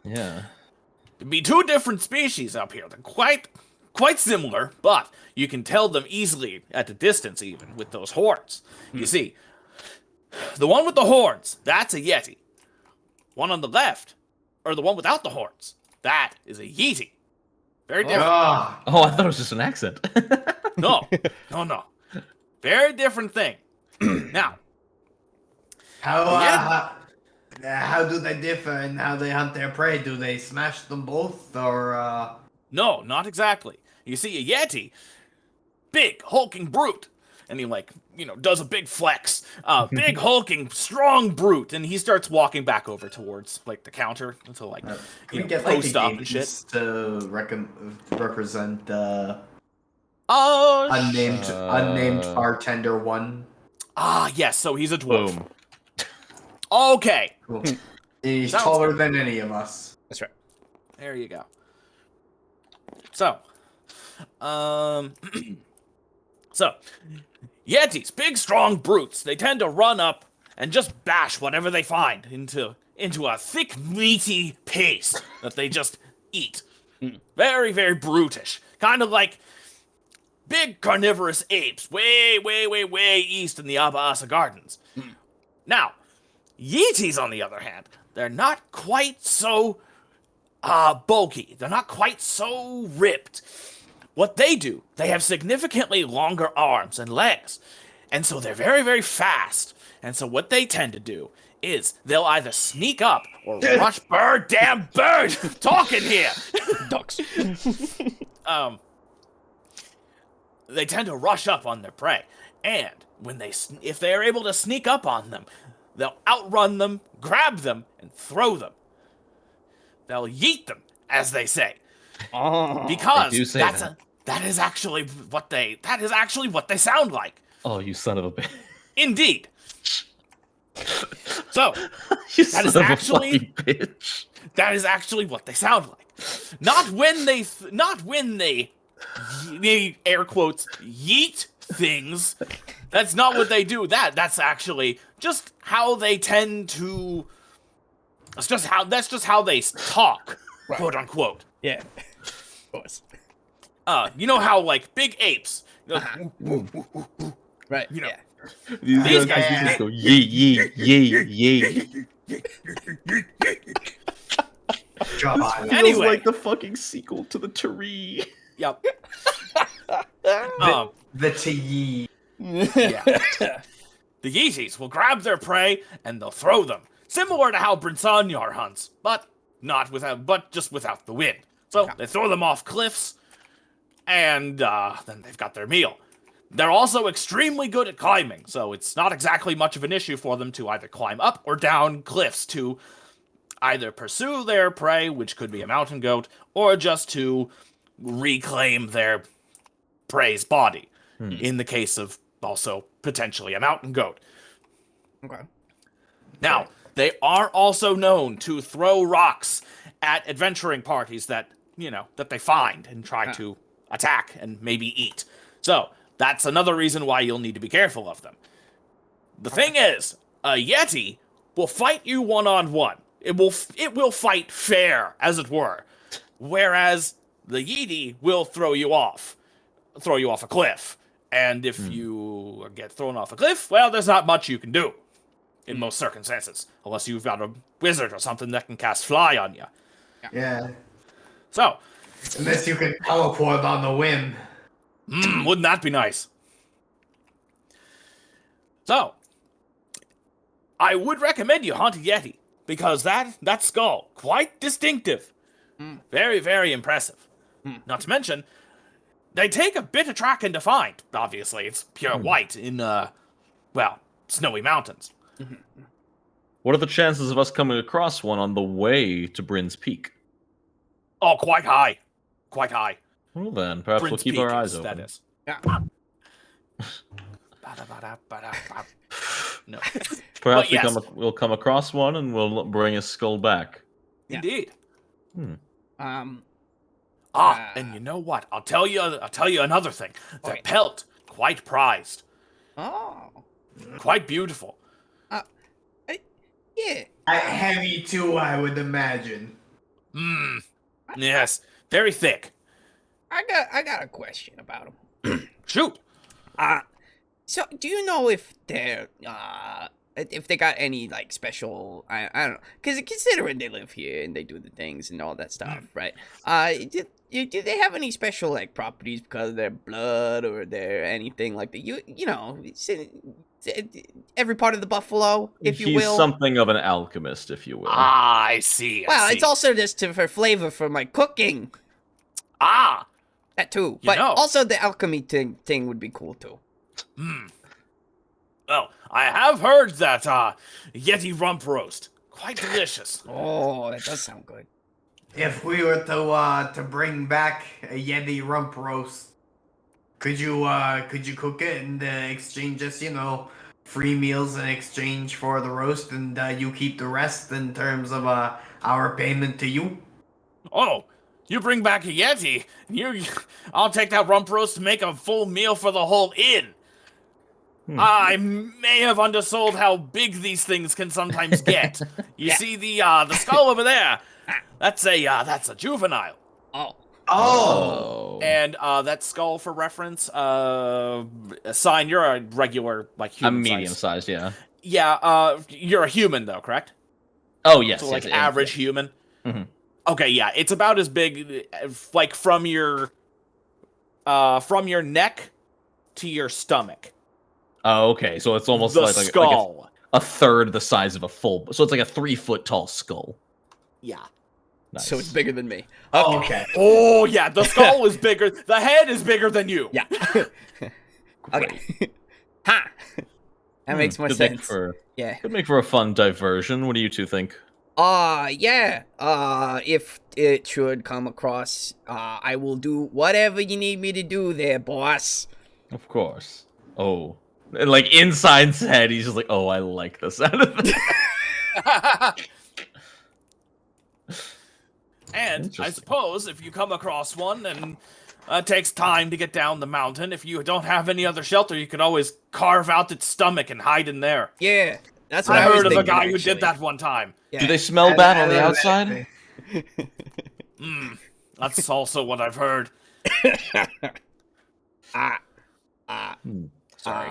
Yeah. It'd be two different species up here. They're quite similar, but you can tell them easily at the distance even with those horns. You see, the one with the horns, that's a Yeti. One on the left, or the one without the horns, that is a Yeti. Very different. Oh, I thought it was just an accent. No. Very different thing. Now, how do they differ in how they hunt their prey? Do they smash them both, or No, not exactly. You see, a Yeti, big, hulking brute. And he, like, you know, does a big flex. Big, hulking, strong brute. And he starts walking back over towards, like, the counter until, like, you know, post up and shit. To represent unnamed bartender one. Ah, yes, so he's a dwarf. Boom. Okay, Cool. He's Sounds taller than any of us. That's right. there you go. So, so, Yetis, big, strong brutes. They tend to run up and just bash whatever they find into a thick, meaty paste that they just eat. Very, very brutish. Kind of like big carnivorous apes way, way, way, way east in the Abasa Gardens. Now, Yetis, on the other hand, they're not quite so bulky. They're not quite so ripped. What they do, they have significantly longer arms and legs. And so they're very, very fast. And so what they tend to do is they'll either sneak up or rush damn bird talking here. Ducks. They tend to rush up on their prey. And if they are able to sneak up on them, they'll outrun them, grab them, and throw them. They'll yeet them, as they say. Because they do say that is actually what they sound like. Oh, you son of a bitch. Indeed. So You that son is of actually a fucking bitch. that is actually what they sound like. Not when they air quotes yeet things. That's not what they do. That's actually just how they tend to. That's just how they talk, Right. quote unquote. Yeah. Of course. You know how like big apes. Right. You know. Yeah. These guys just go yee yee. God. Anyway. Feels like the fucking sequel to the tree. Yep. The T. Yeah. The Yeeties will grab their prey and they'll throw them, similar to how Brinsanyar hunts, but just without the wind. So they throw them off cliffs, and then they've got their meal. They're also extremely good at climbing, so it's not exactly much of an issue for them to either climb up or down cliffs to either pursue their prey, which could be a mountain goat, or just to reclaim their prey's body, in the case of also potentially a mountain goat. Okay. Now, they are also known to throw rocks at adventuring parties that they find and try to attack and maybe eat. So, that's another reason why you'll need to be careful of them. The thing is, a Yeti will fight you one-on-one. It will fight fair, as it were. Whereas the Yeti will throw you off a cliff. And if you get thrown off a cliff, well, there's not much you can do in most circumstances, unless you've got a wizard or something that can cast fly on you. Yeah. So, Unless you can teleport on the whim. wouldn't that be nice? So, I would recommend you hunt a Yeti, because that skull, quite distinctive. Very, very impressive. Not to mention, they take a bit of tracking to find, obviously. It's pure white in, snowy mountains. What are the chances of us coming across one on the way to Bryn's Peak? Oh, quite high. Quite high. Well then, perhaps we'll Bryn's keep Peak our eyes is, open. That is. Yeah. No. Perhaps But yes. we'll come across one and we'll bring his skull back. Yeah. Indeed. Um. And you know what? I'll tell you another thing. Their Okay. pelt, quite prized. Oh. Quite beautiful. Yeah. Heavy too, I would imagine. Yes. Very thick. I got a question about them. Shoot. So do you know if they got any like special I don't know, because considering they live here and they do the things and all that stuff, right? Do they have any special like properties because of their blood or their anything like that? You know, every part of the buffalo, if you He's will. something of an alchemist, if you will. I see. Well, it's also just for flavor for my cooking. That too, but also the alchemy thing would be cool too. Well, I have heard that Yeti rump roast, quite delicious. Oh, that does sound good. If we were to bring back a Yeti rump roast, could you cook it and exchange us, free meals in exchange for the roast, and you keep the rest in terms of our payment to you. Oh, you bring back a Yeti. I'll take that rump roast to make a full meal for the whole inn. I may have undersold how big these things can sometimes get. You see the skull over there? That's a juvenile. Oh. And that skull, for reference, Sign, you're a regular, like, human I'm size. medium-sized, yeah. Yeah, you're a human, though, correct? Oh, yes. So, like, yes, average human? Mm-hmm. Okay, yeah, it's about as big, like, from your neck to your stomach. Oh, okay. So it's almost The like skull. a third the size of a full. So it's like a 3-foot tall skull. Yeah. Nice. So it's bigger than me. Oh, okay. Oh, yeah, the skull is bigger. The head is bigger than you. Yeah. Okay. Ha! That makes more sense. Yeah. Could make for a fun diversion. What do you two think? Yeah. If it should come across, I will do whatever you need me to do there, boss. Of course. Oh. And like inside his head, he's just like, oh, I like the sound of that. And I suppose if you come across one and it takes time to get down the mountain, if you don't have any other shelter, you could always carve out its stomach and hide in there. Yeah. That's what I I was heard of a thinking, guy who actually. did that one time. Yeah. Do they smell bad on the outside? That's also what I've heard. Sorry.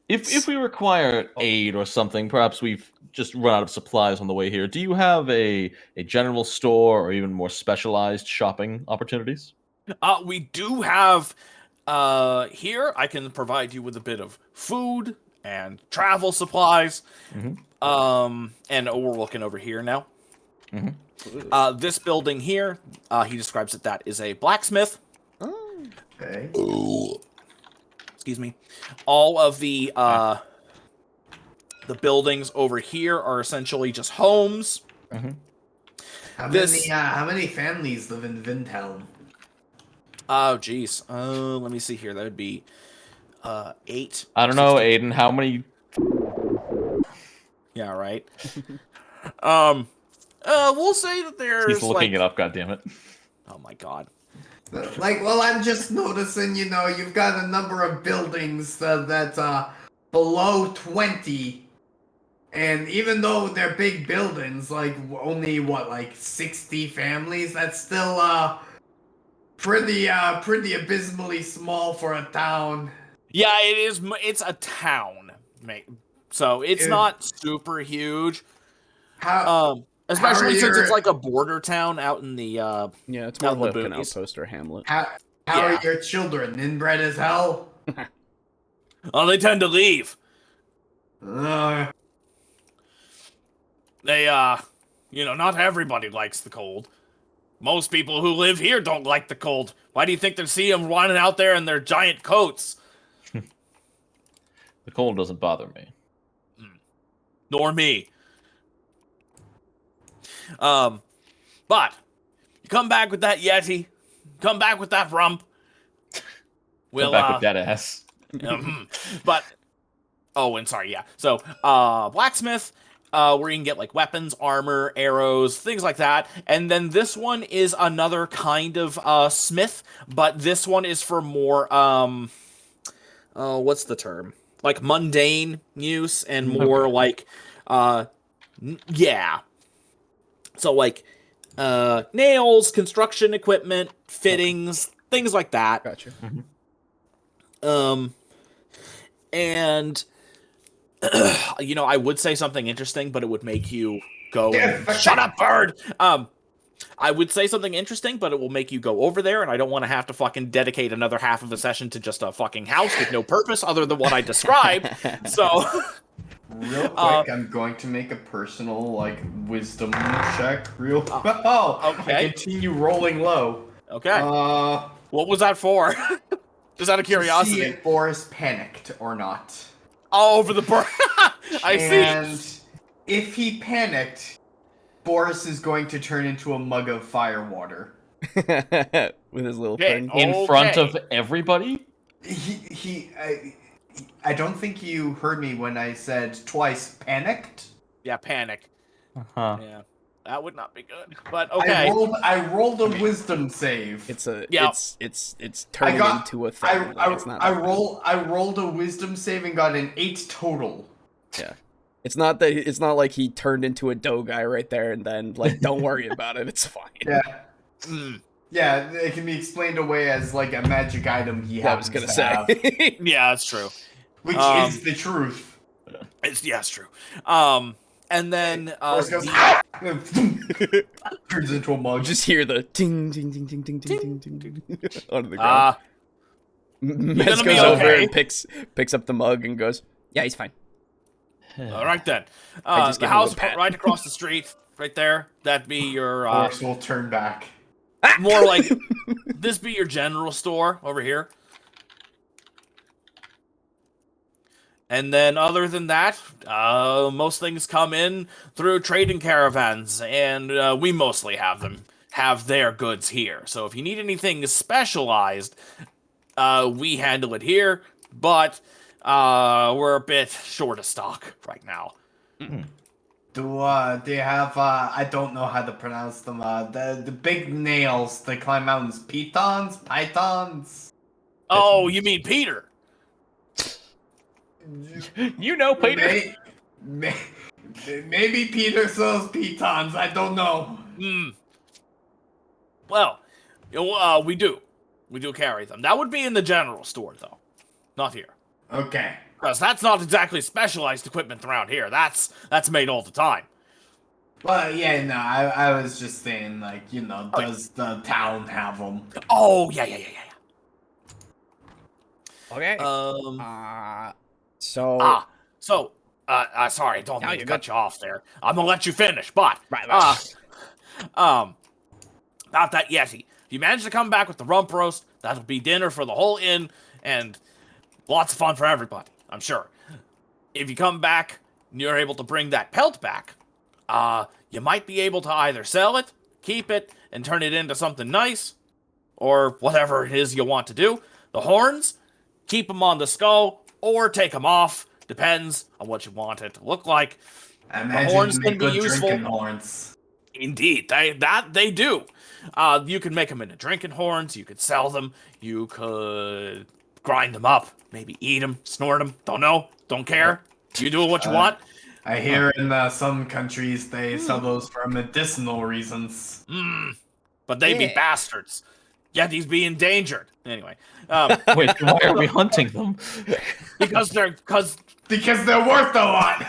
If we require aid or something, perhaps we've just run out of supplies on the way here. Do you have a general store or even more specialized shopping opportunities? We do have here. I can provide you with a bit of food and travel supplies. And we're looking over here now. This building here, he describes it that is a blacksmith. Okay. Excuse me. All of the buildings over here are essentially just homes. How many families live in Vindhelm? Oh, geez. Let me see here. That would be 8. I don't know, Aiden. How many? Yeah, right. We'll say that there's. He's looking it up. Goddammit. Oh my god. Like, well, I'm just noticing, you've got a number of buildings that's below 20, and even though they're big buildings, like, only, 60 families, that's still, pretty abysmally small for a town. Yeah, it is. It's a town, mate. So it's not super huge. Especially since it's like a border town out in the Yeah, it's more out in the like an boonies. outpost or hamlet. How are your children? Inbred as hell? Oh, they tend to leave. Uh, They not everybody likes the cold. Most people who live here don't like the cold. Why do you think they see them running out there in their giant coats? The cold doesn't bother me. Nor me. But you come back with that Yeti, come back with that rump. Come back with that ass. But and sorry, yeah. So blacksmith, where you can get like weapons, armor, arrows, things like that. And then this one is another kind of smith, but this one is for more what's the term? Like mundane use and more like yeah. So like nails, construction equipment, fittings, things like that. Gotcha. And I would say something interesting, but it would make you go shut up, bird. I would say something interesting, but it will make you go over there, and I don't want to have to fucking dedicate another half of a session to just a fucking house with no purpose other than what I described. So real quick, I'm going to make a personal wisdom check. okay. I continue rolling low. Okay. What was that for? Just out of curiosity. See if Boris panicked or not. Oh, over the bird. I see. And if he panicked, Boris is going to turn into a mug of fire water. With his little friend. In front of everybody? He I don't think you heard me when I said twice panicked. Yeah, panic. Uh-huh. Yeah, that would not be good. But okay. I rolled a wisdom save. It's a Yeah. it's turning into a thing. It's not I rolled a wisdom save and got an 8 total. Yeah. It's not like he turned into a dough guy right there and then like don't worry about it. It's fine. Yeah. Mm. Yeah, it can be explained away as like a magic item he I was happens gonna to have, say. Yeah, that's true. which is the truth. It's true. And then Horse goes, turns into a mug. Just hear the ting ting ting ting ting ting ting ting on the ground. Mez gonna be goes over okay. and picks up the mug and goes, "Yeah, he's fine." all right then. just The give him a house pat. right across the street, right there. That'd be your Horse will turn back. more like this be your general store over here. And then other than that, most things come in through trading caravans, and we mostly have their goods here. So if you need anything specialized, we handle it here, but we're a bit short of stock right now. Do you have I don't know how to pronounce them, the big nails that climb mountains, pythons? Oh, you mean Peter? You know, Peter. Maybe Peter sells pitons, I don't know. Well, we do carry them. That would be in the general store, though, not here. Okay. Because that's not exactly specialized equipment around here. That's made all the time. Well, yeah, no, I was just saying, like, you know, does the town have them? Oh, yeah. Okay. So Sorry, I don't No, mean to you're cut good. you off there. I'm gonna let you finish, but Right. about that Yeti. If you manage to come back with the rump roast, that'll be dinner for the whole inn and lots of fun for everybody, I'm sure. If you come back and you're able to bring that pelt back, you might be able to either sell it, keep it, and turn it into something nice, or whatever it is you want to do. The horns, keep them on the skull, or take them off. Depends on what you want it to look like. I imagine horns you can make be good useful. drinking horns. Indeed, they do. You can make them into drinking horns. You could sell them. You could grind them up. Maybe eat them, snort them. Don't know. Don't care. You do what you want. I hear in some countries they sell those for medicinal reasons. But they be Yeah. bastards. Yetis be endangered. Anyway, Wait, why are we hunting them? because Because they're worth a lot.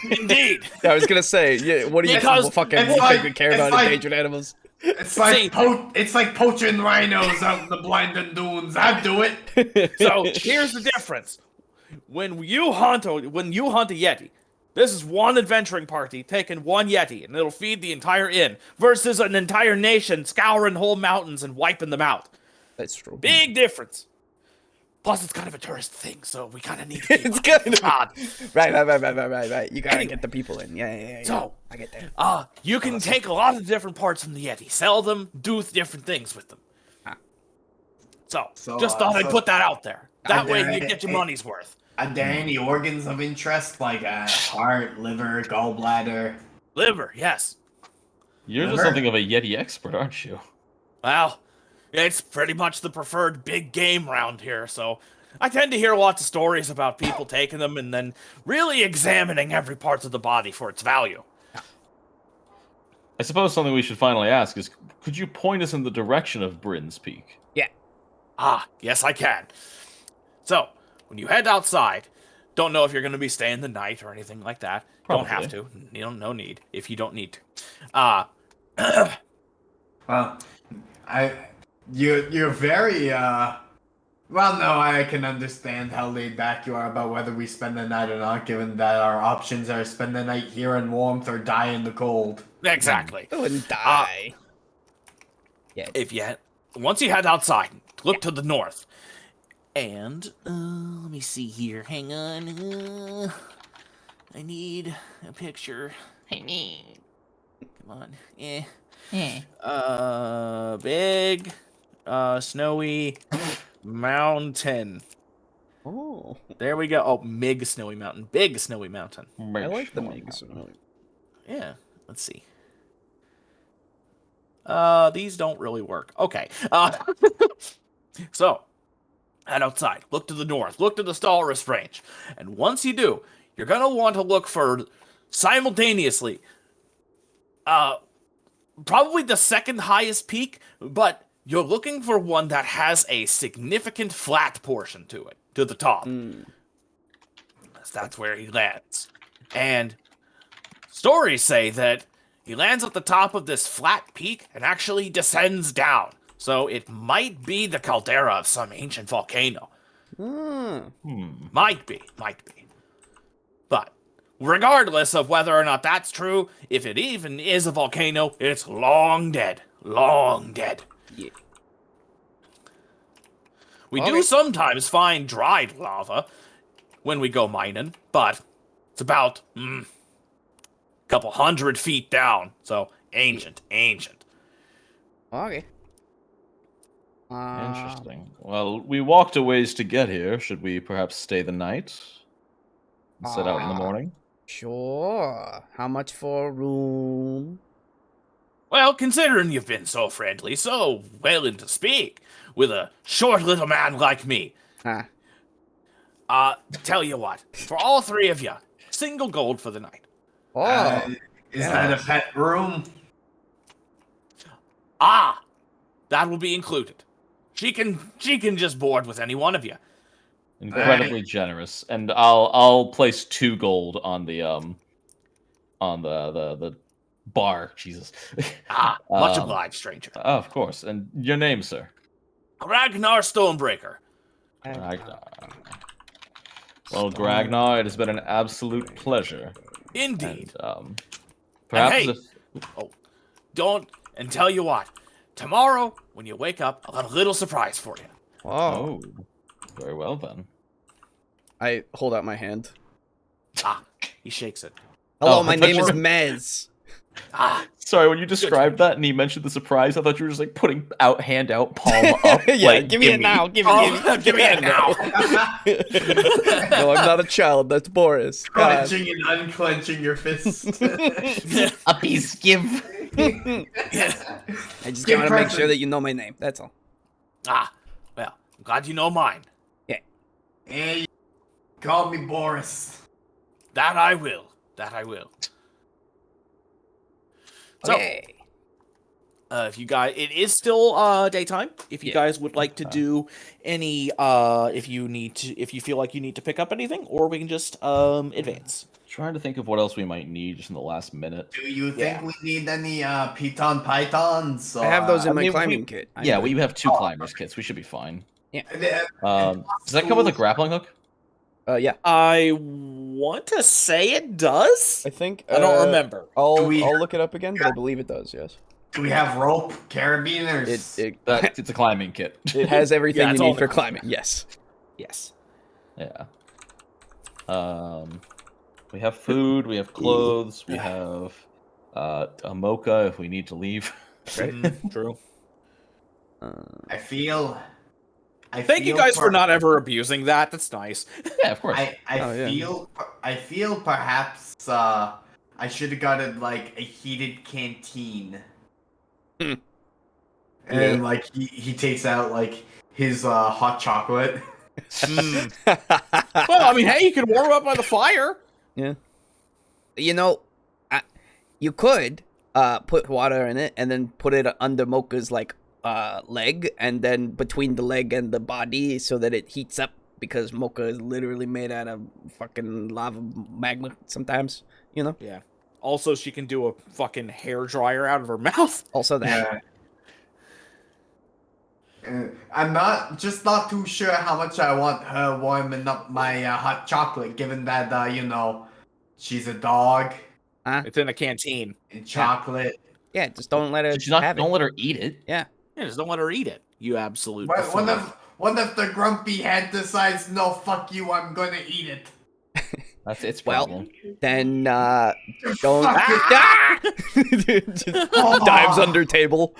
indeed. I was gonna say, yeah. What do you Because fucking it's think like- we care it's about like- endangered animals? It's like See- it's like poaching rhinos out in the blinding dunes. I'd do it. So here's the difference: when you hunt a Yeti, this is one adventuring party taking one Yeti, and it'll feed the entire inn, versus an entire nation scouring whole mountains and wiping them out. That's true. Big difference. Plus, it's kind of a tourist thing, so we kind of need to keep It's up. kind of- God. Right. You gotta Anyway. get the people in. Yeah. So, I get that. You can take a lot of different parts from the Yeti, sell them, do different things with them. So just thought I'd put that out there. That way you get your money's worth. Are there any organs of interest, like a heart, liver, gallbladder? Liver, yes. You're just Never. something of a Yeti expert, aren't you? Well, it's pretty much the preferred big game round here, so I tend to hear lots of stories about people taking them and then really examining every part of the body for its value. I suppose something we should finally ask is, could you point us in the direction of Bryn's Peak? Yes, I can. So, when you head outside, don't know if you're going to be staying the night or anything like that. Don't have to. No need if you don't need to. Well, you're very well, no, I can understand how laid back you are about whether we spend the night or not, given that our options are spend the night here in warmth or die in the cold. Exactly. And die. Once you head outside, look to the north. And, let me see here. Hang on. I need a picture. Come on. Big, snowy mountain. Oh, There we go. Oh, Mig Snowy Mountain. Big Snowy Mountain. I like the Megs. Yeah. Let's see. These don't really work. Okay. So, head outside. Look to the north. Look to the Stalrus Range. And once you do, you're gonna want to look for simultaneously. Probably the second highest peak, but you're looking for one that has a significant flat portion to it, to the top. That's where he lands. And stories say that he lands at the top of this flat peak and actually descends down. So it might be the caldera of some ancient volcano. Might be. But regardless of whether or not that's true, if it even is a volcano, it's long dead. Long dead. Yeah. We do sometimes find dried lava when we go mining, but it's about a couple 100 feet down. So ancient. Okay. Interesting. Well, we walked a ways to get here. Should we perhaps stay the night and set out in the morning? Sure. How much for a room? Well, considering you've been so friendly, so willing to speak with a short little man like me, tell you what, for all three of you, single gold for the night. Is that a pet room? That will be included. She can just board with any one of you. Incredibly generous, and I'll place 2 gold on the bar. Jesus. Much obliged, stranger. Oh, of course. And your name, sir? Ragnar Stonebreaker. Ragnar. Well, Ragnar, it has been an absolute pleasure. Indeed. And, perhaps and tell you what, tomorrow when you wake up, I'll have a little surprise for you. Oh, very well then. I hold out my hand. He shakes it. Hello, Oh, my I thought name you is were- Mez. Sorry, when you described that and you mentioned the surprise, I thought you were just like putting hand out, palm up. Yeah, like, give me it now. Give me it now. No, I'm not a child. That's Boris. God. Clenching and unclenching your fist. Uppies, give. I just want to make sure that you know my name. That's all. Well, I'm glad you know mine. Hey, call me Boris. That I will. So, Okay. if you guys, it is still daytime. If you guys would like to do any, if you feel like you need to pick up anything, or we can just advance. Trying to think of what else we might need just in the last minute. Do you think we need any Piton Pythons? I have those in my climbing kit. We have 2 climbers kits. We should be fine. Yeah. Does that come with a grappling hook? Yeah. I want to say it does. I think. I don't remember. I'll look it up again, but I believe it does. Yes. Do we have rope, carabiners? It's a climbing kit. It has everything it's you all need for the climbing. Yes. Yes. Yeah. We have food. We have clothes. We have a mocha if we need to leave. True. Thank you guys for not ever abusing that. That's nice. Yeah, of course. I feel perhaps I should have gotten like a heated canteen. And like he takes out like his hot chocolate. Well, I mean, hey, you can warm up by the fire. Yeah. You know, you could put water in it and then put it under Mocha's like leg, and then between the leg and the body so that it heats up, because Mocha is literally made out of fucking lava magma sometimes, you know? Yeah. Also, she can do a fucking hair dryer out of her mouth. Also that. I'm not too sure how much I want her warming up my hot chocolate, given that she's a dog. It's in a canteen. And chocolate. Yeah, just don't let her Don't let her eat it. Yeah. Yeah, just don't let her eat it. You absolute. What if the grumpy head decides, no, fuck you, I'm gonna eat it? That's its Well, problem. then don't just dives under table.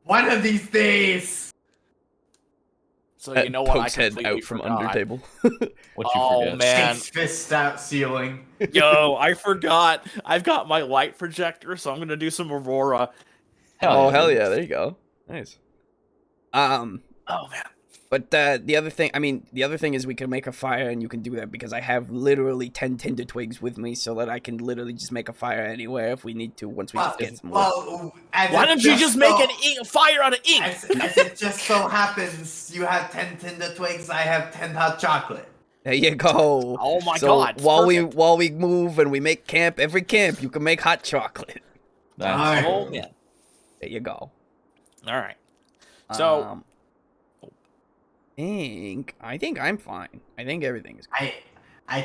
One of these days. So you know what? I Pokes head completely out from forgot. under table. What you Oh forget? man, Shakes fist out ceiling. yo, I forgot. I've got my light projector, so I'm gonna do some Aurora. Hell yeah! There you go. Nice. Oh man. But the other thing is we can make a fire, and you can do that because I have literally 10 tinder twigs with me, so that I can literally just make a fire anywhere if we need to. Once we just get some wood. Why don't you just make a fire out of ink? As it just so happens, you have 10 Tinder Twigs, I have 10 hot chocolate. There you go. Oh my so god. While perfect. we move and we make camp, every camp you can make hot chocolate. Nice. Oh man. There you go. All right. So I think I'm fine. I think everything is good. I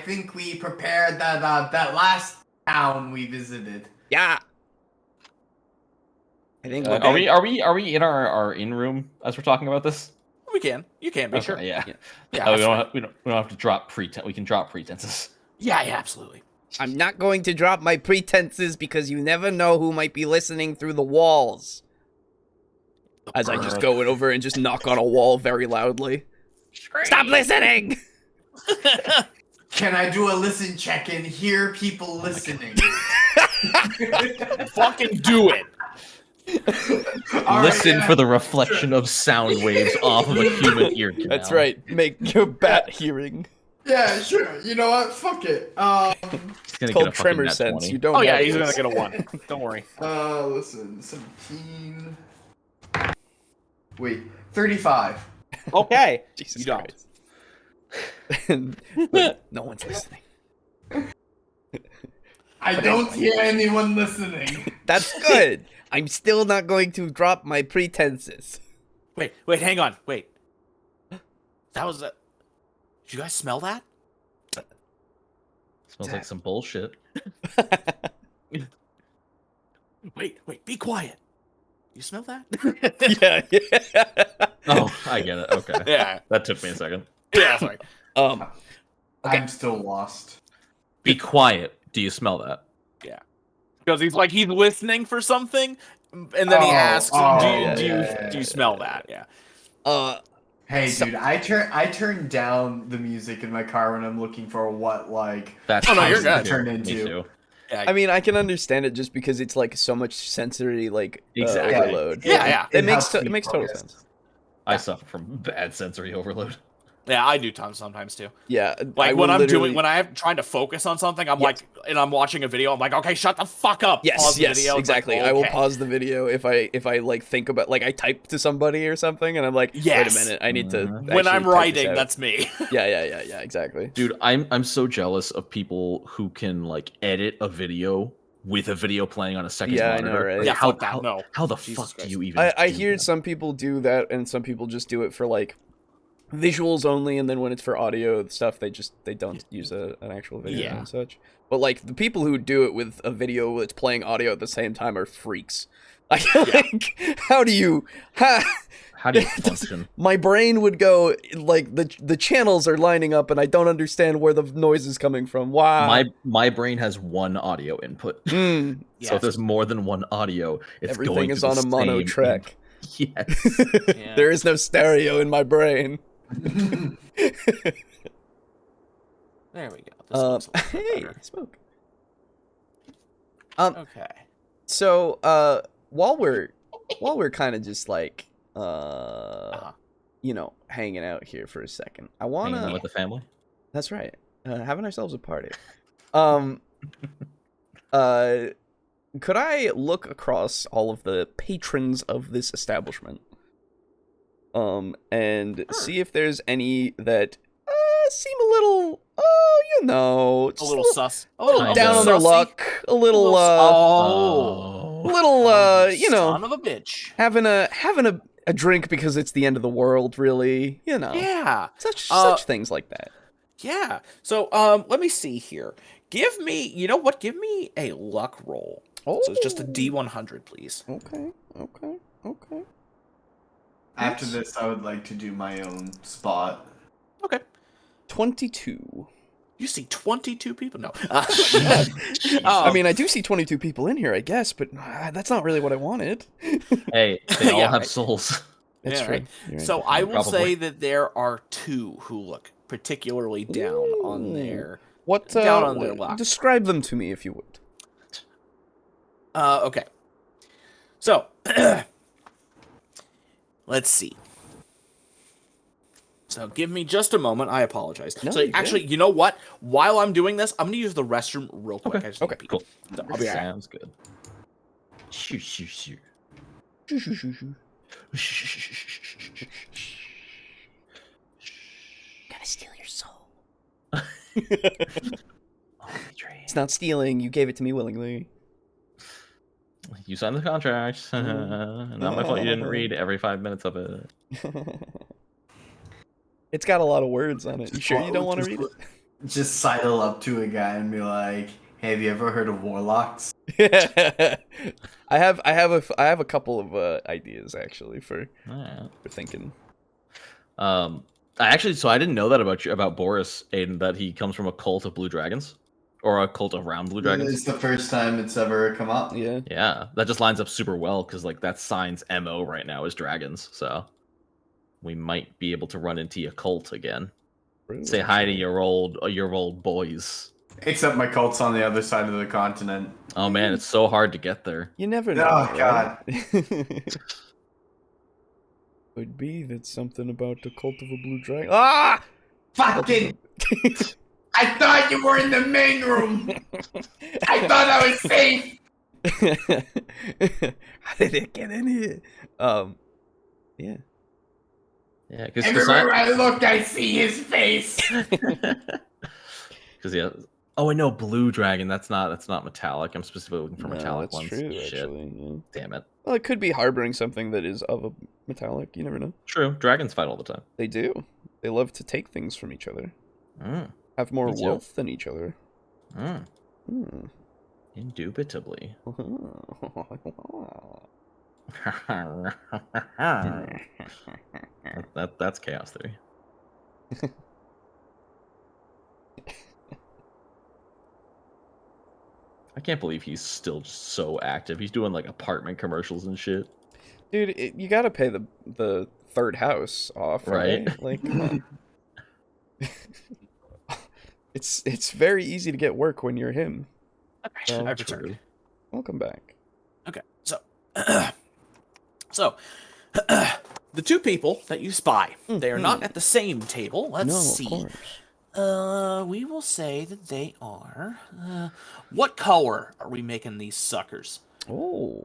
think we prepared that last town we visited. Yeah. I think we're Are good. we in our in room as we're talking about this? we can. You can be Okay, sure. yeah. Yeah. Oh, that's we don't have to drop pretense. We can drop pretenses. yeah. Absolutely. I'm not going to drop my pretenses because you never know who might be listening through the walls. As I just go over and just knock on a wall very loudly. Stop listening! Can I do a listen check and hear people listening? Fucking do it. Listen for the reflection of sound waves off of a human ear canal. That's right. Make your bat hearing. Yeah, sure. You know what? Fuck it. It's called tremor sense. You don't. Oh yeah, have he's this. gonna get a 1. Don't worry. Listen, 17. Wait, 35. Okay. Jesus You don't. Christ. Look, no one's listening. I don't hear anyone listening. That's good. I'm still not going to drop my pretenses. Wait, hang on. Wait. That was a... Did you guys smell that? Smells like some bullshit. Wait, be quiet. You smell that? yeah. Oh, I get it. Okay. Yeah. That took me a second. Yeah, sorry. Okay. I'm still lost. Be quiet. Do you smell that? Because he's listening for something, and then he asks, do you smell that? Yeah. Hey, dude, I turn down the music in my car when I'm looking for what That's Oh, no, you're to good. turn Me into. too. Yeah. I mean, I can understand it just because it's like so much sensory Exactly. overload. Yeah. It makes helps me it makes total focus. sense. I suffer from bad sensory overload. Yeah, I do sometimes too. Yeah, Like when when I'm trying to focus on something, I'm Yes. and I'm watching a video, I'm like, okay, shut the fuck up. Yes, Pause the yes, video. It's like, exactly. I will okay. pause the video if I like think about I type to somebody or something and I'm like, wait Yes. a minute, I need to. Mhm. When actually I'm type this writing, out. that's me. yeah, exactly. Dude, I'm so jealous of people who can edit a video with a video playing on a second Yeah, I monitor. know, right? Like, Yeah, how, fuck that, how, no. how the Jesus fuck do Christ. you even I do hear that? some people do that and some people just do it for visuals only, and then when it's for audio stuff, they don't use an actual video Yeah. and such. But the people who do it with a video that's playing audio at the same time are freaks. How do you? How do you function? My brain would go the channels are lining up, and I don't understand where the noise is coming from. Wow. My brain has one audio input. Mm, So if there's more than one audio, it's everything going is to on the a mono same track. Yes. Yeah. There is no stereo in my brain. There we go. This looks a little bit Hey, better. smoke. Okay. So, while we're kind of just hanging out here for a second, I Hanging out wanna. with the family. That's right. Having ourselves a party. Could I look across all of the patrons of this establishment, and see if there's any that seem a little, A little sus. A little down on their sussy. luck, a little, Oh. little, Son of a bitch. having a drink because it's the end of the world, really, Yeah. such things like that. Yeah. So, let me see here. Give me, you know what? Give me a luck roll. So it's just a D100, please. Okay. After this, I would like to do my own spot. Okay. 22. You see 22 people? No. I mean, I do see 22 people in here, I guess, but that's not really what I wanted. Hey, they all Yeah, have right. souls. That's Yeah, true. right? You're right, So definitely. I will Probably. say that there are 2 who look particularly down on Ooh. their Down on their luck. Describe them to me if you would. Okay. So let's see. So give me just a moment. I apologize. No, So you're actually, you know what? While I'm doing this, I'm gonna use the restroom real quick. Okay, I just need to pee. cool. So I'll be right back. Sounds good. Shoo, shoo, shoo. Gotta steal your soul. Only dream. It's not stealing. You gave it to me willingly. You signed the contract. Not my fault you didn't read every 5 minutes of it. It's got a lot of words on it. You sure you don't want to read Just sidle up to a guy and be like, "Hey, have you ever heard of warlocks?" it? I have a couple of ideas actually for Alright. thinking. I didn't know that about Boris, Aiden, that he comes from a cult of blue dragons. Or a cult around blue dragons. It's the first time it's ever come up. Yeah. Yeah, that just lines up super well because like that sign's MO right now is dragons, so we might be able to run into your cult again. Say hi to your old boys. Except my cult's on the other side of the continent. Oh man, it's so hard to get there. You never know. Oh, right? God. Could be that something about the cult of a blue dragon. Ah! Fucking! I thought you were in the main room! I thought I was safe! How did it get in here? Yeah. Yeah, because Everywhere I look, I see his face! yeah. Oh, I know blue dragon. That's not metallic. I'm specifically looking for metallic that's ones. true, Shit. actually. Yeah. Damn it. Well, it could be harboring something that is of a metallic. You never know. True. Dragons fight all the time. They do. They love to take things from each other. Mm. Have more Me too. wealth than each other. Mm. Hmm. Indubitably. That's chaos theory. I can't believe he's still just so active. He's doing like apartment commercials and shit. Dude, you gotta pay the third house off, right? Right. Like, come on. It's very easy to get work when you're him. I've returned. Welcome back. Okay, so so the 2 people that you spy, they are not at the same table. Let's No, see. of course. We will say that they are. What color are we making these suckers? Oh.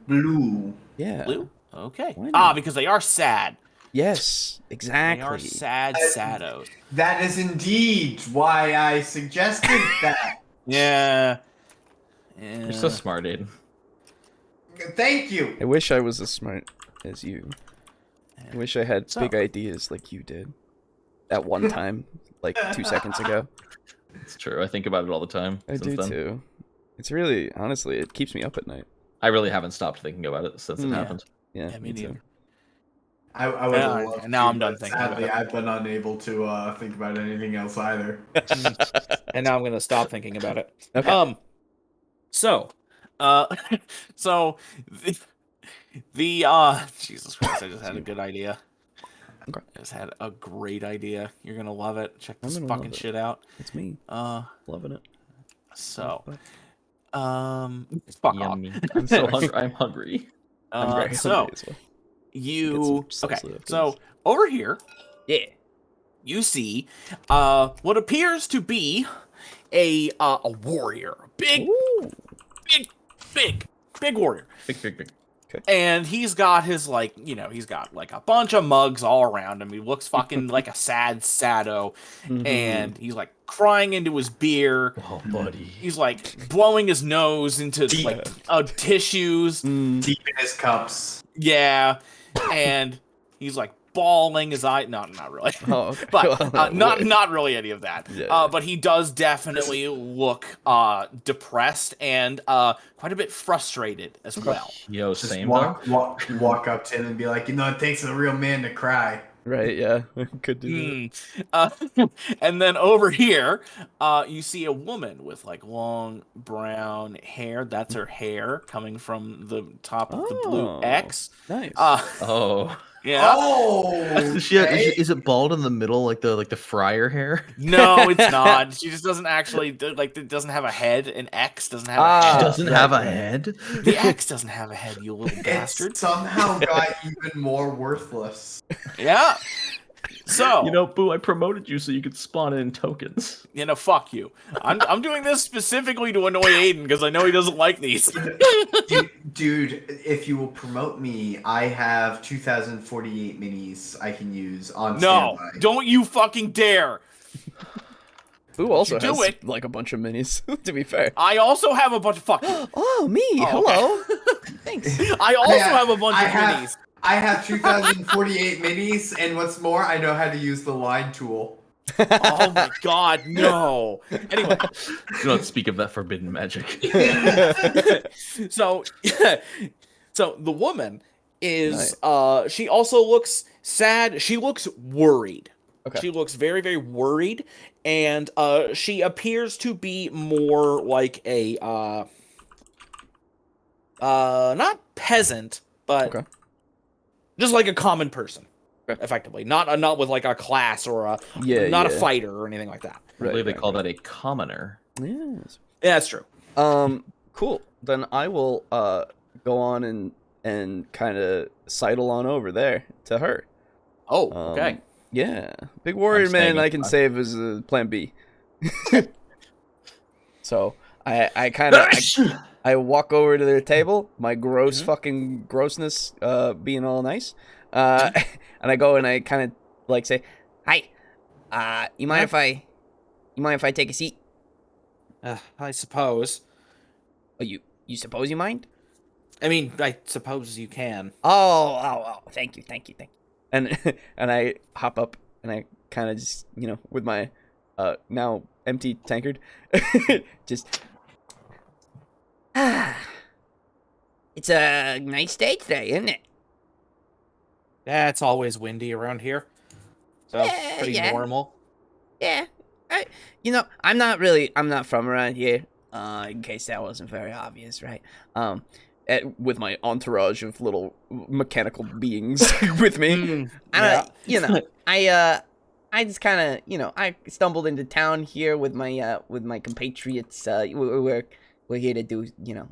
Blue. Yeah. Blue. Okay. Why not? Because they are sad. Yes, They exactly. are sad saddos. That is indeed why I suggested that. Yeah. You're so smart, Aiden. Thank you. I wish I was as smart as you. I wish I had So- big ideas like you did. At one time, like 2 seconds ago. It's true. I think about it all the time. I do then. too. It's really, honestly, it keeps me up at night. I really haven't stopped thinking about it since it Yeah. happened. Yeah, Yeah, me neither. I would Yeah, love and now to, I'm done but thinking about sadly, it. I've been unable to think about anything else either. And now I'm gonna stop thinking about it. Okay. So the Jesus Christ, I just had a good idea. Okay. I just had a great idea. You're gonna love it. Check I'm this gonna fucking love it. shit out. It's me. Loving it. So But- fuck off. Yummy. I'm so hungry. I'm hungry. I'm very So hungry as well. you some okay? salsa after So this. over here, Yeah. you see what appears to be a warrior, big Ooh. warrior. Big. And he's got his, like, he's got, like, a bunch of mugs all around him. He looks fucking like a sad saddo. Mhm. And he's, like, crying into his beer. Oh, buddy. He's, like, blowing his nose into, like, tissues. Mm. Deep in his cups. Yeah. And he's, like, bawling his eye. No, not really. Oh, okay. But Well, not really any of that. Yeah. But he does definitely look depressed and quite a bit frustrated as well. Yo, Just same walk up to him and be like, it takes a real man to cry. Right, yeah. Could do And then over here, you see a woman with like long brown hair. That's her hair coming from the top of the blue Oh, X. nice. Oh. Yeah. Oh, Is it bald in the middle like the friar hair? No, it's not. She just doesn't actually it doesn't have a head. An X doesn't have a She head. doesn't have a head. The X doesn't have a head. You little bastard. It somehow got even more worthless. Yeah. So You know, Boo, I promoted you so you could spawn in tokens. fuck you. I'm doing this specifically to annoy Aiden because I know he doesn't like these. Dude, if you will promote me, I have 2048 minis I can use on No, standby. don't you fucking dare. Boo also do has it. like a bunch of minis, to be fair. I also have a bunch of fuck you. Oh, me. Oh, Hello. Thanks. I also have a bunch of minis. I have 2048 minis, and what's more, I know how to use the line tool. Oh my god, no. Anyway, Do not speak of that forbidden magic. so so the woman is Nice. she also looks sad. She looks worried. Okay. She looks very, very worried, and she appears to be more like a not peasant, but Okay. just like a common person. Okay. Effectively, not with like a class or a Yeah, a fighter or anything like that. I believe they call that a commoner. Yes. Yeah, that's true. Cool. Then I will go on and kind of sidle on over there to her. Oh, okay. Yeah, big warrior man staying I can inside. save as a plan B. So I kind of I walk over to their table, my gross fucking grossness being all nice, and I go and I kind of like say, "Hi, you mind if I take a seat?" I suppose. Oh, you suppose you mind? I mean, I suppose you can. Oh, thank you. And and I hop up and I kind of just, with my now empty tankard, just it's a nice day today, isn't it? Yeah, it's always windy around here. So, Yeah, pretty yeah. normal. Yeah. I'm not from around here. In case that wasn't very obvious, right? With my entourage of little mechanical beings with me. I just kind of, I stumbled into town here with my compatriots. We're here to do,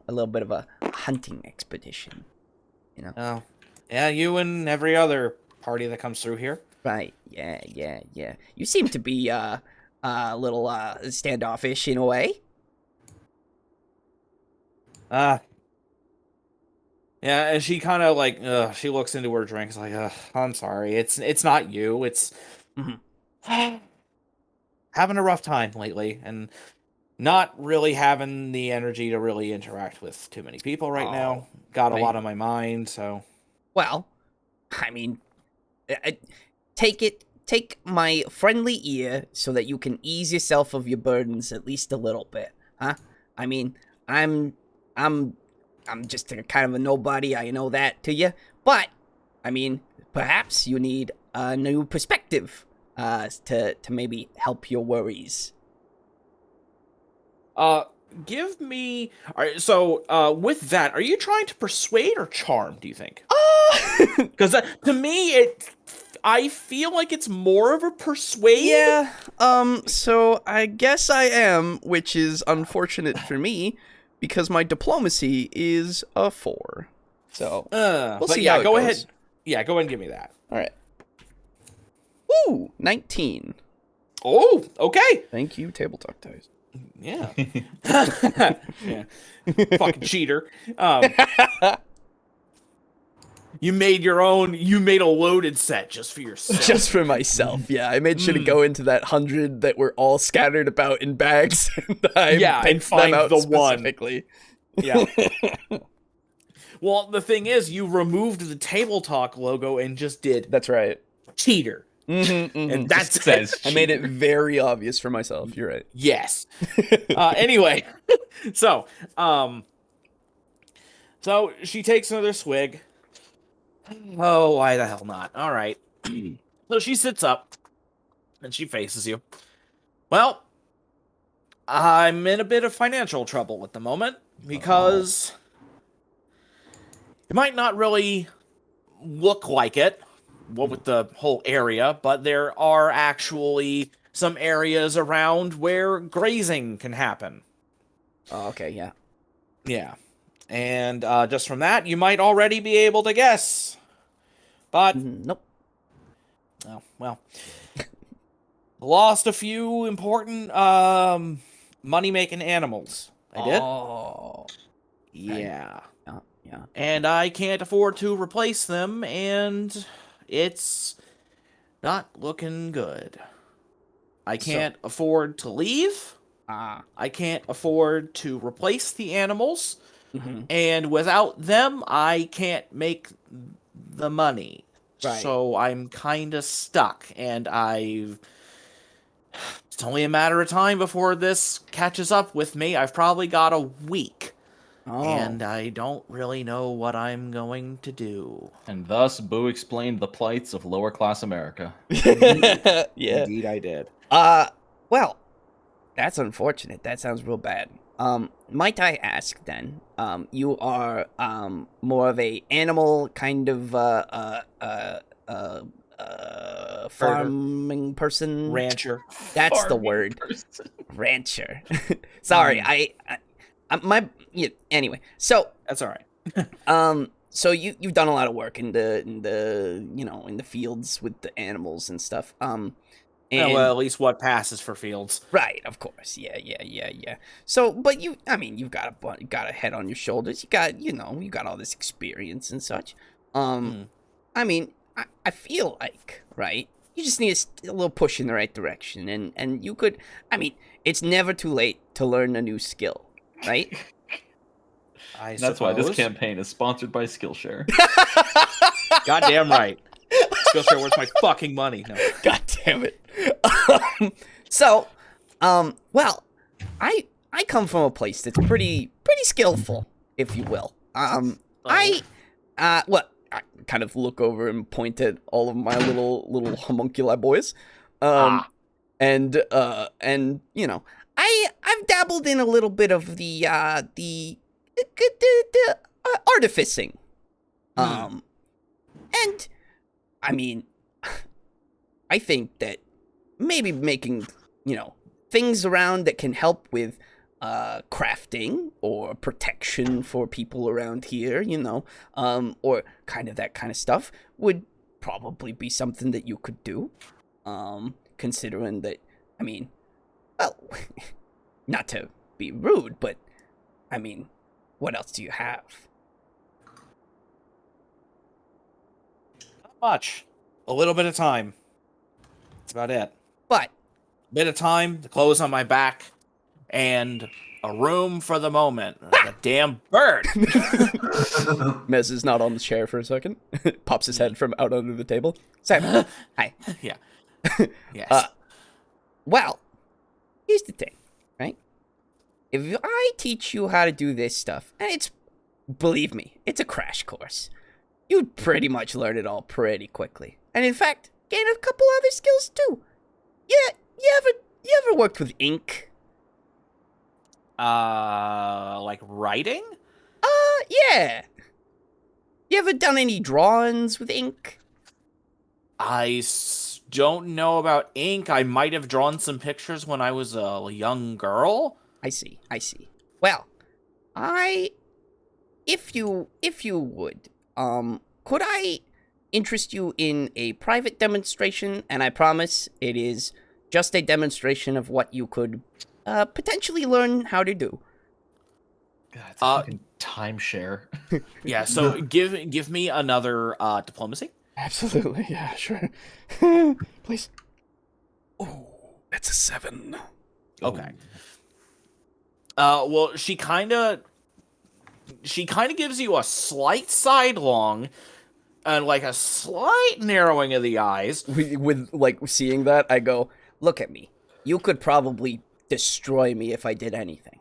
a little bit of a hunting expedition. Oh, yeah, you and every other party that comes through here. Right? Yeah. You seem to be a little standoffish in a way. Yeah, and she kind of like, she looks into her drink. It's like, I'm sorry, it's not you. It's having a rough time lately, and not really having the energy to really interact with too many people right now. Got a lot on my mind, so. Well, I mean, take my friendly ear so that you can ease yourself of your burdens at least a little bit, huh? I mean, I'm just a kind of a nobody, I know that to you, but I mean, perhaps you need a new perspective to maybe help your worries. Give me. All right, so with that, are you trying to persuade or charm? Do you think? Because to me, I feel like it's more of a persuade. Yeah. So I guess I am, which is unfortunate for me, because my diplomacy is a 4. So we'll but see yeah, how it go goes. ahead. Yeah, go ahead and give me that. All right. Ooh, 19. Oh, okay. Thank you, TableTalk dice. Yeah. Yeah. Fucking cheater. You made a loaded set just for yourself. Just for myself, yeah. I made sure to go into that 100 that were all scattered about in bags. And find them out the one. specifically. Yeah. Well, the thing is, you removed the TableTalk logo and just did That's right. cheater. And that's Just says I made it very obvious for myself. You're right. Yes. Anyway, so she takes another swig. Oh, why the hell not? All right. So she sits up, and she faces you. Well, I'm in a bit of financial trouble at the moment, because it might not really look like it, what with the whole area, but there are actually some areas around where grazing can happen. Oh, okay, yeah. Yeah. And just from that, you might already be able to guess. But, Nope. oh, well, lost a few important money-making animals. I did. Oh. Yeah. Yeah. And I can't afford to replace them, and it's not looking good. I can't afford to leave. I can't afford to replace the animals. Mm-hmm. And without them, I can't make the money. Right. So I'm kind of stuck, and it's only a matter of time before this catches up with me. I've probably got a week. Oh. And I don't really know what I'm going to do. And thus, Boo explained the plights of lower class America. Yeah. Indeed, I did. Well, that's unfortunate. That sounds real bad. Might I ask then? You are more of a animal kind of farming person. Rancher. That's the Farming word. person. Rancher. Sorry, anyway. So That's all right. so you've done a lot of work in the fields with the animals and stuff. And, well, at least what passes for fields. right, of course, yeah. So, but you've got a head on your shoulders. You got all this experience and such. I mean, I feel like, right, you just need a little push in the right direction, and you could. I mean, it's never too late to learn a new skill, right? That's why this campaign is sponsored by Skillshare. Goddamn right. Skillshare worth my fucking money. No. God damn it. Well, I come from a place that's pretty skillful, if you will. I kind of look over and point at all of my little homunculi boys. And I've dabbled in a little bit of the artificing. And I mean, I think that maybe making, things around that can help with crafting or protection for people around here, or kind of that kind of stuff would probably be something that you could do. Considering that, I mean, well, not to be rude, but I mean, what else do you have? Not much. A little bit of time. That's about it. But A bit of time, the clothes on my back, and a room for the moment. A damn bird. Mez is not on the chair for a second. Pops his head from out under the table. Simon, hi. Yeah. Yes. Well, here's the thing, right? If I teach you how to do this stuff, and believe me, it's a crash course, you'd pretty much learn it all pretty quickly. And in fact, gain a couple other skills too. Yeah, you ever worked with ink? Like writing? Yeah. You ever done any drawings with ink? I don't know about ink. I might have drawn some pictures when I was a young girl. I see. Well, if you would, could I interest you in a private demonstration? And I promise it is just a demonstration of what you could potentially learn how to do. God, it's a fucking timeshare. Yeah, so give me another diplomacy. Absolutely, yeah, sure. Please. Oh, that's a 7. Okay. Well, she kind of gives you a slight sidelong and like a slight narrowing of the eyes. With like seeing that, I go, look at me. You could probably destroy me if I did anything.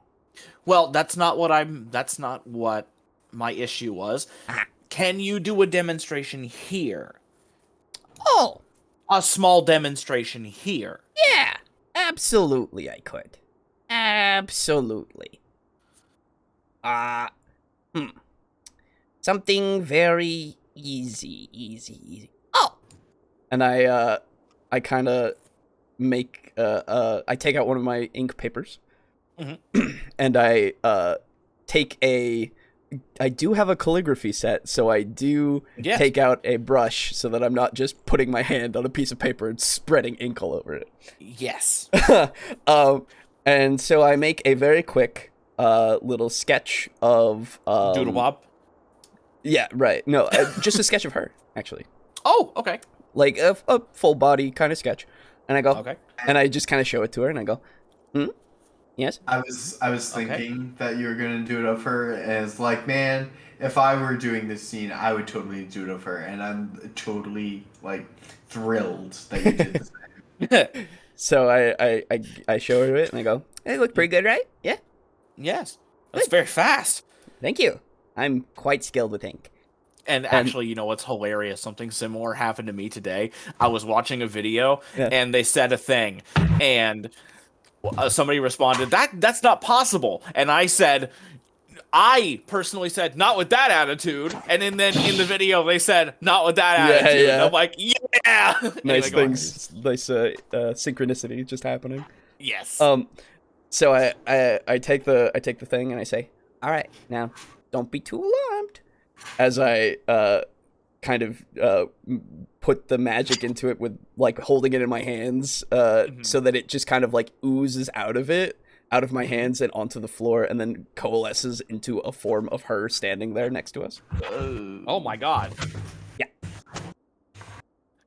Well, that's not what my issue was. Can you do a demonstration here? Oh, a small demonstration here. Yeah, absolutely I could. Absolutely. Something very easy. Oh! And I kind of make, I take out one of my ink papers. And I, I do have a calligraphy set, so I do take out a brush so that I'm not just putting my hand on a piece of paper and spreading ink all over it. Yes. And so I make a very quick little sketch of Doodle Bob. Yeah, right. No, just a sketch of her, actually. Oh, okay. Like a full body kind of sketch. And I go, Okay. And I just kind of show it to her, and I go, yes? I was thinking that you were gonna do it of her, and it's like, man, if I were doing this scene, I would totally do it of her, and I'm totally like thrilled that you did this. So I show her it, and I go, hey, look pretty good, right? Yeah? Yes. That's very fast. Thank you. I'm quite skilled with ink. And actually, you know what's hilarious? Something similar happened to me today. I was watching a video, and they said a thing, and somebody responded, that's not possible. And I personally said, not with that attitude. And then in the video, they said, not with that attitude. Yeah. And I'm like, yeah! Nice Anyway, things, nice synchronicity just happening. Yes. So I take the thing and I say, all right, now don't be too alarmed. As I kind of put the magic into it with like holding it in my hands, so that it just kind of like oozes out of my hands and onto the floor, and then coalesces into a form of her standing there next to us. Oh my god. Yeah.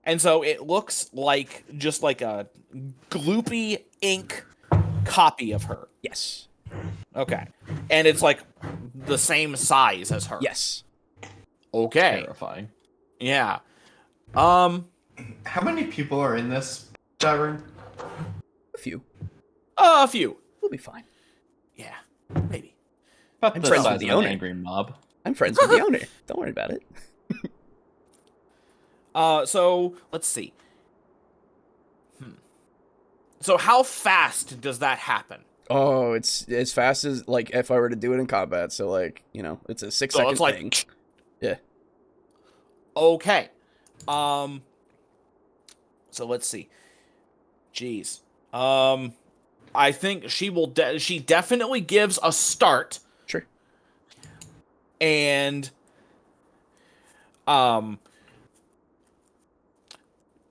And so it looks like just like a gloopy ink copy of her. Yes. Okay. And it's like the same size as her. Yes. Okay. Terrifying. Yeah. How many people are in this tavern? A few. A few. We'll be fine. Yeah. Maybe. About I'm the friends size with the of an owner. angry mob. I'm friends with the owner. Don't worry about it. So let's see. So how fast does that happen? Oh, it's as fast as like if I were to do it in combat. So like, you know, it's a 6 second it's like, thing. Yeah. Okay. So let's see. Jeez. I think she will. She definitely gives a start. Sure. And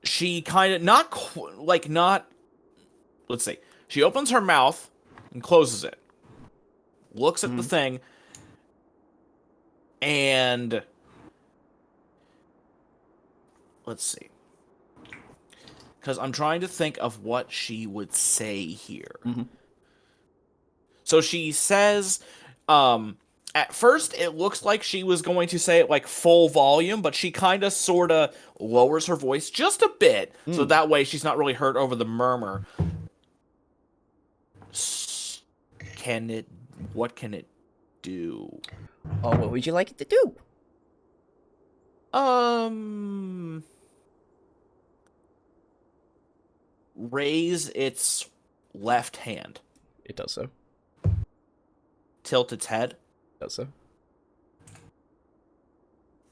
she kind of not. Let's see. She opens her mouth and closes it. Looks at the thing. And let's see. Because I'm trying to think of what she would say here. So she says, at first it looks like she was going to say it like full volume, but she kind of sort of lowers her voice just a bit. So that way she's not really heard over the murmur. What can it do? Oh, what would you like it to do? Raise its left hand. It does so. Tilt its head. It does so.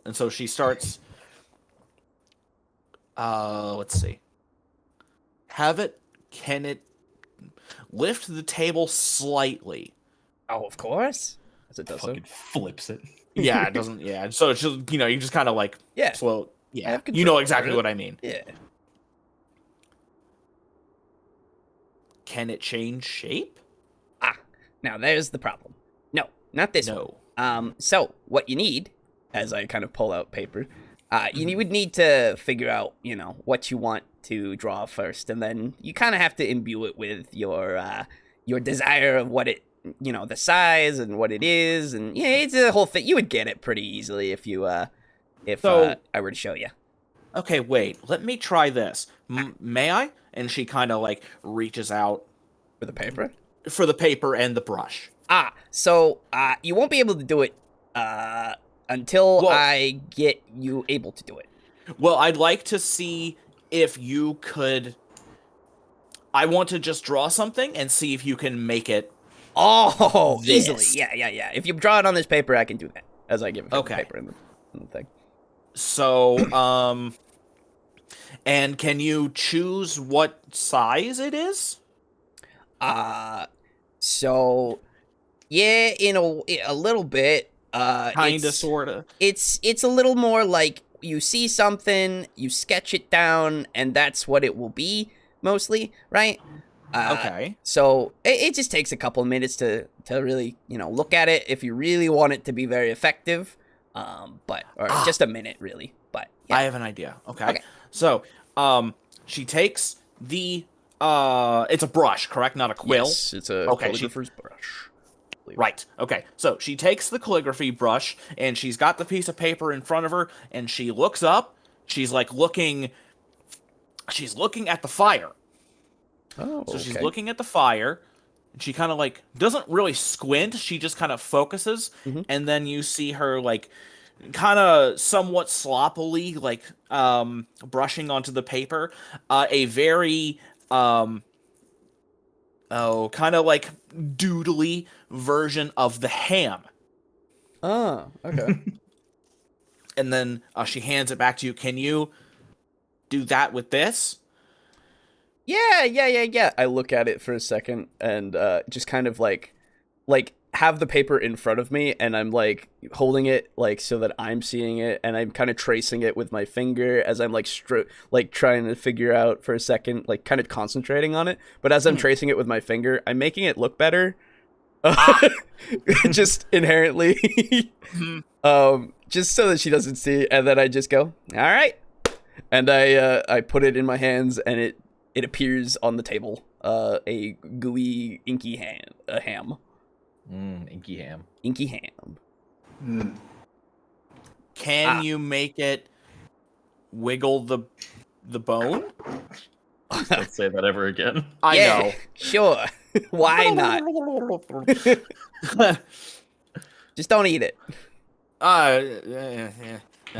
And so she starts. Let's see. Can it lift the table slightly? Oh, of course. As it does so. Fucking flips it. Yeah, it doesn't. Yeah, so it's just, you just kind of like slow. Yeah, have you know control exactly over it. what I mean. Yeah. Can it change shape? Now there's the problem. No, not this No. one. So what you need, as I kind of pull out paper, you would need to figure out, what you want to draw first, and then you kind of have to imbue it with your desire of what it, the size and what it is, and it's a whole thing. You would get it pretty easily if you, I were to show you. Okay, wait. Let me try this. May I? And she kind of like reaches out For the paper? for the paper and the brush. So you won't be able to do it until Well- I get you able to do it. Well, I'd like to see if you could. I want to just draw something and see if you can make it. Oh, This. easily. Yeah. If you draw it on this paper, I can do that. As I give it the Okay. paper in the thing. So, and can you choose what size it is? So, yeah, in a little bit. Kinda, sorta. It's a little more like you see something, you sketch it down, and that's what it will be, mostly, right? Okay. So it just takes a couple of minutes to really, look at it if you really want it to be very effective. Or just a minute, really. But yeah. I have an idea. Okay. So, she takes the it's a brush, correct? Not a quill. Yes, it's a calligrapher's brush. Right. Okay. So she takes the calligraphy brush and she's got the piece of paper in front of her and she looks up. She's like looking. She's looking at the fire. Oh. So she's looking at the fire. And she kind of like doesn't really squint. She just kind of focuses, and then you see her like kind of somewhat sloppily like brushing onto the paper a very kind of like doodly version of the ham. Oh, okay. And then she hands it back to you. Can you do that with this? Yeah. I look at it for a second and just kind of like have the paper in front of me, and I'm like holding it like so that I'm seeing it, and I'm kind of tracing it with my finger as I'm like trying to figure out for a second, like kind of concentrating on it. But as I'm tracing it with my finger, I'm making it look better. Just inherently. Just so that she doesn't see, and then I just go, all right, and I put it in my hands, and it appears on the table, a gooey inky ham. Inky ham. Inky ham. Can you make it wiggle the bone? Don't say that ever again. I know. Sure. Why not? Just don't eat it. I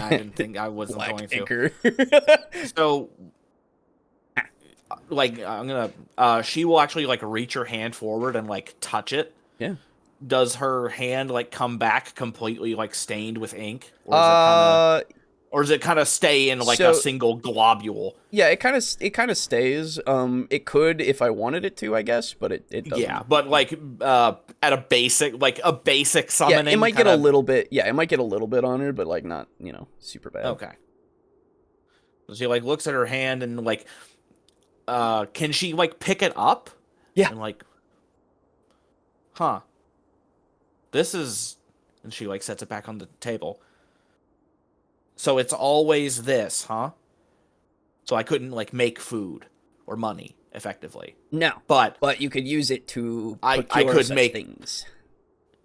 didn't think I wasn't Black going to. anchor. So, like, I'm gonna. She will actually like reach her hand forward and like touch it. Yeah. Does her hand like come back completely like stained with ink, or does it kind of stay in like a single globule? Yeah, it kind of stays. It could if I wanted it to, I guess, but it doesn't. Yeah, but like at a basic summoning. Yeah, it might get a little bit. Yeah, it might get a little bit on her, but like not super bad. Okay. So she like looks at her hand and like, can she like pick it up? Yeah. And like, huh. This is, and she like sets it back on the table. So it's always this, huh? So I couldn't like make food or money effectively. No, but you could use it to I procure could such make things.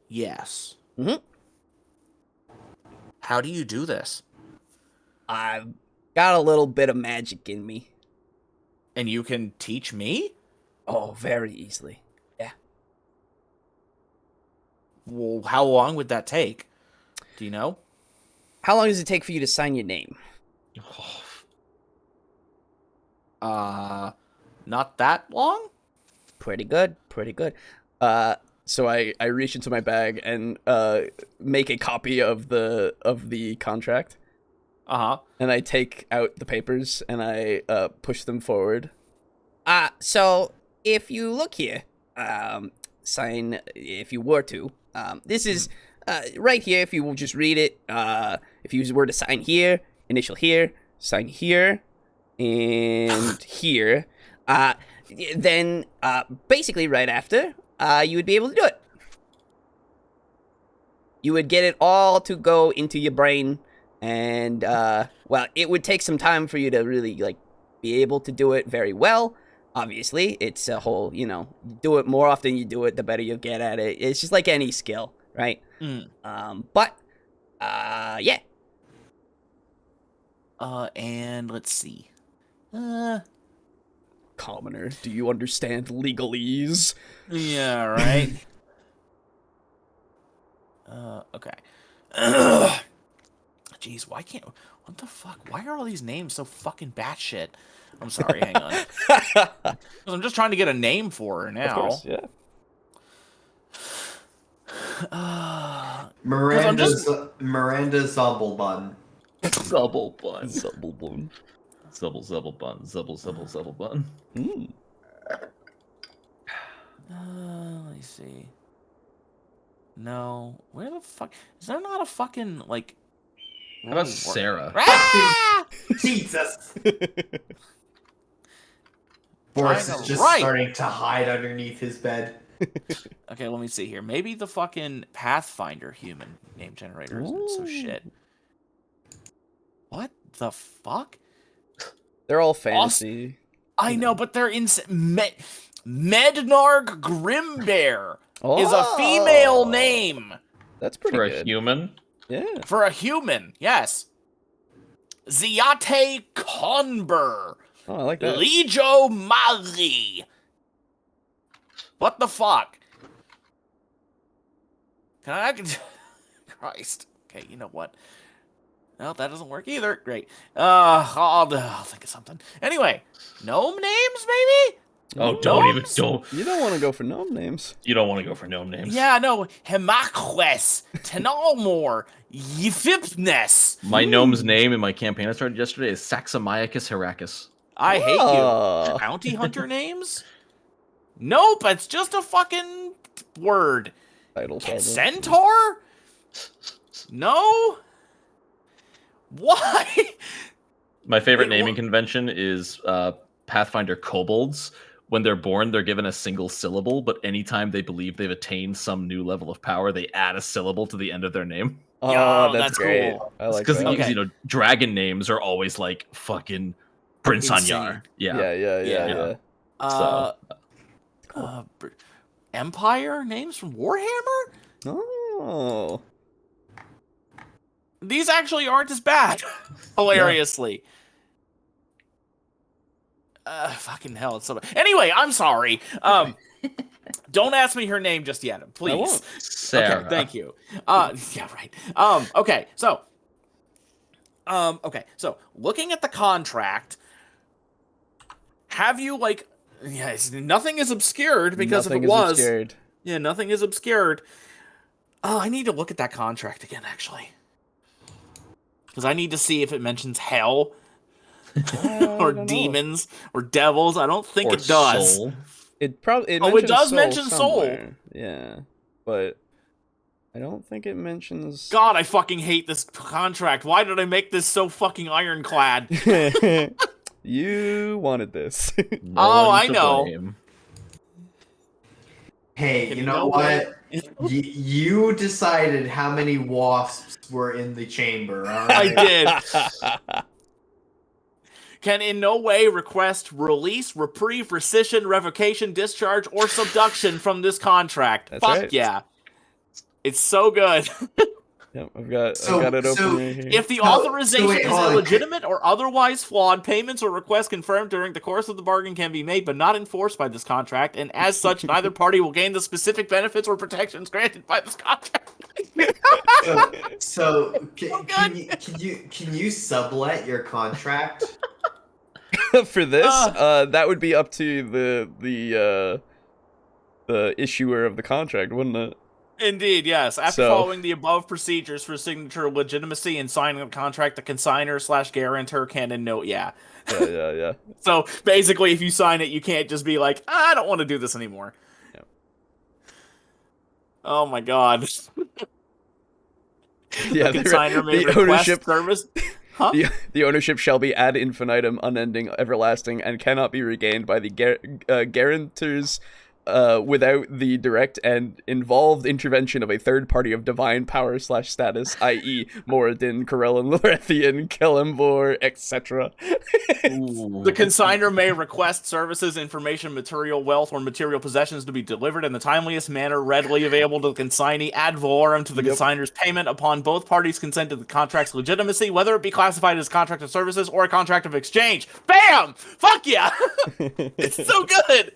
Yes. Mm-hmm. How do you do this? I've got a little bit of magic in me. And you can teach me? Oh, very easily. Yeah. Well, how long would that take? Do you know? How long does it take for you to sign your name? Not that long? Pretty good. So I reach into my bag and make a copy of the contract. Uh-huh. And I take out the papers and I push them forward. So if you look here, sign if you were to. This is right here. If you will just read it, if you were to sign here, initial here, sign here, and here, then basically right after, you would be able to do it. You would get it all to go into your brain, and well, it would take some time for you to really like be able to do it very well. Obviously, it's a whole, you do it more often you do it, the better you'll get at it. It's just like any skill, right? But yeah. And let's see. Commoner, do you understand legalese? Yeah, right. Okay. jeez, why can't... What the fuck? Why are all these names so fucking batshit? I'm sorry, hang on. 'Cause I'm just trying to get a name for her now. Of course, yeah. Miranda Zubblebun. Double bun. Double bone. Zubble bun. Zubble bun. Mm. Let me see. No. Where the fuck... Is there not a fucking, like... How about Sarah? Ah! Jesus. Boris is just starting to hide underneath his bed. Okay, let me see here. Maybe the fucking Pathfinder human name generator isn't so shit. What the fuck? They're all fantasy. I know, but they're in... Mednarg Grimbear is a female name. That's pretty For good. a human? Yeah. For a human, yes. Ziate Conber. Oh, I like that. Lijo Mari. What the fuck? Can I... Christ. Okay, you know what? No, that doesn't work either. Great. I'll think of something. Anyway, gnome names, maybe? Oh, Gnomes? don't. You don't want to go for gnome names. You don't want to go for gnome names. Yeah, no. Hemaquest, Tenalmor, Yfipness. My gnome's name in my campaign I started yesterday is Saxamiacus Heracus. I hate Whoa. you. Bounty hunter names? Nope, it's just a fucking word. Title problem. Centaur? No? Why? My favorite Wait, naming what? convention is Pathfinder kobolds. When they're born, they're given a single syllable, but anytime they believe they've attained some new level of power, they add a syllable to the end of their name. Oh, Yo, that's that's great. cool. I like Because that. Okay. you know, dragon names are always like fucking Prince Insane. Anyar. Yeah, yeah. Empire names from Warhammer? Oh. These actually aren't as bad. Hilariously. Fucking hell, it's so bad. Anyway, I'm sorry. Don't ask me her name just yet, please. won't. Sarah. Okay, thank you. Yeah, right. Okay, so looking at the contract, have you like nothing is obscured because Nothing if it was obscured. yeah, nothing is obscured. Oh, I need to look at that contract again, actually. Because I need to see if it mentions hell or demons or devils. I don't think Or it does. soul. It probably. Oh, it does mention soul. somewhere. Yeah, but I don't think it mentions. God, I fucking hate this contract. Why did I make this so fucking ironclad? You wanted this. No Oh, one I to know. blame. Hey, Can you you know know what? You decided how many wasps were in the chamber. All I right? did. Can in no way request release, reprieve, rescission, revocation, discharge, or subduction from this contract. That's Fuck right. yeah. It's so good. Yep, I've got it open So right here. If the So authorization wait, is hold on. illegitimate or otherwise flawed, payments or requests confirmed during the course of the bargain can be made but not enforced by this contract, and as such, neither party will gain the specific benefits or protections granted by this contract. Can you sublet your contract? For this, that would be up to the issuer of the contract, wouldn't it? Indeed, yes. After So- following the above procedures for signature legitimacy and signing the contract, the consigner/guarantor can and note, yeah. Yeah. So basically, if you sign it, you can't just be like, I don't want to do this anymore. Yep. Oh my god. Yeah, The consigner may the request ownership service. Huh? the ownership shall be ad infinitum, unending, everlasting, and cannot be regained by the guarantors without the direct and involved intervention of a third party of divine power / status, i.e. Moradin, Corellin, Lorethian, Kelembor, etc. The consigner may request services, information, material, wealth, or material possessions to be delivered in the timeliest manner readily available to the consignee ad valorem to the consigner's payment upon both parties' consent to the contract's legitimacy, whether it be classified as a contract of services or a contract of exchange. Bam! Fuck yeah! It's so good!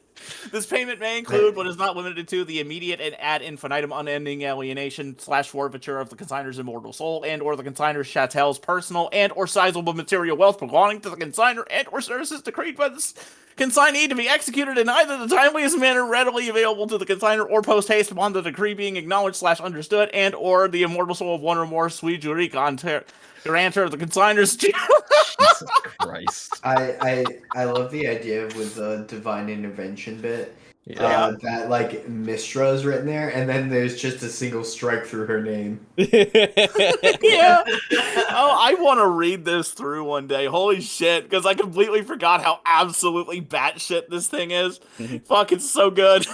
This payment may include, but is not limited to, the immediate and ad infinitum unending alienation / forfeiture of the consignor's immortal soul and or the consignor's chattel's personal and or sizable material wealth belonging to the consignor and or services decreed by the consignee to be executed in either the timeliest manner readily available to the consignor or post haste upon the decree being acknowledged / understood and or the immortal soul of one or more sui juris grantor of the consignor's Jesus Christ. I love the idea with the divine intervention bit. Yeah. That like Mistra is written there, and then there's just a single strike through her name. Yeah. Oh, I want to read this through one day. Holy shit, because I completely forgot how absolutely batshit this thing is. Fuck, it's so good.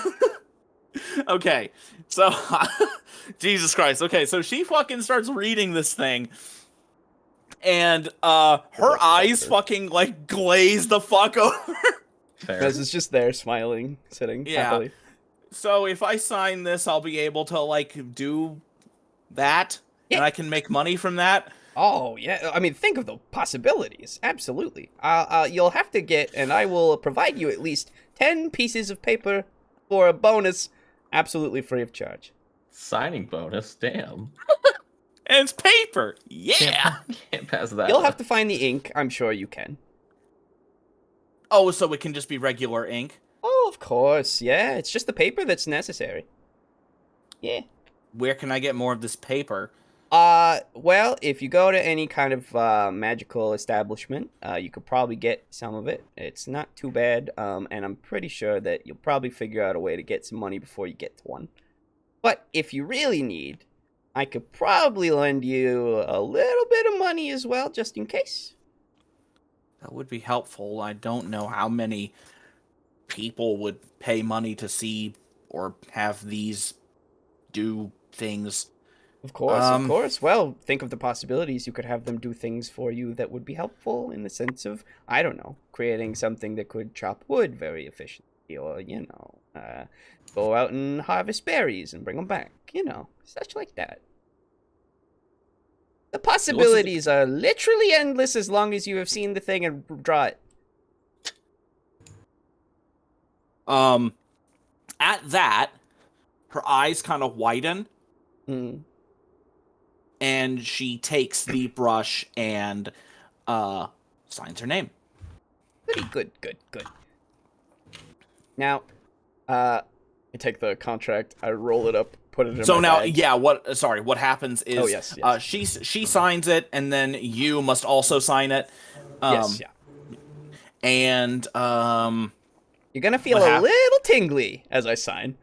Okay, so Jesus Christ. Okay, so she fucking starts reading this thing. And her eyes fucking like glaze the fuck over. Fair. Because it's just there, smiling, sitting happily. So if I sign this, I'll be able to like do that, and I can make money from that. Oh, yeah. I mean, think of the possibilities. Absolutely. You'll have to get, and I will provide you at least 10 pieces of paper for a bonus, absolutely free of charge. Signing bonus, damn. And it's paper. Yeah. Can't pass that. You'll have to find the ink. I'm sure you can. Oh, so it can just be regular ink? Oh, of course. Yeah, it's just the paper that's necessary. Yeah. Where can I get more of this paper? Well, if you go to any kind of magical establishment, you could probably get some of it. It's not too bad, and I'm pretty sure that you'll probably figure out a way to get some money before you get to one. But if you really need, I could probably lend you a little bit of money as well, just in case. That would be helpful. I don't know how many people would pay money to see or have these do things. Of course. Well, think of the possibilities. You could have them do things for you that would be helpful in the sense of, I don't know, creating something that could chop wood very efficiently, or, go out and harvest berries and bring them back, such like that. The possibilities are literally endless as long as you have seen the thing and draw it. At that, her eyes kind of widen. And she takes the brush and signs her name. Good. Now, I take the contract, I roll it up, put it in so my now, bag. yeah, what happens is Oh, yes. she signs it, and then you must also sign it. Yes, yeah. And you're gonna feel a little tingly as I sign.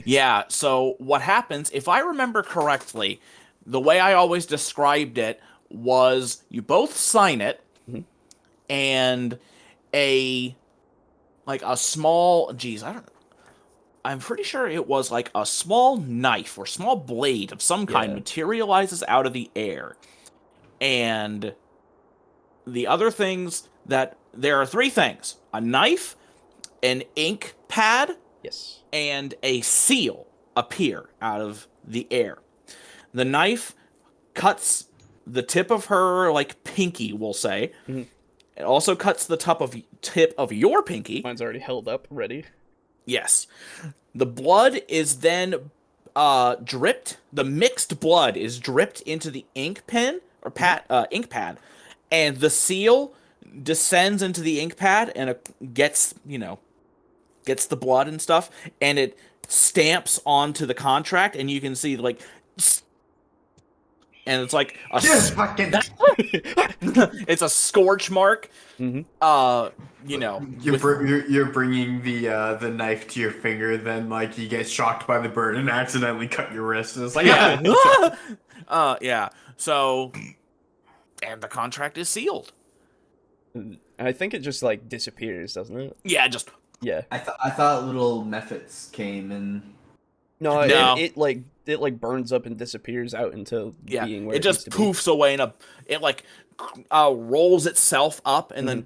Yeah, so what happens, if I remember correctly, the way I always described it was you both sign it, and a small, I'm pretty sure it was like a small knife or small blade of some kind materializes out of the air. And the other things there are three things: a knife, an ink pad, Yes. and a seal appear out of the air. The knife cuts the tip of her, pinky, we'll say. It also cuts the tip of your pinky. Mine's already held up, ready. Yes. The blood is then dripped. The mixed blood is dripped into the ink pen or ink pad, and the seal descends into the ink pad and it gets the blood and stuff, and it stamps onto the contract, and you can see and it's like a it's a scorch mark. You're bringing the knife to your finger, then you get shocked by the burn and accidentally cut your wrist. It's like yeah. So, and the contract is sealed. I think it just disappears, doesn't it? Yeah, just Yeah. I thought little methods came and No. It burns up and disappears out into being where it just poofs away and it rolls itself up and then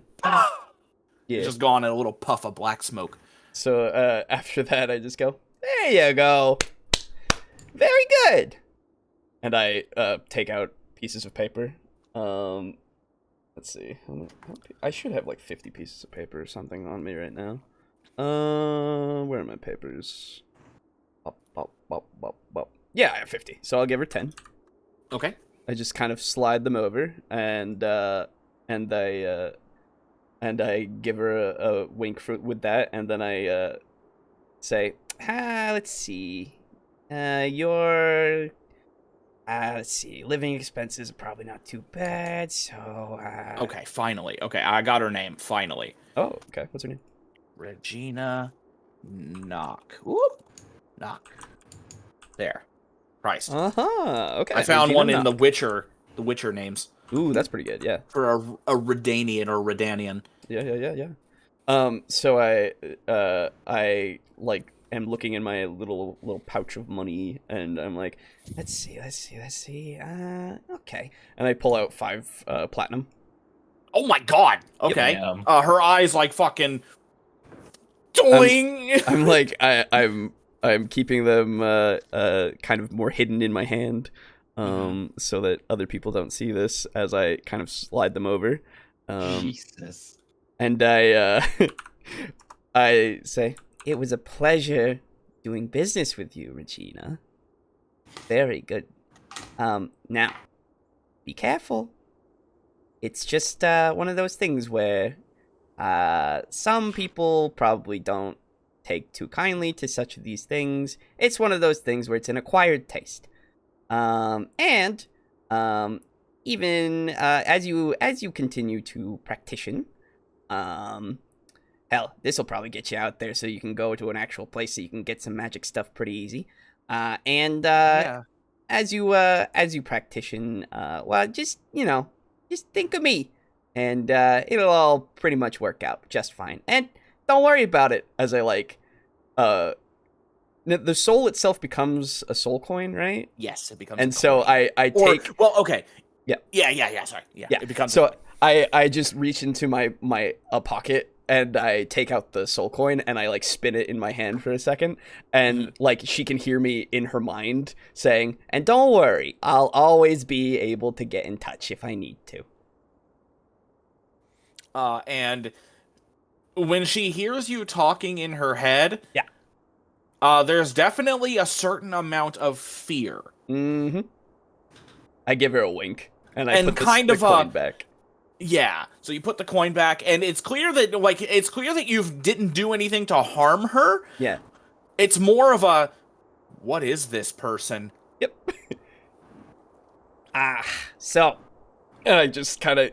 it's just gone in a little puff of black smoke. So after that, I just go, there you go, very good, and I take out pieces of paper. Let's see, I should have 50 pieces of paper or something on me right now. Where are my papers? Yeah, I have 50. So I'll give her 10. Okay. I just kind of slide them over, and I give her a wink with that, and then I say, let's see, let's see, living expenses are probably not too bad, so Okay, finally. Okay, I got her name, finally. Oh, okay. What's her name? Regina Knock. Whoop. Knock. There. Christ. Okay. I found Regina one in Knock. The Witcher names. Ooh, that's pretty good. Yeah. For a Redanian or Redanian. Yeah. So I like am looking in my little pouch of money, and I'm like, let's see. Okay. And I pull out 5 platinum. Oh my god. Okay. Damn. Her eyes like fucking doing. I'm like I'm keeping them kind of more hidden in my hand, so that other people don't see this as I kind of slide them over. Jesus. And I I say, it was a pleasure doing business with you, Regina. Very good. Now, be careful. It's just one of those things where some people probably don't take too kindly to such of these things. It's one of those things where it's an acquired taste. And even as you continue to practice, hell, this will probably get you out there so you can go to an actual place so you can get some magic stuff pretty easy. As you practice, well, just think of me, and it'll all pretty much work out just fine. And don't worry about it. As I the soul itself becomes a soul coin, right? Yes, it becomes. And so I take. Well, okay. Yeah. Sorry. Yeah. It becomes. So I just reach into my pocket, and I take out the soul coin, and I spin it in my hand for a second, and she can hear me in her mind saying, "And don't worry, I'll always be able to get in touch if I need to." And when she hears you talking in her head, there's definitely a certain amount of fear. Mm-hmm. I give her a wink, and I put the coin back. Yeah, so you put the coin back, and it's clear that you didn't do anything to harm her. Yeah. It's more of a, what is this person? Yep. So, and I just kind of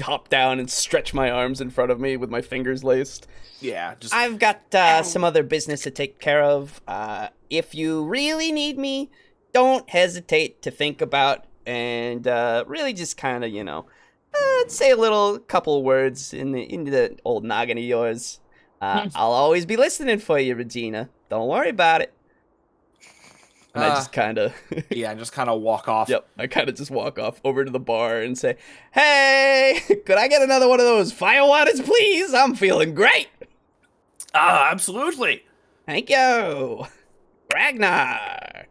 hop down and stretch my arms in front of me with my fingers laced. Yeah, I've got some other business to take care of. If you really need me, don't hesitate to think about and really just kind of, say a couple words into the old noggin of yours. I'll always be listening for you, Regina. Don't worry about it. And I just kind of... just kind of walk off. Yep, I kind of just walk off over to the bar and say, "Hey, could I get another one of those fire waters, please? I'm feeling great." Absolutely. Thank you. Ragnar.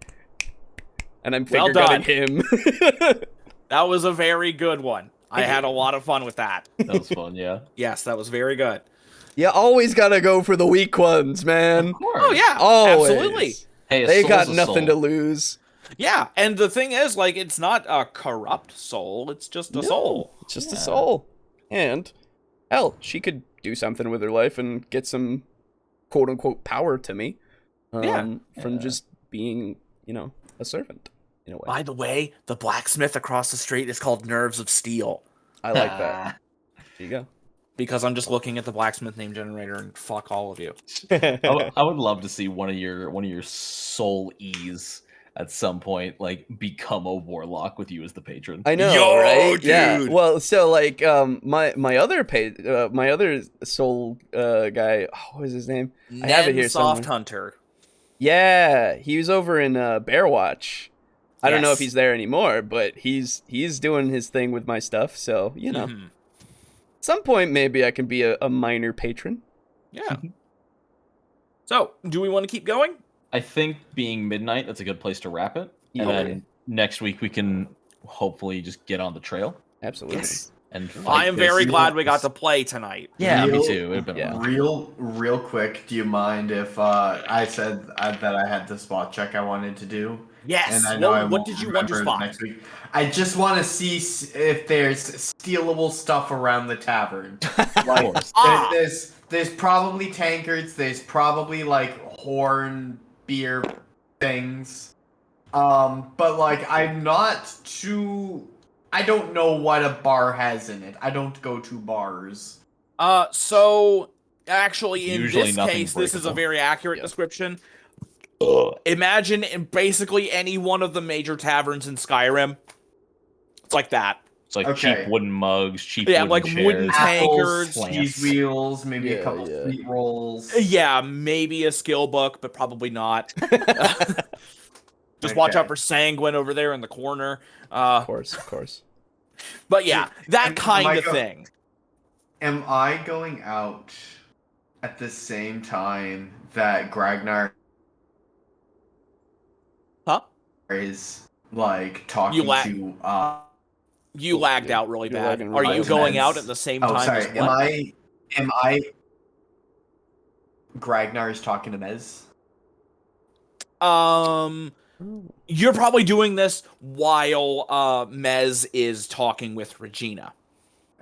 And I'm Well finger gunning him. That was a very good one. I had a lot of fun with that. That was fun, yeah. Yes, that was very good. You always gotta go for the weak ones, man. Of course. Oh, yeah. Always. Absolutely. Hey, a They soul's got a nothing to soul. lose. Yeah, and the thing is, it's not a corrupt soul. It's just a soul. It's just a soul. And, hell, she could do something with her life and get some quote-unquote power to me. From just being, a servant, in a way. By the way, the blacksmith across the street is called Nerves of Steel. I like that. There you go. Because I'm just looking at the blacksmith name generator and fuck all of you. I would love to see one of your soul E's at some point become a warlock with you as the patron. I know, Yo, right? dude. Yeah. Well, so my other soul guy, what was his name? I have it here Soft somewhere. Hunter. Yeah, he was over in Bearwatch. I don't know if Yes. he's there anymore, but he's doing his thing with my stuff. So Mhm. at some point maybe I can be a minor patron. Yeah. So, do we want to keep going? I think being midnight, that's a good place to wrap it. And Okay. then next week we can hopefully just get on the trail. Absolutely. Yes. and I fight am this. very glad we got to play tonight. Yeah, me Real- too. It'd been a while. Real quick, do you mind if I said that I had the spot check I wanted to do? Yes. And I know Well, I what won't did you want to remember spot? next week. I just want to see if there's stealable stuff around the tavern. Like, Ah. there's probably tankards. There's probably like horn beer things. But like I'm not too. I don't know what a bar has in it. I don't go to bars. So actually, in Usually this nothing case, this is a breakable. very accurate description. Imagine in basically any one of the major taverns in Skyrim. It's like that. It's like Okay. cheap wooden mugs, cheap Yeah, wooden like chairs. wooden tankards. Apples, plants. cheese wheels, maybe a Yeah, couple yeah. sweet rolls. Yeah, maybe a skill book, but probably not. Just watch Okay. out for Sanguine over there in the corner. Of course. But yeah, that Am kind I of go- thing. Am I going out at the same time that Gragnar Huh? is like talking You la- to You lagged out really You're bad. lagging Are really you bad. going out at the same Oh, time sorry. as what? Am I Gragnar is talking to Mez? You're probably doing this while Mez is talking with Regina.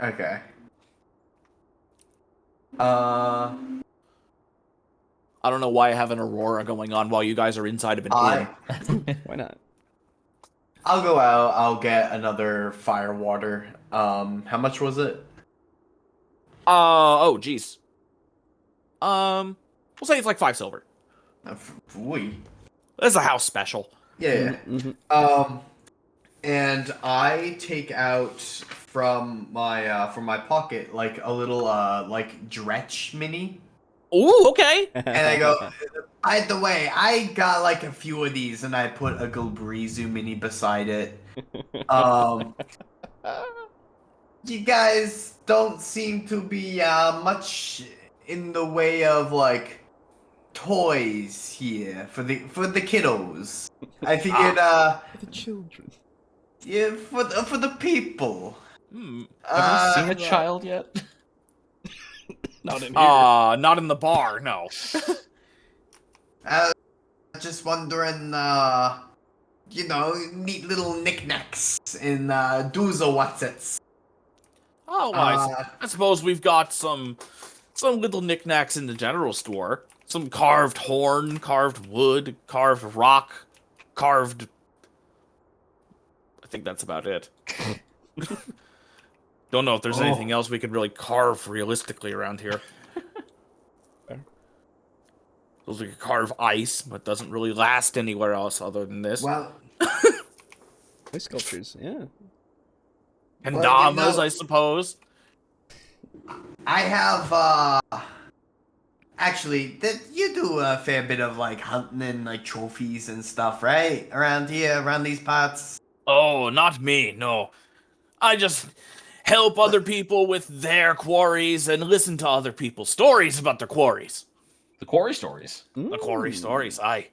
Okay. I don't know why I have an Aurora going on while you guys are inside of an inn. Why not? I'll go out, I'll get another fire water. How much was it? Oh, jeez. We'll say it's like 5 silver. We. That's a house special. Yeah. Mhm. And I take out from my pocket like a little like Dretch mini, Ooh, okay. and I go. By the way, I got like a few of these, and I put a Gilbrizu mini beside it. You guys don't seem to be much in the way of like toys here for the kiddos. I figured The children. yeah, for the people. Have you seen a child yet? Not in here. Not in the bar, no. Just wondering, neat little knickknacks in do's or whatsits. Oh, well, I suppose we've got some little knickknacks in the general store. Some carved horn, carved wood, carved rock, carved... I think that's about it. Don't know if there's anything else we could really carve realistically around here. Suppose we could carve ice, but doesn't really last anywhere else other than this. Well, Ice sculptures, yeah. And well, you damas, know- I suppose. I have actually that you do a fair bit of like hunting and like trophies and stuff, right? Around here, around these parts. Oh, not me, no. I just help other people with their quarries and listen to other people's stories about their quarries. The quarry stories. The quarry stories, aye.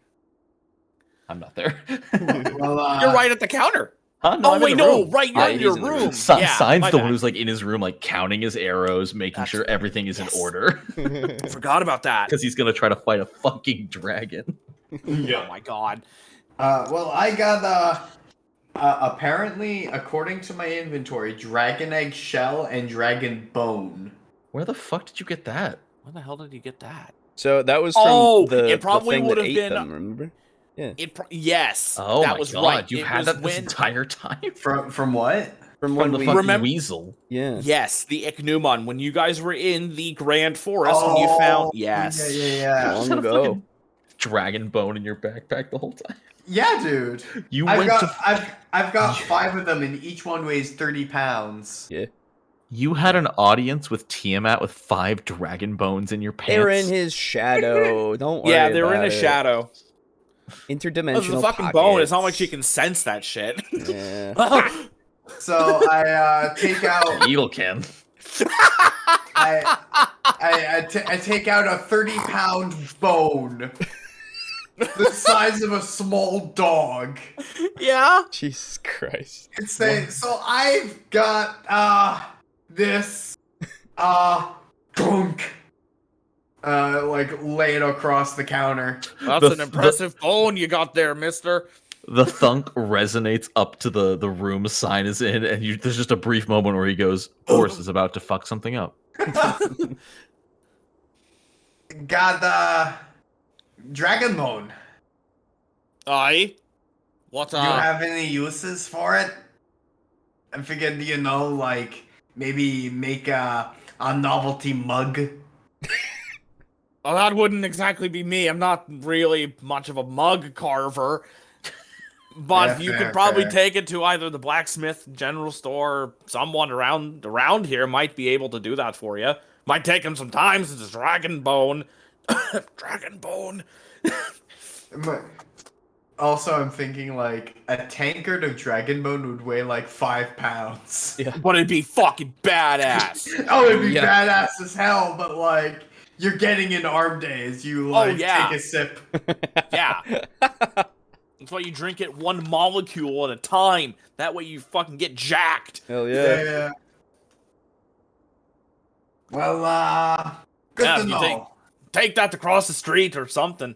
I'm not there. Well, You're right at the counter. Huh? No, Oh, I'm wait, in the no, room. right, you're in he's your in the room. Signs Yeah, the my one bad. who's like in his room, like counting his arrows, making That's- sure everything is yes. in order, Forgot about that. because he's gonna try to fight a fucking dragon. Oh my god. well, I got apparently, according to my inventory, dragon egg shell and dragon bone. Where the fuck did you get that? When the hell did you get that? So that was from Oh, the, it probably the thing would that have ate been- them, remember? Yeah. Yes. Oh that my was god, right. you've It had was that this when- entire time? From what? From From when the we fucking Remember- weasel. yeah. Yes, the Ichneumon. When you guys were in the Grand Forest and you found... Yes. Yeah. Long Had a ago. fucking dragon bone in your backpack the whole time. Yeah, dude. You I've went got to I've got 5 of them, and each one weighs 30 pounds. Yeah. you had an audience with Tiamat with 5 dragon bones in your pants. They were in his shadow. Don't worry. Yeah, they were in a about it. shadow. Interdimensional. This is a fucking bone. It's not like she pockets. can sense that shit. Yeah. So I take out Eagle can. I take out a 30-pound bone, the size of a small dog. Yeah? Jesus Christ. So I've got this, gunk, like lay it across the counter. That's an impressive bone you got there, mister. The thunk resonates up to the room sign is in, and there's just a brief moment where he goes, Boris is about to fuck something up. Got the dragon bone. Aye. What, Do you have any uses for it? I figured, like, maybe make a novelty mug. Well, that wouldn't exactly be me. I'm not really much of a mug carver. But Yeah, you fair, could probably fair. take it to either the blacksmith, general store, or someone around here might be able to do that for you. Might take him some time since it's dragon bone. Dragon bone. Also, I'm thinking, like, a tankard of dragon bone would weigh, like, 5 pounds. Yeah. But it'd be fucking badass. Oh, it'd be Yeah. badass as hell, but, like, you're getting an arm day as you, like, take a sip. Yeah. That's why you drink it one molecule at a time. That way you fucking get jacked. Hell Yeah. Well, good Yeah, to if you know. Take that across the street or something.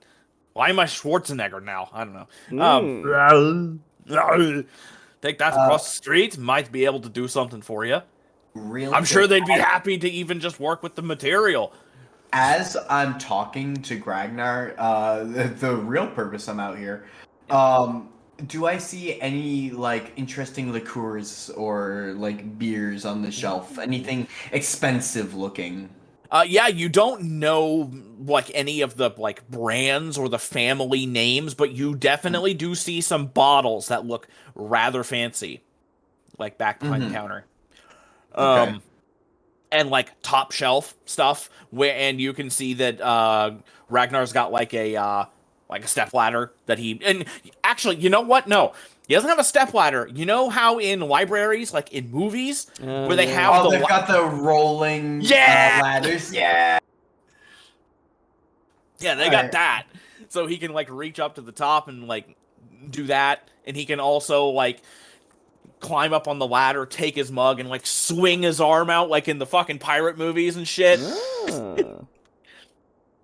Why am I Schwarzenegger now? I don't know. Take that across the street. Might be able to do something for you. I'm sure they'd be happy to even just work with the material. As I'm talking to Gragnar, the real purpose I'm out here, do I see any, like, interesting liqueurs or, like, beers on the shelf? Anything expensive looking? Yeah, you don't know, like, any of the, like, brands or the family names, but you definitely do see some bottles that look rather fancy, like, back behind the counter. Okay. And, like, top shelf stuff, and you can see that, Ragnar's got, like a step ladder that and actually, you know what? No. He doesn't have a step ladder. You know how in libraries, like in movies, where they have they've got the rolling ladders? Yeah! Yeah, they got that. So he can, like, reach up to the top and, like, do that. And he can also, like, climb up on the ladder, take his mug, and, like, swing his arm out, like in the fucking pirate movies and shit.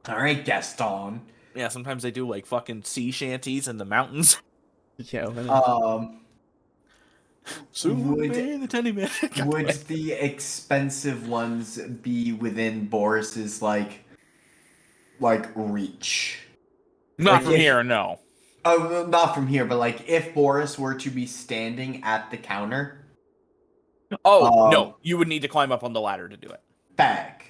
Alright, Gaston. Yeah, sometimes they do, like, fucking sea shanties in the mountains. Yeah. The Teddy Man. Would the expensive ones be within Boris's, like reach? Not Like, from here, no. Oh, well, not from here, but, like, if Boris were to be standing at the counter... No. You would need to climb up on the ladder to do it. Bag.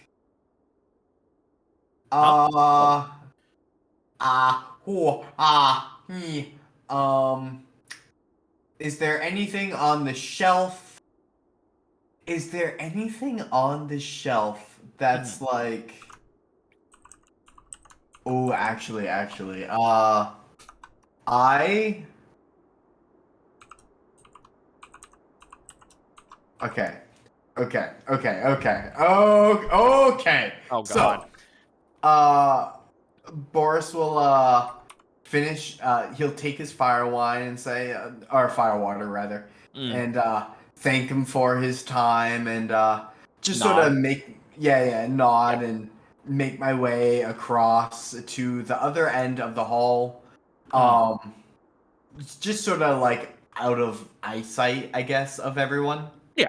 Is there anything on the shelf? Is there anything on the shelf that's like... Oh, actually, Okay. Oh, God. So, Boris will, finish, he'll take his fire wine and say, or fire water, rather, and, thank him for his time, and, just Nod. sort of nod and make my way across to the other end of the hall. Just sort of, like, out of eyesight, I guess, of everyone. Yeah.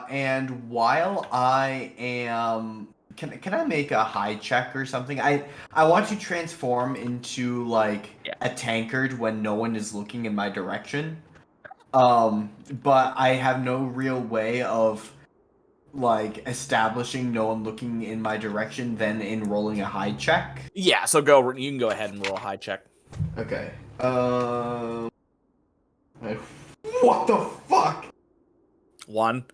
And while I am... Can I make a high check or something? I want to transform into, like, a tankard when no one is looking in my direction. But I have no real way of, like, establishing no one looking in my direction than in rolling a high check. Yeah, so you can go ahead and roll a high check. Okay. What the fuck? 1.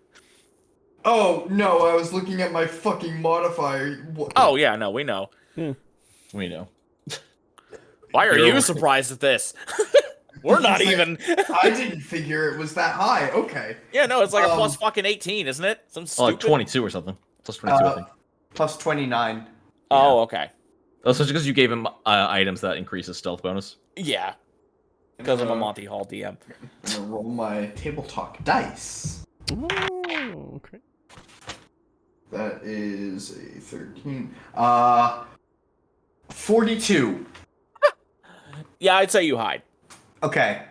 Oh, no, I was looking at my fucking modifier. What? Oh, yeah, no, we know. We know. Why are you surprised at this? We're not Like, even. I didn't figure it was that high. Okay. Yeah, no, it's like a plus fucking 18, isn't it? Some stupid... like 22 or something. Plus 22, I think. Plus 29. Oh, okay. Oh, so it's because you gave him items that increase his stealth bonus? Yeah. Because I'm a Monty Hall DM. I'm gonna roll my TableTalk dice. Ooh. Okay. That is a 13. 42. Yeah, I'd say you hide. Okay.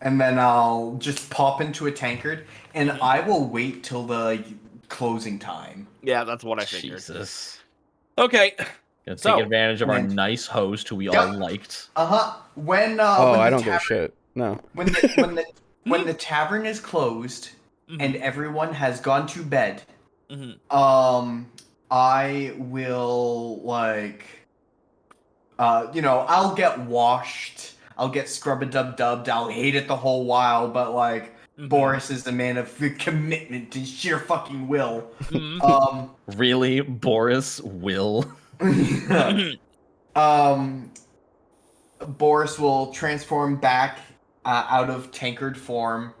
And then I'll just pop into a tankard, and I will wait till the closing time. Yeah, that's what I figured. Jesus. Okay. Gonna So- take advantage of our And- nice host who we Yeah. all liked. When Oh, when I the don't give a tavern- shit. No. when the tavern is closed and everyone has gone to bed, I will I'll get washed. I'll get scrub-a-dub-dubbed. I'll hate it the whole while, but Boris is the man of commitment and sheer fucking will. Really, Boris will. Boris will transform back out of tankard form,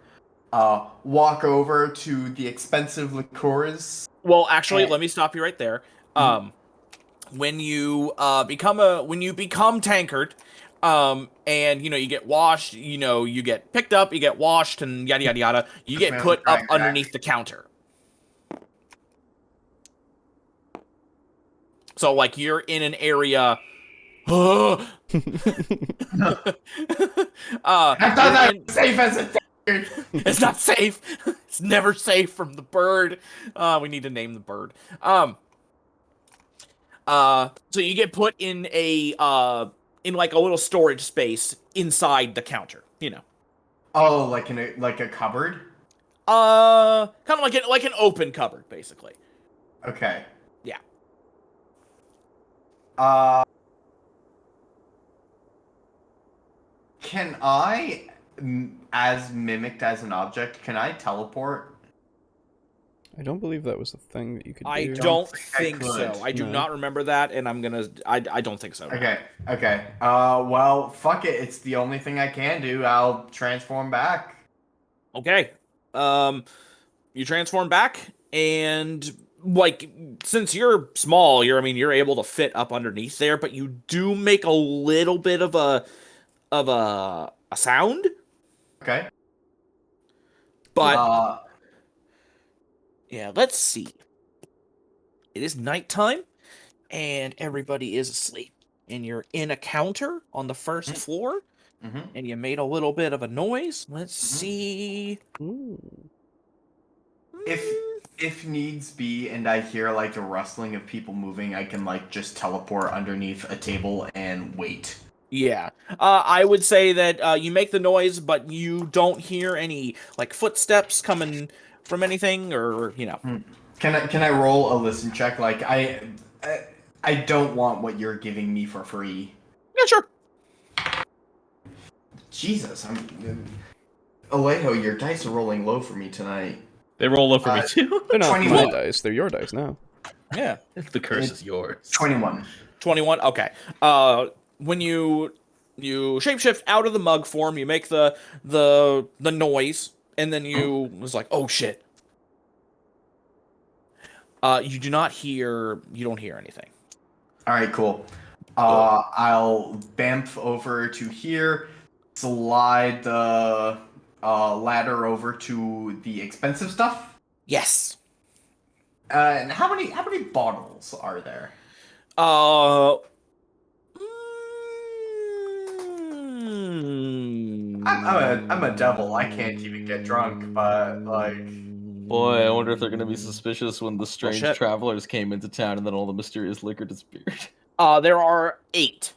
walk over to the expensive liqueurs. Well, actually, let me stop you right there. When you become tankard, and you get washed, you get picked up, you get washed, and yada yada yada, you Just get man put with up crack. underneath the counter. So you're in an area. I thought that was safe as a tankard. It's not safe. It's never safe from the bird. We need to name the bird. So you get put in a little storage space inside the counter. Oh, like a cupboard? Kind of like an open cupboard, basically. Okay. Yeah. Can I, as mimicked as an object, can I teleport? I don't believe that was a thing that you could do. I don't think I so. could. I do No. not remember that, and I don't think so. Okay. Well, fuck it. It's the only thing I can do. I'll transform back. Okay. You transform back, and since you're small, you're able to fit up underneath there, but you do make a little bit of a sound. Okay. But yeah, let's see. It is nighttime, and everybody is asleep, and you're in a counter on the first floor, and you made a little bit of a noise. Let's see. If needs be, and I hear a rustling of people moving, I can just teleport underneath a table and wait. Yeah, I would say that you make the noise, but you don't hear any footsteps coming from anything, or Can I roll a listen check? I don't want what you're giving me for free. Yeah, sure. Jesus, Alejo, your dice are rolling low for me tonight. They roll up for me too. They're not 21. my dice. They're your dice now. Yeah, The curse is yours. 21. 21. Okay. When you shapeshift out of the mug form, you make the noise, and then you was like, oh shit. You don't hear anything. All right, cool. I'll bamf over to here, slide the ladder over to the expensive stuff. Yes. And how many bottles are there? I'm a devil. I can't even get drunk, but Boy, I wonder if they're gonna be suspicious when the strange shit. travelers came into town and then all the mysterious liquor disappeared. There are 8.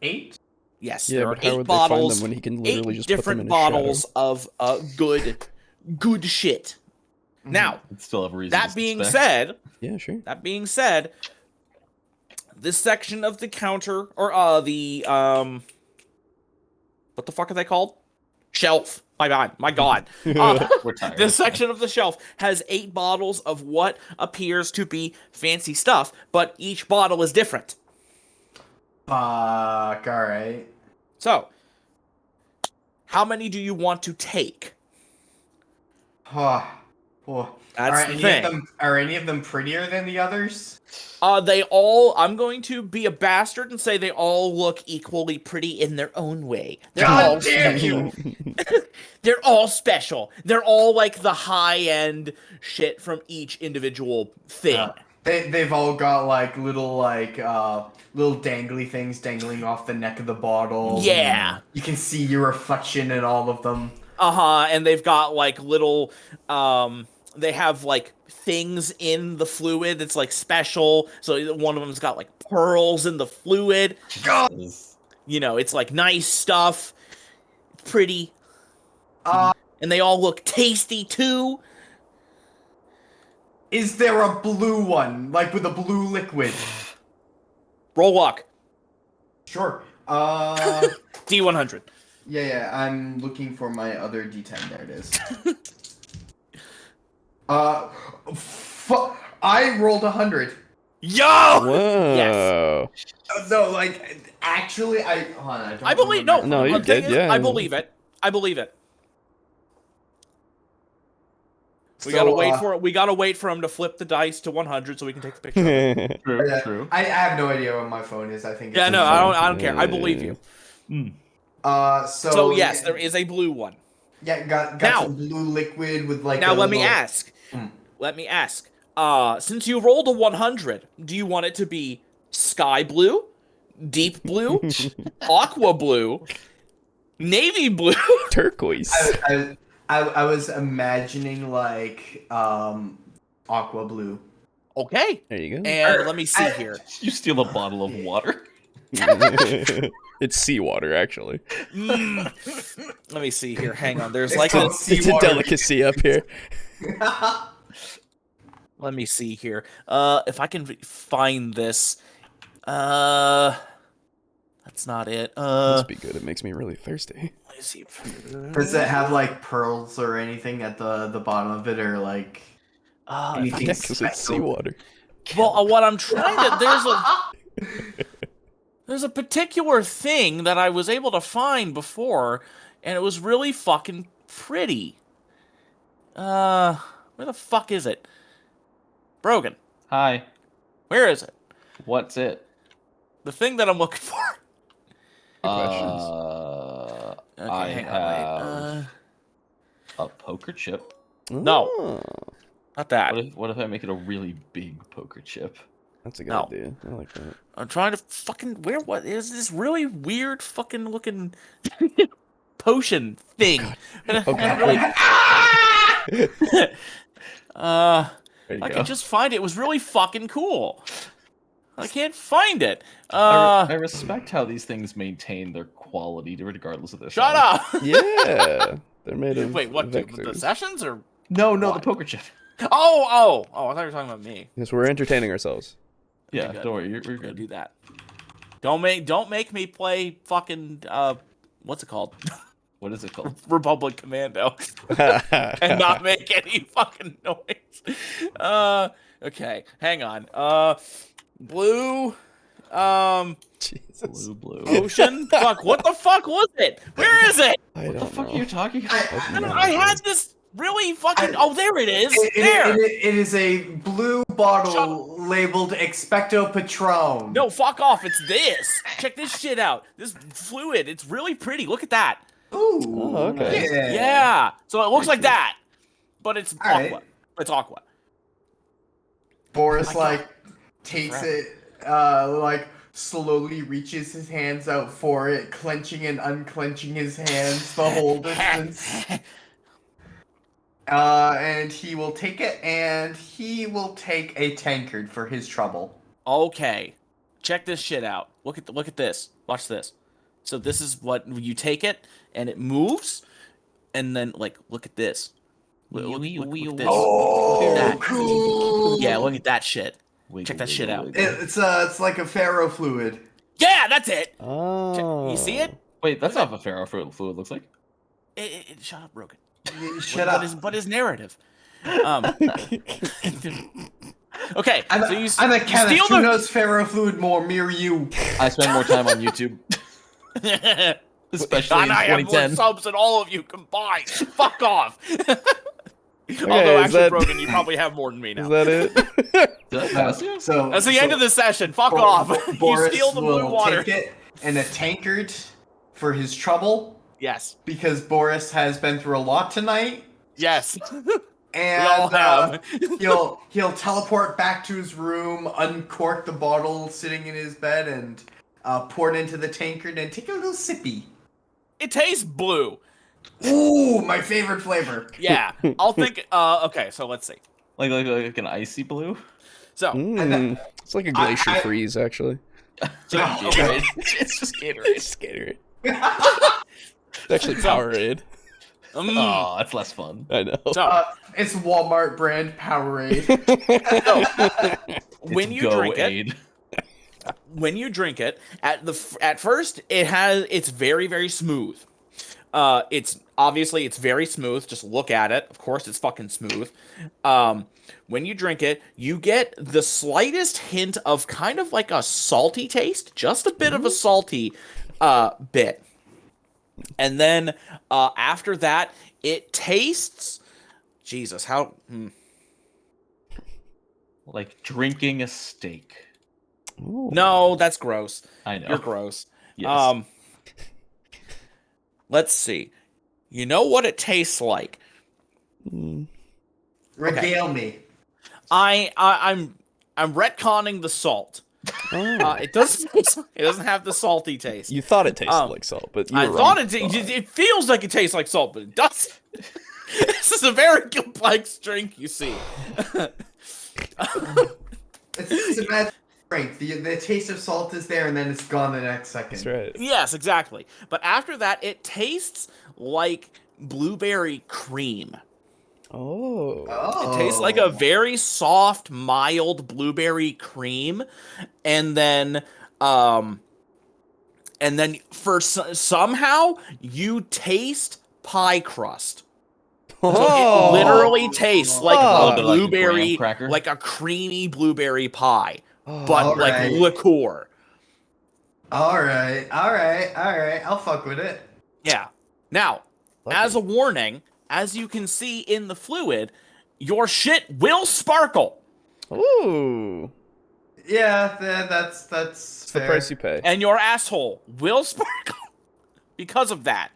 8. Yes, Yeah, there are but how 8 would they find bottles. them when he can literally 8 just put them different in his bottles of good shit. Now, I'd still have a reason. that to being suspect. said, Yeah, sure. this section of the counter, or the what the fuck are they called? Shelf. My god. We're tired. This section of the shelf has 8 bottles of what appears to be fancy stuff, but each bottle is different. Fuck. All right. So, how many do you want to take? Well, That's the thing. Are any of them prettier than the others? They all. I'm going to be a bastard and say they all look equally pretty in their own way. They're all God damn you! They're all special. They're all like the high end shit from each individual thing. They've all got like little dangly things dangling off the neck of the bottle. Yeah. You can see your reflection in all of them. And they've got like little they have like things in the fluid that's like special. So one of them's got like pearls in the fluid. You know, it's like nice stuff. It's pretty. And they all look tasty too. Is there a blue one, like with a blue liquid? Roll luck. Sure. D100. Yeah, I'm looking for my other D10. There it is. I rolled 100. Yo! Whoa. Yes. No, like, actually, hold on, I believe, no. No, you did, yeah. I believe it. I believe it. We So, gotta wait for it. We gotta wait for him to flip the dice to 100 so we can take the picture. True. I have no idea what my phone is. I think. Yeah, it's no, I don't care. I believe you. So yes, there is a blue one. Yeah, got Now- some blue liquid with like. Now a let me little- ask. Let me ask. Since you rolled a 100, do you want it to be sky blue, deep blue, aqua blue, navy blue? Turquoise. I was imagining like aqua blue. Okay. There you go. And let me see here. You steal a bottle of water. It's seawater, actually. Let me see here. Hang on. There's It's like called a. sea- It's a Seawater. delicacy up here. Let me see here. If I can find this. That's not it. Must be good. It makes me really thirsty. Let me see. Does it have like pearls or anything at the bottom of it, or like anything Yeah, because it's special? seawater. Well, what I'm trying to there's a particular thing that I was able to find before, and it was really fucking pretty. Where the fuck is it? Brogan, Hi. where is it? What's it? The thing that I'm looking for. questions. Okay, I hang on, have wait. a poker chip. No. Oh, Not that. What if I make it a really big poker chip? that's a good No. idea. I like that. I'm trying to fucking what is this really weird fucking looking potion thing? Okay. There you I go. can just find it. It was really fucking cool. I can't find it. I respect how these things maintain their quality regardless of their Shut size. up. Yeah, they're made of. Wait, what? The vectors. sessions or? No, What? the poker chip. Oh! I thought you were talking about me. Yes, we're entertaining ourselves. Yeah, good. don't worry, you're We're gonna good. do that. Don't make me play fucking what's it called? What is it called? Republic Commando. And not make any fucking noise. Okay, hang on. Blue, Jesus. Blue. ocean. Fuck, what the fuck was it? Where is it? I What the don't fuck know. are you talking about? I had this really fucking. Oh, there it is. There. It is a blue bottle labeled Expecto Patron. No, fuck off. It's this. Check this shit out. This fluid. It's really pretty. Look at that. Ooh. Oh, okay. Yeah. So it looks like that, but it's All right. aqua. It's aqua. Boris Oh my like takes it, like slowly reaches his hands out for it, clenching and unclenching his hands the whole distance. And he will take it, and he will take a tankard for his trouble. Okay. Check this shit out. Look at this. Watch this. So this is what you take it, and it moves, and then like look at this. Look at this. Oh, Look at that. cool! Yeah, look at that shit. Wiggle, Check that shit wiggle, out. wiggle. It's like a ferro fluid. Yeah, that's it. Oh. You see it? Wait, that's not what Pharaoh fluid looks like. Shut up, Brogan. Shut up. But his narrative. Okay, I'm so you a you chemist steal who the. knows ferro fluid more. Mere you. I spend more time on YouTube, especially And in I have more 2010. subs than all of you combined. Fuck off. Although, is actually, that- Brogan, you probably have more than me now. Is that it? Did I pass you? So That's the end of the session. Fuck Bo- off. Bo- You Boris steal the blue will water. take it in a tankard for his trouble Yes. because Boris has been through a lot tonight. Yes. And We all have. he'll teleport back to his room, uncork the bottle sitting in his bed, and pour it into the tankard and take a little sippy. It tastes blue. Ooh, my favorite flavor. Yeah. I'll think. Okay, so let's see. Like an icy blue. So, It's like a glacier freeze, actually. okay. It's just Gatorade. It's Gatorade. It's actually Powerade. Oh, that's less fun. I know. So, It's Walmart brand Powerade. when you Go drink it, Aid. when you drink it, at first it's very, very smooth. It's very smooth. Just look at it. Of course, it's fucking smooth. When you drink it, you get the slightest hint of kind of like a salty taste, just a bit of a salty bit. And then after that, it tastes. Jesus, how? Like drinking a steak. Ooh. No, that's gross. I know. You're gross. Yes. Let's see. You know what it tastes like? Regale me. I'm retconning the salt. It doesn't have the salty taste. You thought it tasted like salt, but you I were thought wrong. it feels like it tastes like salt, but it doesn't. This is a very complex drink, you see. It's a bad drink. The taste of salt is there, and then it's gone the next second. That's right. Yes, exactly. But after that, it tastes like blueberry cream. Oh. It tastes like a very soft, mild blueberry cream, and then somehow you taste pie crust. So it literally tastes like Oh. a blueberry, Like a graham cracker? like a creamy blueberry pie, but Alright. like liqueur. All right. I'll fuck with it. Yeah. Now, as a warning, as you can see in the fluid, your shit will sparkle. Ooh. Yeah, that's It's the fair. price you pay. And your asshole will sparkle because of that.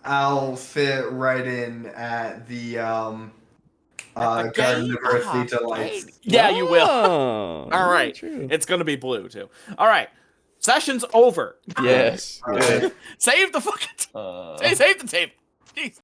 I'll fit right in at the At the Garden gate? of Earthly Delights. Yeah, you will. Oh, All right. true. It's going to be blue, too. All right. Session's over. Yes. All Good. right. Save the fucking... save the table. Jeez.